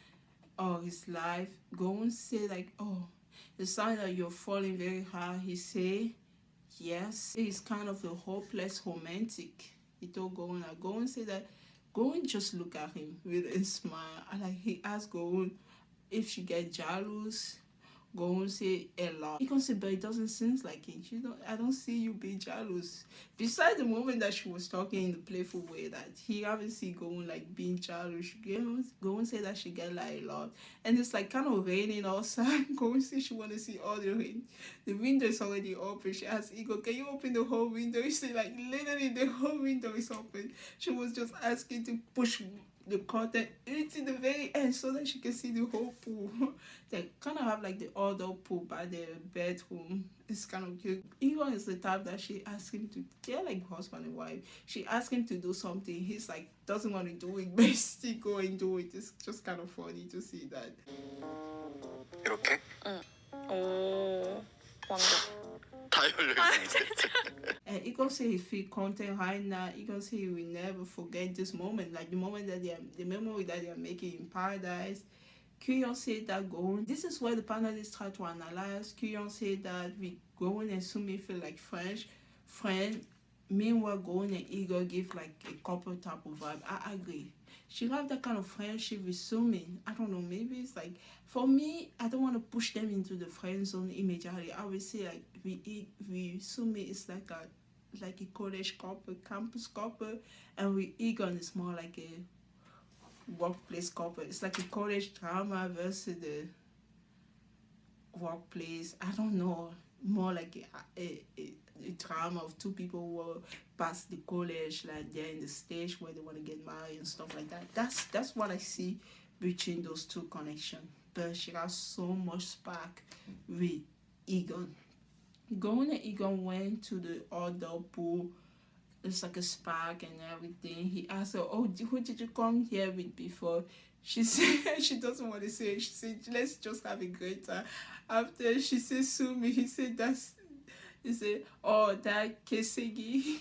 or his life. Go and say like, oh, the sign that you're falling very hard. He say, yes. He's kind of a hopeless romantic. He told Gowen, go and say that. Gowen just look at him with a smile. And like he asked Gowen if she get jealous. Go and say a lot. He can say, but it doesn't seem like it. I don't see you being jealous. Besides the moment that she was talking in the playful way, that he haven't seen going like being jealous. Go and say that she get like a lot, and it's like kind of raining outside. Go and say she want to see all the rain. The window is already open. She asked Ego, can you open the whole window? He said like literally the whole window is open. She was just asking to push the curtain into the very end so that she can see the whole pool. They kind of have like the outdoor pool by the bedroom. It's kind of cute. Ewan is the type that she asked him to, they're like husband and wife. She asked him to do something. He's like, doesn't want to do it, but still go and do it. It's just kind of funny to see that. 이렇게 오, 완벽. 다 열려있는데. And Egon say he feel content right now. Egon say he will never forget this moment, like the moment that the memory that they are making in paradise. Kuyon said that going, this is where the panelists try to analyze. Kuyon said that we going and Sumi feel like friend. Meanwhile, going and Igor give like a couple type of vibe. I agree. She have that kind of friendship with Sumi. I don't know, maybe it's like, for me, I don't want to push them into the friend zone immediately. I would say like we Sumi is like a college couple, campus couple, and with Egon is more like a workplace couple. It's like a college drama versus the workplace. I don't know, more like a drama of two people who are past the college, like they're in the stage where they want to get married and stuff like that. That's what I see between those two connections. But she has so much spark with Egon. Going and Egon went to the outdoor pool. It's like a spark and everything. He asked her, oh, who did you come here with before? She said she doesn't want to say it. She said, let's just have a great time. After she said Sumi, he said he said, oh, that Kesegi.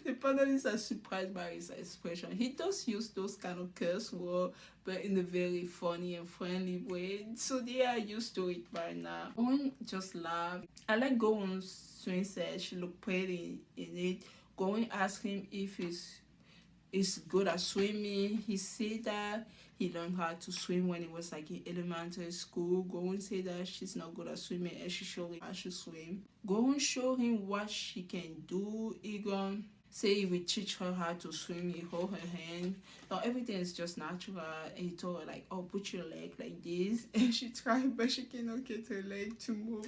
The panelists are surprised by his expression. He does use those kind of curse words, but in a very funny and friendly way. So they are used to it by now. Owen just laughed. I like Gowen's swing set. She looked pretty in it. Gowen asked him if he's good at swimming. He said that he learned how to swim when he was like in elementary school. Gowen said that she's not good at swimming and she showed him how to swim. Gowen showed him what she can do. Egon say he will teach her how to swim. He hold her hand. Now everything is just natural. And he told her like, oh, put your leg like this. And she tried, but she cannot get her leg to move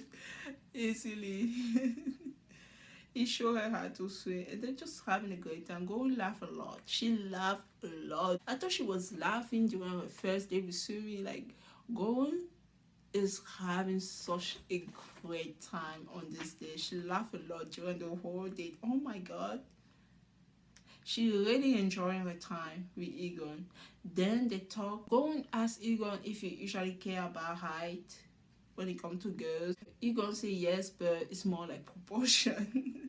easily. He showed her how to swim and they're just having a great time. Go and laugh a lot. She laughed a lot. I thought she was laughing during her first day with swimming. Like, Gowen is having such a great time on this day. She laughed a lot during the whole date. Oh my god. She really enjoying her time with Egon. Then they talk. Gowen asked Egon if he usually care about height when it comes to girls. Egon say yes, but it's more like proportion.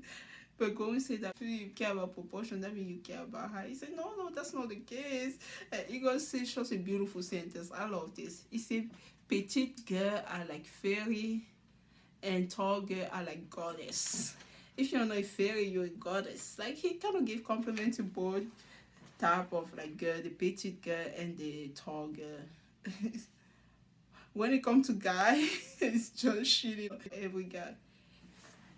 But Gowen say that if you care about proportion, that means you care about height. He said, no, that's not the case. And Egon says such a beautiful sentence. I love this. He said, petite girl are like fairy and tall girl are like goddess. If you're not a fairy, you're a goddess. Like, he kind of give compliment to both type of like girl, the petite girl and the tall girl. When it comes to guy, it's just shitting on every guy.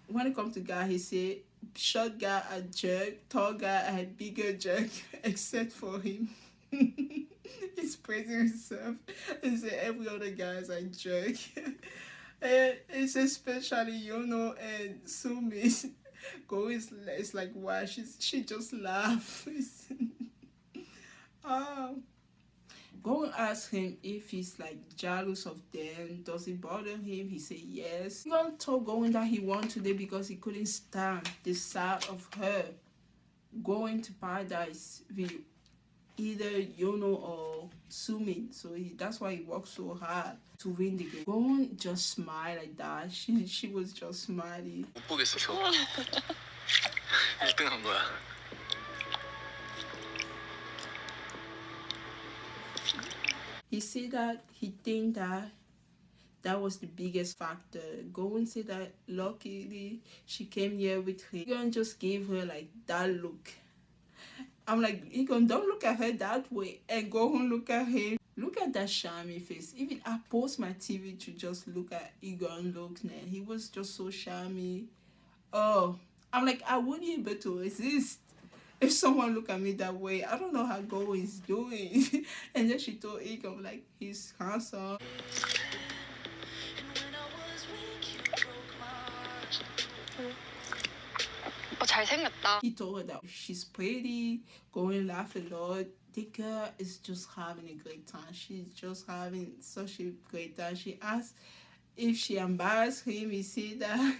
When it comes to guy, he say short guy a jerk, tall guy a bigger jerk, except for him. He's praising himself and say every other guy is a jerk. And it's especially Yono and Sumi. Go is like why she just laughs. Go and ask him if he's like jealous of them. Does it bother him? He said yes. He even told Gowen that he won today because he couldn't stand the sight of her going to paradise with either Yono or Sumin. So that's why he worked so hard to win the game. Gowen just smiled like that. She was just smiling. 못 보겠어 저. 1등 한 거야. He said that he think that was the biggest factor. Gowen said that luckily she came here with him. Egon just gave her like that look. I'm like, Egon, don't look at her that way. And Gowen look at him Look at that charming face. Even I post my TV to just look at Egon look now. He was just so charming. Oh, I'm like, I wouldn't be able to resist if someone look at me that way. I don't know how Go is doing. And then she told Egon, like, he's handsome. 잘생겼다. He told her that she's pretty, going laugh a lot. The girl is just having a great time. She's just having such a great time. She asked if she embarrassed him. He said that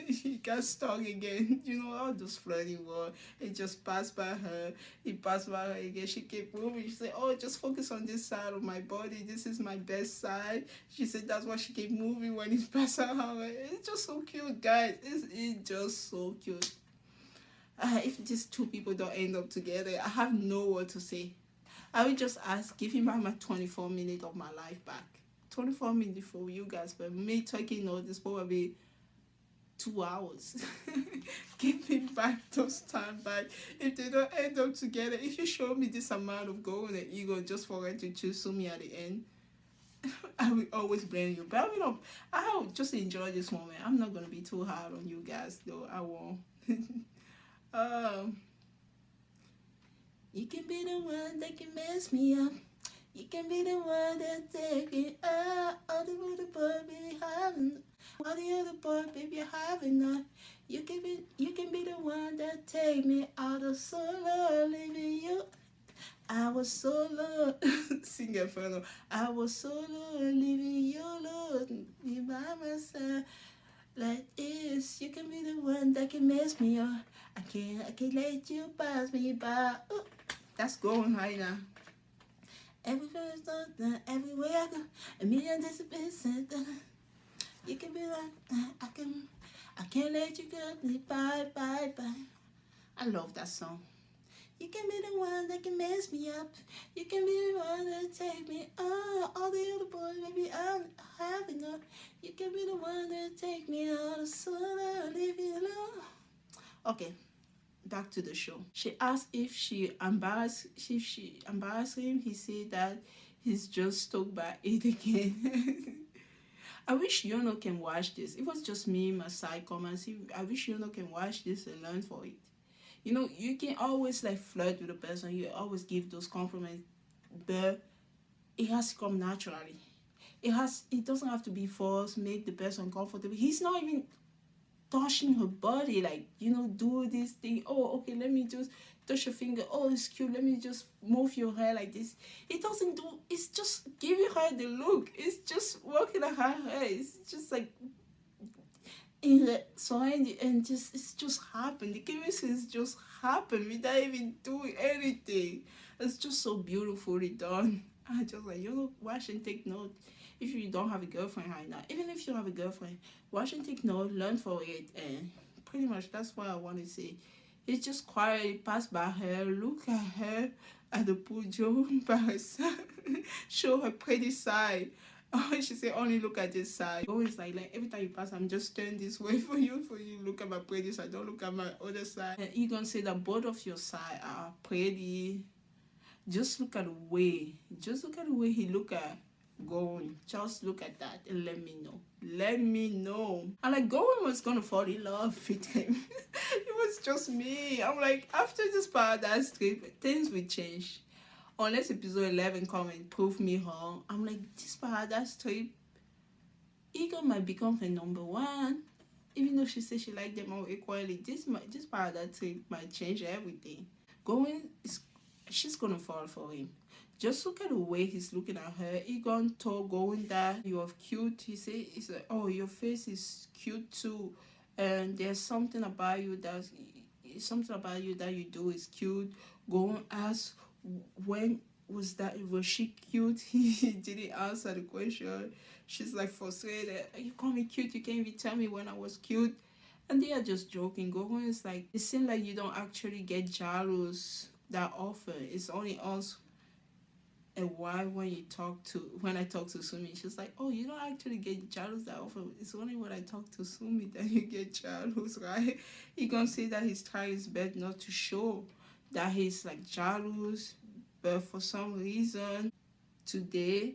he got stuck again. You know, all those flirting words. It just passed by her. He passed by her again. She kept moving. She said, oh, just focus on this side of my body. This is my best side. She said that's why she kept moving when he passed her. It's just so cute, guys. It's just so cute. If these two people don't end up together, I have no word to say. I will just ask, give him back my 24 minutes of my life back. 24 minutes for you guys, but me talking all this probably 2 hours. Give me back those time back. If they don't end up together, if you show me this amount of gold and ego just for her to choose me at the end, I will always blame you. But I'll just enjoy this moment. I'm not gonna be too hard on you guys though. I won't. You can be the one that can mess me up. You can be the one that take it out. All the other boy baby having, all the other boy baby having up. You can be the one that take me out of solo, leaving you. I was solo, sing Inferno. I was solo, leaving you alone, be by myself. Like this, you can be the one that can mess me up. I can't let you pass me by. Ooh, that's going high now. Everywhere everywhere I go, a million disappearances. You can be like, I can't let you go. Bye, bye, bye. I love that song. You can be the one that can mess me up. You can be the one that take me. All the other boys, maybe I'm having up. You can be the one that take me out of solo, leave you alone. Okay, back to the show. She asked if she embarrassed him. He said that he's just stuck by it again. I wish Yono can watch this. It was just me, my side comments. I wish Yono can watch this and learn for it. You know, you can always like flirt with a person. You always give those compliments, but it has to come naturally. It doesn't have to be forced, make the person comfortable. He's not even touching her body, like, you know, do this thing. Oh, okay, let me just touch your finger. Oh, it's cute. Let me just move your hair like this. It doesn't do. It's just giving her the look. It's just working at her hair. It's just like in the surrounding, and just it's just happened. The chemistry just happened without even doing anything. It's just so beautifully done. I just like, you know, watch and take note. If you don't have a girlfriend right now, even if you have a girlfriend, watch and take note, learn for it, and pretty much that's what I want to say. It's just quiet, pass by her, look at her at the podium by herself, show her pretty side. She said, only look at this side. Always like every time you pass, I'm just turn this way for you look at my pretty side, don't look at my other side. And you gonna say that both of your side are pretty. Just look at the way he look at Going. Just look at that and let me know. I'm like, Going was gonna fall in love with him. It was just me. I'm like, after this paradise trip, things will change. Unless episode 11 come and prove me wrong. I'm like, this paradise trip, Ego might become her number one. Even though she says she liked them all equally, this paradise trip might change everything. She's gonna fall for him. Just look at the way he's looking at her. Egon told Going that you're cute. He said, oh, your face is cute too, and there's something about you that you do is cute. Going asked, when was she cute? He didn't answer the question. She's like frustrated. You call me cute, you can't even tell me when I was cute. And they are just joking. Going is like, it seems like you don't actually get jealous that often. It's only us. And why when I talk to Sumi, she's like, oh, you don't actually get jealous that often. It's only when I talk to Sumi that you get jealous, right? He gonna say that he's trying his best not to show that he's like jealous, But for some reason, today,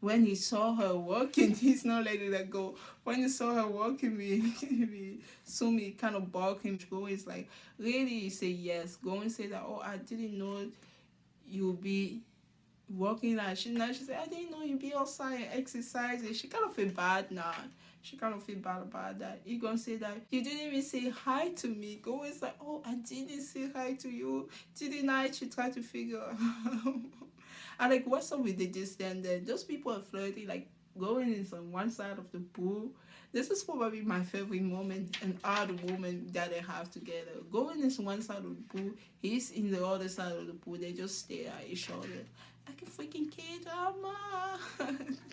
when he saw her walking, he's not letting her go. When he saw her walking, we saw me kind of barking. Go is like, really? He say yes. Go and say that, oh, I didn't know you'll be walking like she said, I didn't know you'd be outside and exercising. She kind of feel bad now. She kind of feel bad about that. He gonna say that you didn't even say hi to me. Go is like, oh, I didn't say hi to you. Didn't I? She tried to figure out. I like, what's up with the distance there? Those people are flirting, like going in on one side of the pool. This is probably my favorite moment and all the moment that they have together. Going in one side of the pool, he's in the other side of the pool. They just stare at each other like a freaking K-drama.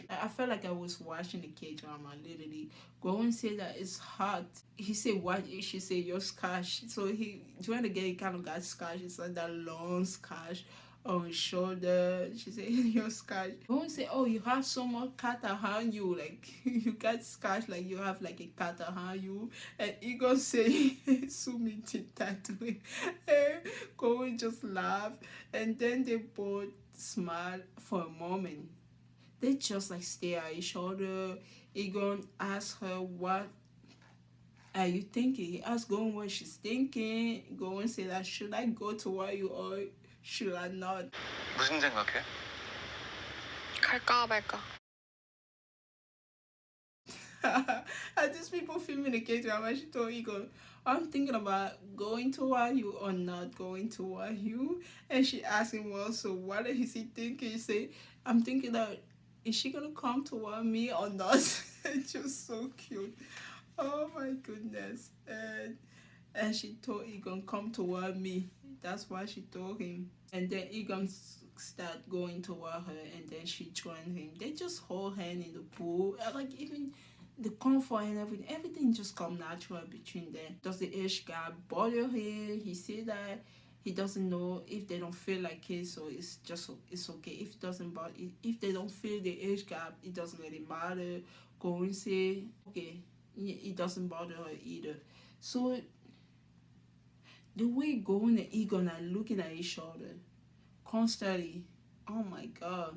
I felt like I was watching a K-drama, literally. Going say that it's hot. He said, what? She said, your scash. So he trying to get, he kind of got scash. It's like that long scash on his shoulder. She said, your scash. Going say, oh, you have so much cat around you. Like, you got scash like you have like a cat around you. And he gonna say, Sumi did that to him. Going just laugh. And then they both smile for a moment. They just like stare at each other. Egon asked her, what are you thinking? He asked Gowen what she's thinking. Gowen said that, should I go to where you or should I not? 무슨 생각해? 갈까 말까. And these people filming the K-drama, she told Egon, I'm thinking about going toward you or not going toward you. And she asked him also, what is he thinking? He said, I'm thinking that, is she gonna come toward me or not? It's just so cute. Oh my goodness. And she told Egon, come toward me. That's why she told him. And then Egon start going toward her, and then she joined him. They just hold hand in the pool. Like, even the comfort and everything just come natural between them. Does the age gap bother him? He said that he doesn't know if they don't feel like it, so it's okay. If it doesn't bother, if they don't feel the age gap, it doesn't really matter. Go and say, okay, it doesn't bother her either. So the way Gowen and Egon are looking at each other constantly, oh my god.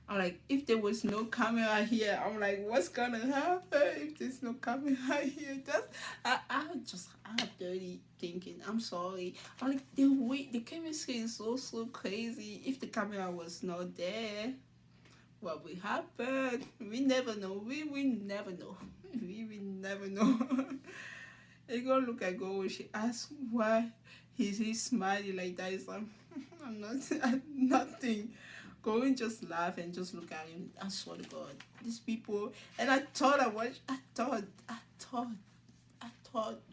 I'm like, if there was no camera here, I'm like, what's gonna happen if there's no camera here? I have dirty thinking. I'm sorry. I'm like, the chemistry is so crazy. If the camera was not there, what will happen? We never know. We will never know. We will never know. They go look at Go when she asks why he smiling like that. It's like, I'm nothing. Go and just laugh and just look at him. I swear to God, these people. And I thought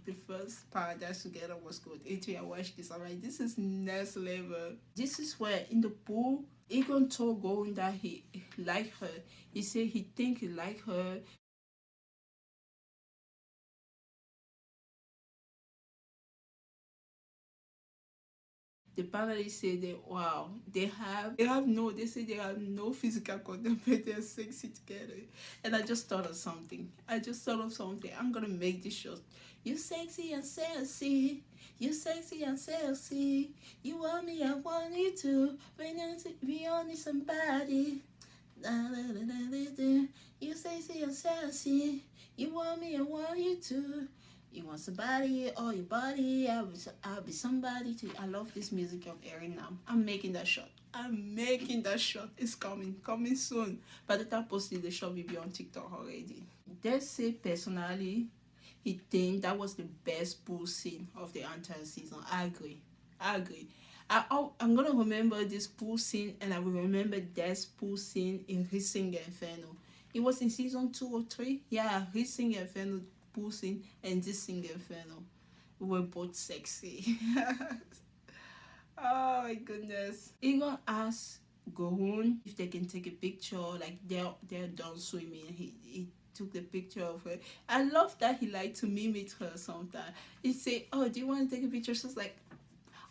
the first Paradise Together was good. Until I watched this, I'm like, this is next level. This is where in the pool, Egon told Gowen that he liked her. He said he think he liked her. The panelists say that, wow, they say they have no physical contact, but they're sexy together. And I just thought of something. I'm gonna make this short. You sexy and sassy. You sexy and sassy. You want me, I want you to. We all need somebody. You sexy and sassy. You want me, I want you to. You want somebody or your body, I'll be somebody too. I love this music of Erin now. I'm making that shot. It's coming soon. By the time I posted the shot, will be on TikTok already. They say personally, he think that was the best pool scene of the entire season. I agree. I'm gonna remember this pool scene, and I will remember that pool scene in Rising Inferno. It was in season 2 or 3. Yeah, Rising Inferno pool scene and this singer Inferno were both sexy. Oh my goodness. Egon asked Gohun if they can take a picture, like they're done swimming. He took the picture of her. I love that he liked to mimic her sometimes. He said, oh, do you want to take a picture? She's like,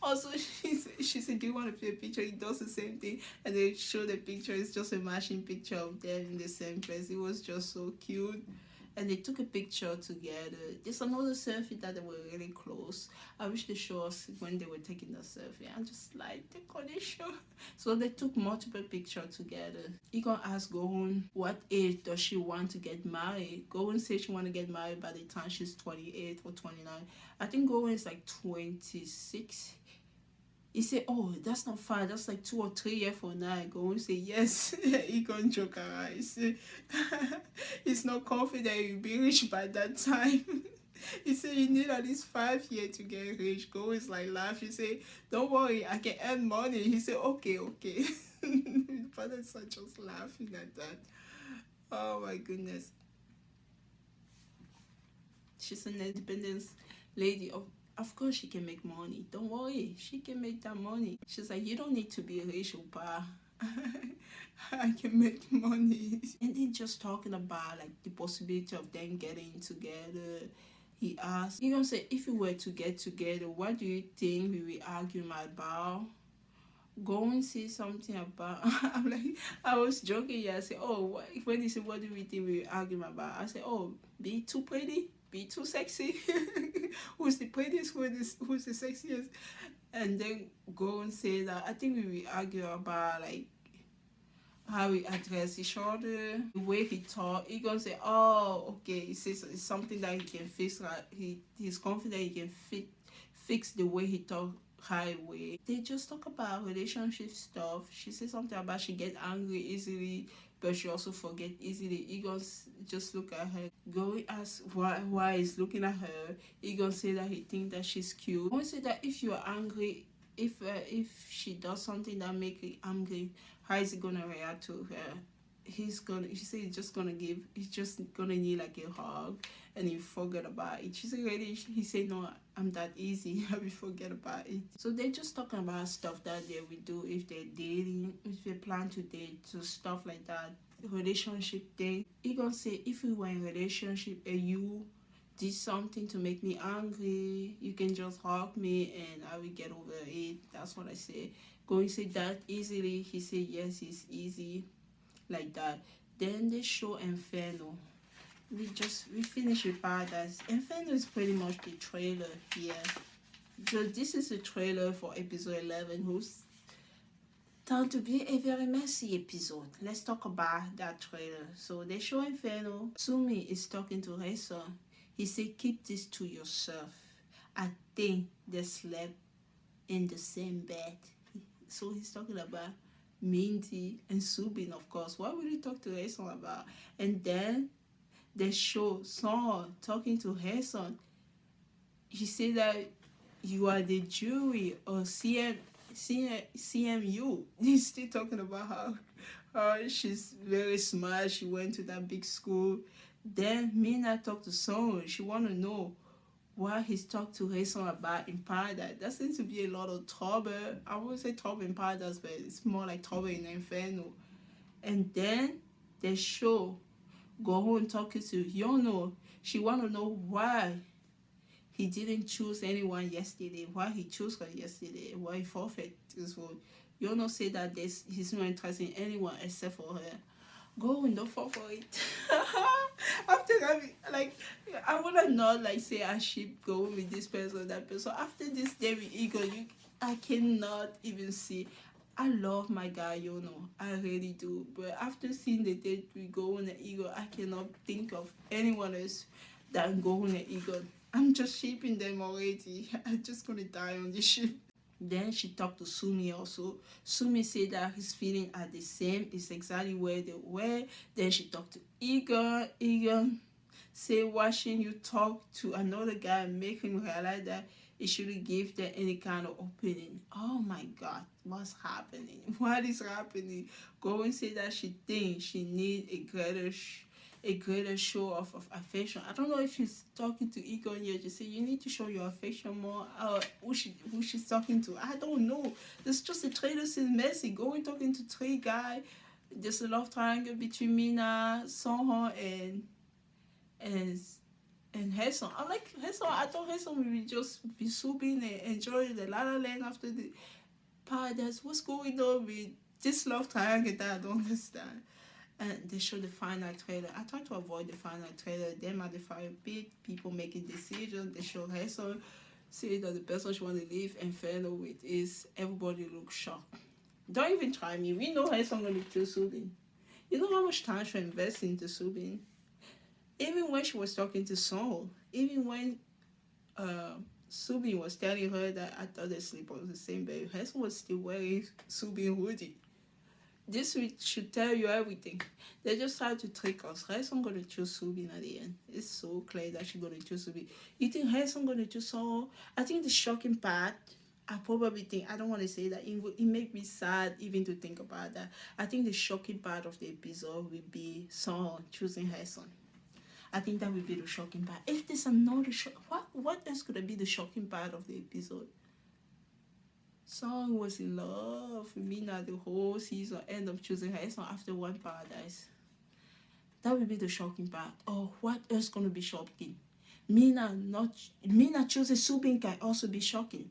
also, she said, do you want to take a picture? He does the same thing. And they show the picture. It's just a matching picture of them in the same place. It was just so cute. and they took a picture together. There's another selfie that they were really close. I wish they show us when they were taking the selfie. I just like the connection. So they took multiple pictures together. Egon asked Gohun what age does she want to get married. Gohun said she want to get married by the time she's 28 or 29. I think Gohun is like 26. He said, oh, that's not far. That's like 2 or 3 years from now. I go and say, yes. He can joke around. He said, he's not confident you'll be rich by that time. He said, you need at least 5 years to get rich. Go is like laugh. He said, don't worry, I can earn money. He said, okay. Fathers are just laughing at that. Oh my goodness. She's an independent lady. Of course she can make money. Don't worry, she can make that money. She's like, you don't need to be rich, Opa. I can make money. And then just talking about like the possibility of them getting together. He asked, you gonna say, if we were to get together, what do you think we will argue about? Go and say something about. I'm like, I was joking. Yeah, I said, oh, when he said, what do we think we will argue about? I said, oh, be too pretty, be too sexy. Who's the prettiest? Who's the sexiest? And then go and say that I think we will argue about like how we address each other, the way he talk. He gonna say, oh, okay, he says it's something that he can fix. Like he's confident he can fix the way he talk right away. They just talk about relationship stuff. She said something about she get angry easily, but she also forget easily. Egon just look at her. Go ask why he's looking at her. Egon say that he think that she's cute. I want to say that if you're angry, if she does something that make you angry, how is he gonna react to her? She said he's just gonna need like a hug and he forget about it. She said really, he said no, I'm that easy. I will forget about it. So they're just talking about stuff that they will do if they're dating, if they plan to date, so stuff like that, relationship thing. He gonna say, if we were in a relationship and you did something to make me angry, you can just hug me and I will get over it. That's what I say. Going to say that easily. He said yes, it's easy like that. Then they show Inferno. We finished with Paradise. Inferno is pretty much the trailer here. So this is the trailer for episode 11, who's turned to be a very messy episode. Let's talk about that trailer. So they show Inferno. Sumi is talking to her son. He said, keep this to yourself. I think they slept in the same bed. So he's talking about Minty and Subin, of course. What would he talk to her son about? And then they show Song talking to her son. He said that you are the jury or CMU. He's still talking about how she's very smart. She went to that big school. Then Mina talked to Song. She want to know what he's talked to her son about in Paradise. That seems to be a lot of trouble. I wouldn't say trouble in Paradise, but it's more like trouble in Inferno. And then they show Gohun talking to Yono. She want to know why he didn't choose anyone yesterday, why he chose her yesterday, why he forfeit his vote. Yono said that he's not interested in anyone except for her. Go and don't fall for it. After having, like, I would not like say I should go with this person or that person. After this day with Ego, I cannot even see. I love my guy, I really do. But after seeing the date with Go and Ego, I cannot think of anyone else than Go and Ego. I'm just shipping them already. I'm just gonna die on this ship. Then she talked to Sumi also. Sumi said that his feelings are the same. It's exactly where they were. Then she talked to Egon. Egon said watching you talk to another guy make him realize that he shouldn't give them any kind of opinion. Oh my God, what's happening? What is happening? Go and say that she thinks she needs a greater show of affection. I don't know if she's talking to Egon here. She said you need to show your affection more. Who she's talking to? I don't know. It's just a trailer seems messy. Going talking to 3 guys. There's a love triangle between Mina, Songhon, and Hesson. I'm like Hesson. I thought Hesson would just be souping and enjoy the La La Land after the Paradise. What's going on with this love triangle that I don't understand? and they show the final trailer. I try to avoid the final trailer. Them at the fire pit, people making decisions. They show her son, see that the person she want to leave Inferno with is everybody looks shocked. Don't even try me. We know her son gonna choose Subin. You know how much time she invests into Subin. Even when she was talking to Saul, even when Subin was telling her that I thought they sleep on the same bed, her son was still wearing Subin hoodie. This should tell you everything. They just tried to trick us. Harrison gonna choose Subin at the end. It's so clear that she's gonna choose Subin. You think Harrison gonna choose Saul? I think the shocking part, I probably think, I don't want to say that, it make me sad even to think about that. I think the shocking part of the episode will be Saul choosing Harrison. I think that will be the shocking part. If there's another what else could be the shocking part of the episode? Song was in love with Mina the whole season, end up choosing her son after one paradise. That would be the shocking part. Oh, what else gonna be shocking? Mina choosing Subin can also be shocking.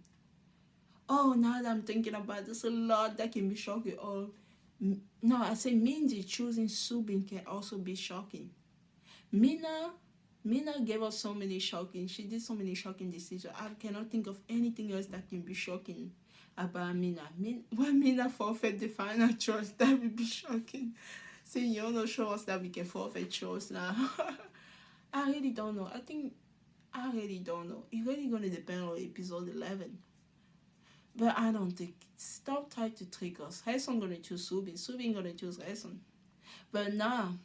Oh, now that I'm thinking about it, there's a lot that can be shocking. Oh, no, I say Mindy choosing Subin can also be shocking. Mina gave us so many shocking. She did so many shocking decisions. I cannot think of anything else that can be shocking about Mina. When Mina forfeit the final choice, that would be shocking. See, you don't show us that we can forfeit choice now. I really don't know. I really don't know. It's really gonna depend on episode 11. But I don't think. Stop trying to trick us. Harrison gonna choose Subin. Subin gonna choose Harrison. But now,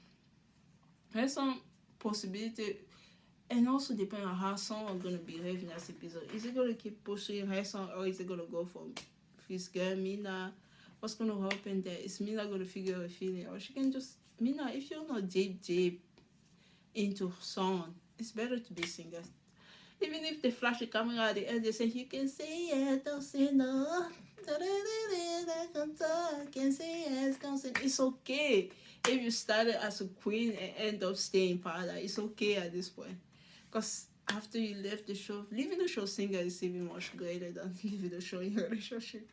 Harrison possibility, and also depend on how someone gonna behave in this episode. Is it gonna keep pushing Harrison, or is it gonna go for his girl Mina? What's gonna happen there? Is Mina gonna figure her feeling, or she can just Mina? If you're not deep into someone, it's better to be single. Even if they flash the camera at the end, they say you can say yes, don't say no. Can say yes, don't say no. It's okay. If you started as a queen and end up staying in paradise, it's okay at this point. Because after you left the show, leaving the show single is even much greater than leaving the show in a relationship.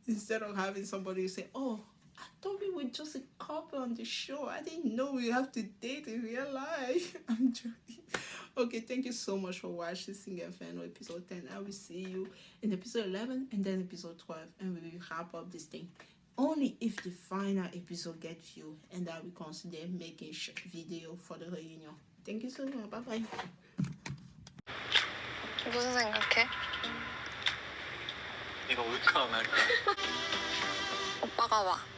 Instead of having somebody say, oh, I thought we were just a couple on the show. I didn't know we have to date in real life. I'm joking. Okay, thank you so much for watching Inferno episode 10. I will see you in episode 11 and then episode 12. And we will wrap up this thing. Only if the final episode gets you, and I will consider making a video for the reunion. Thank you so much. Bye-bye. 무슨 생각해? 네가 올까 말까. 오빠가 와.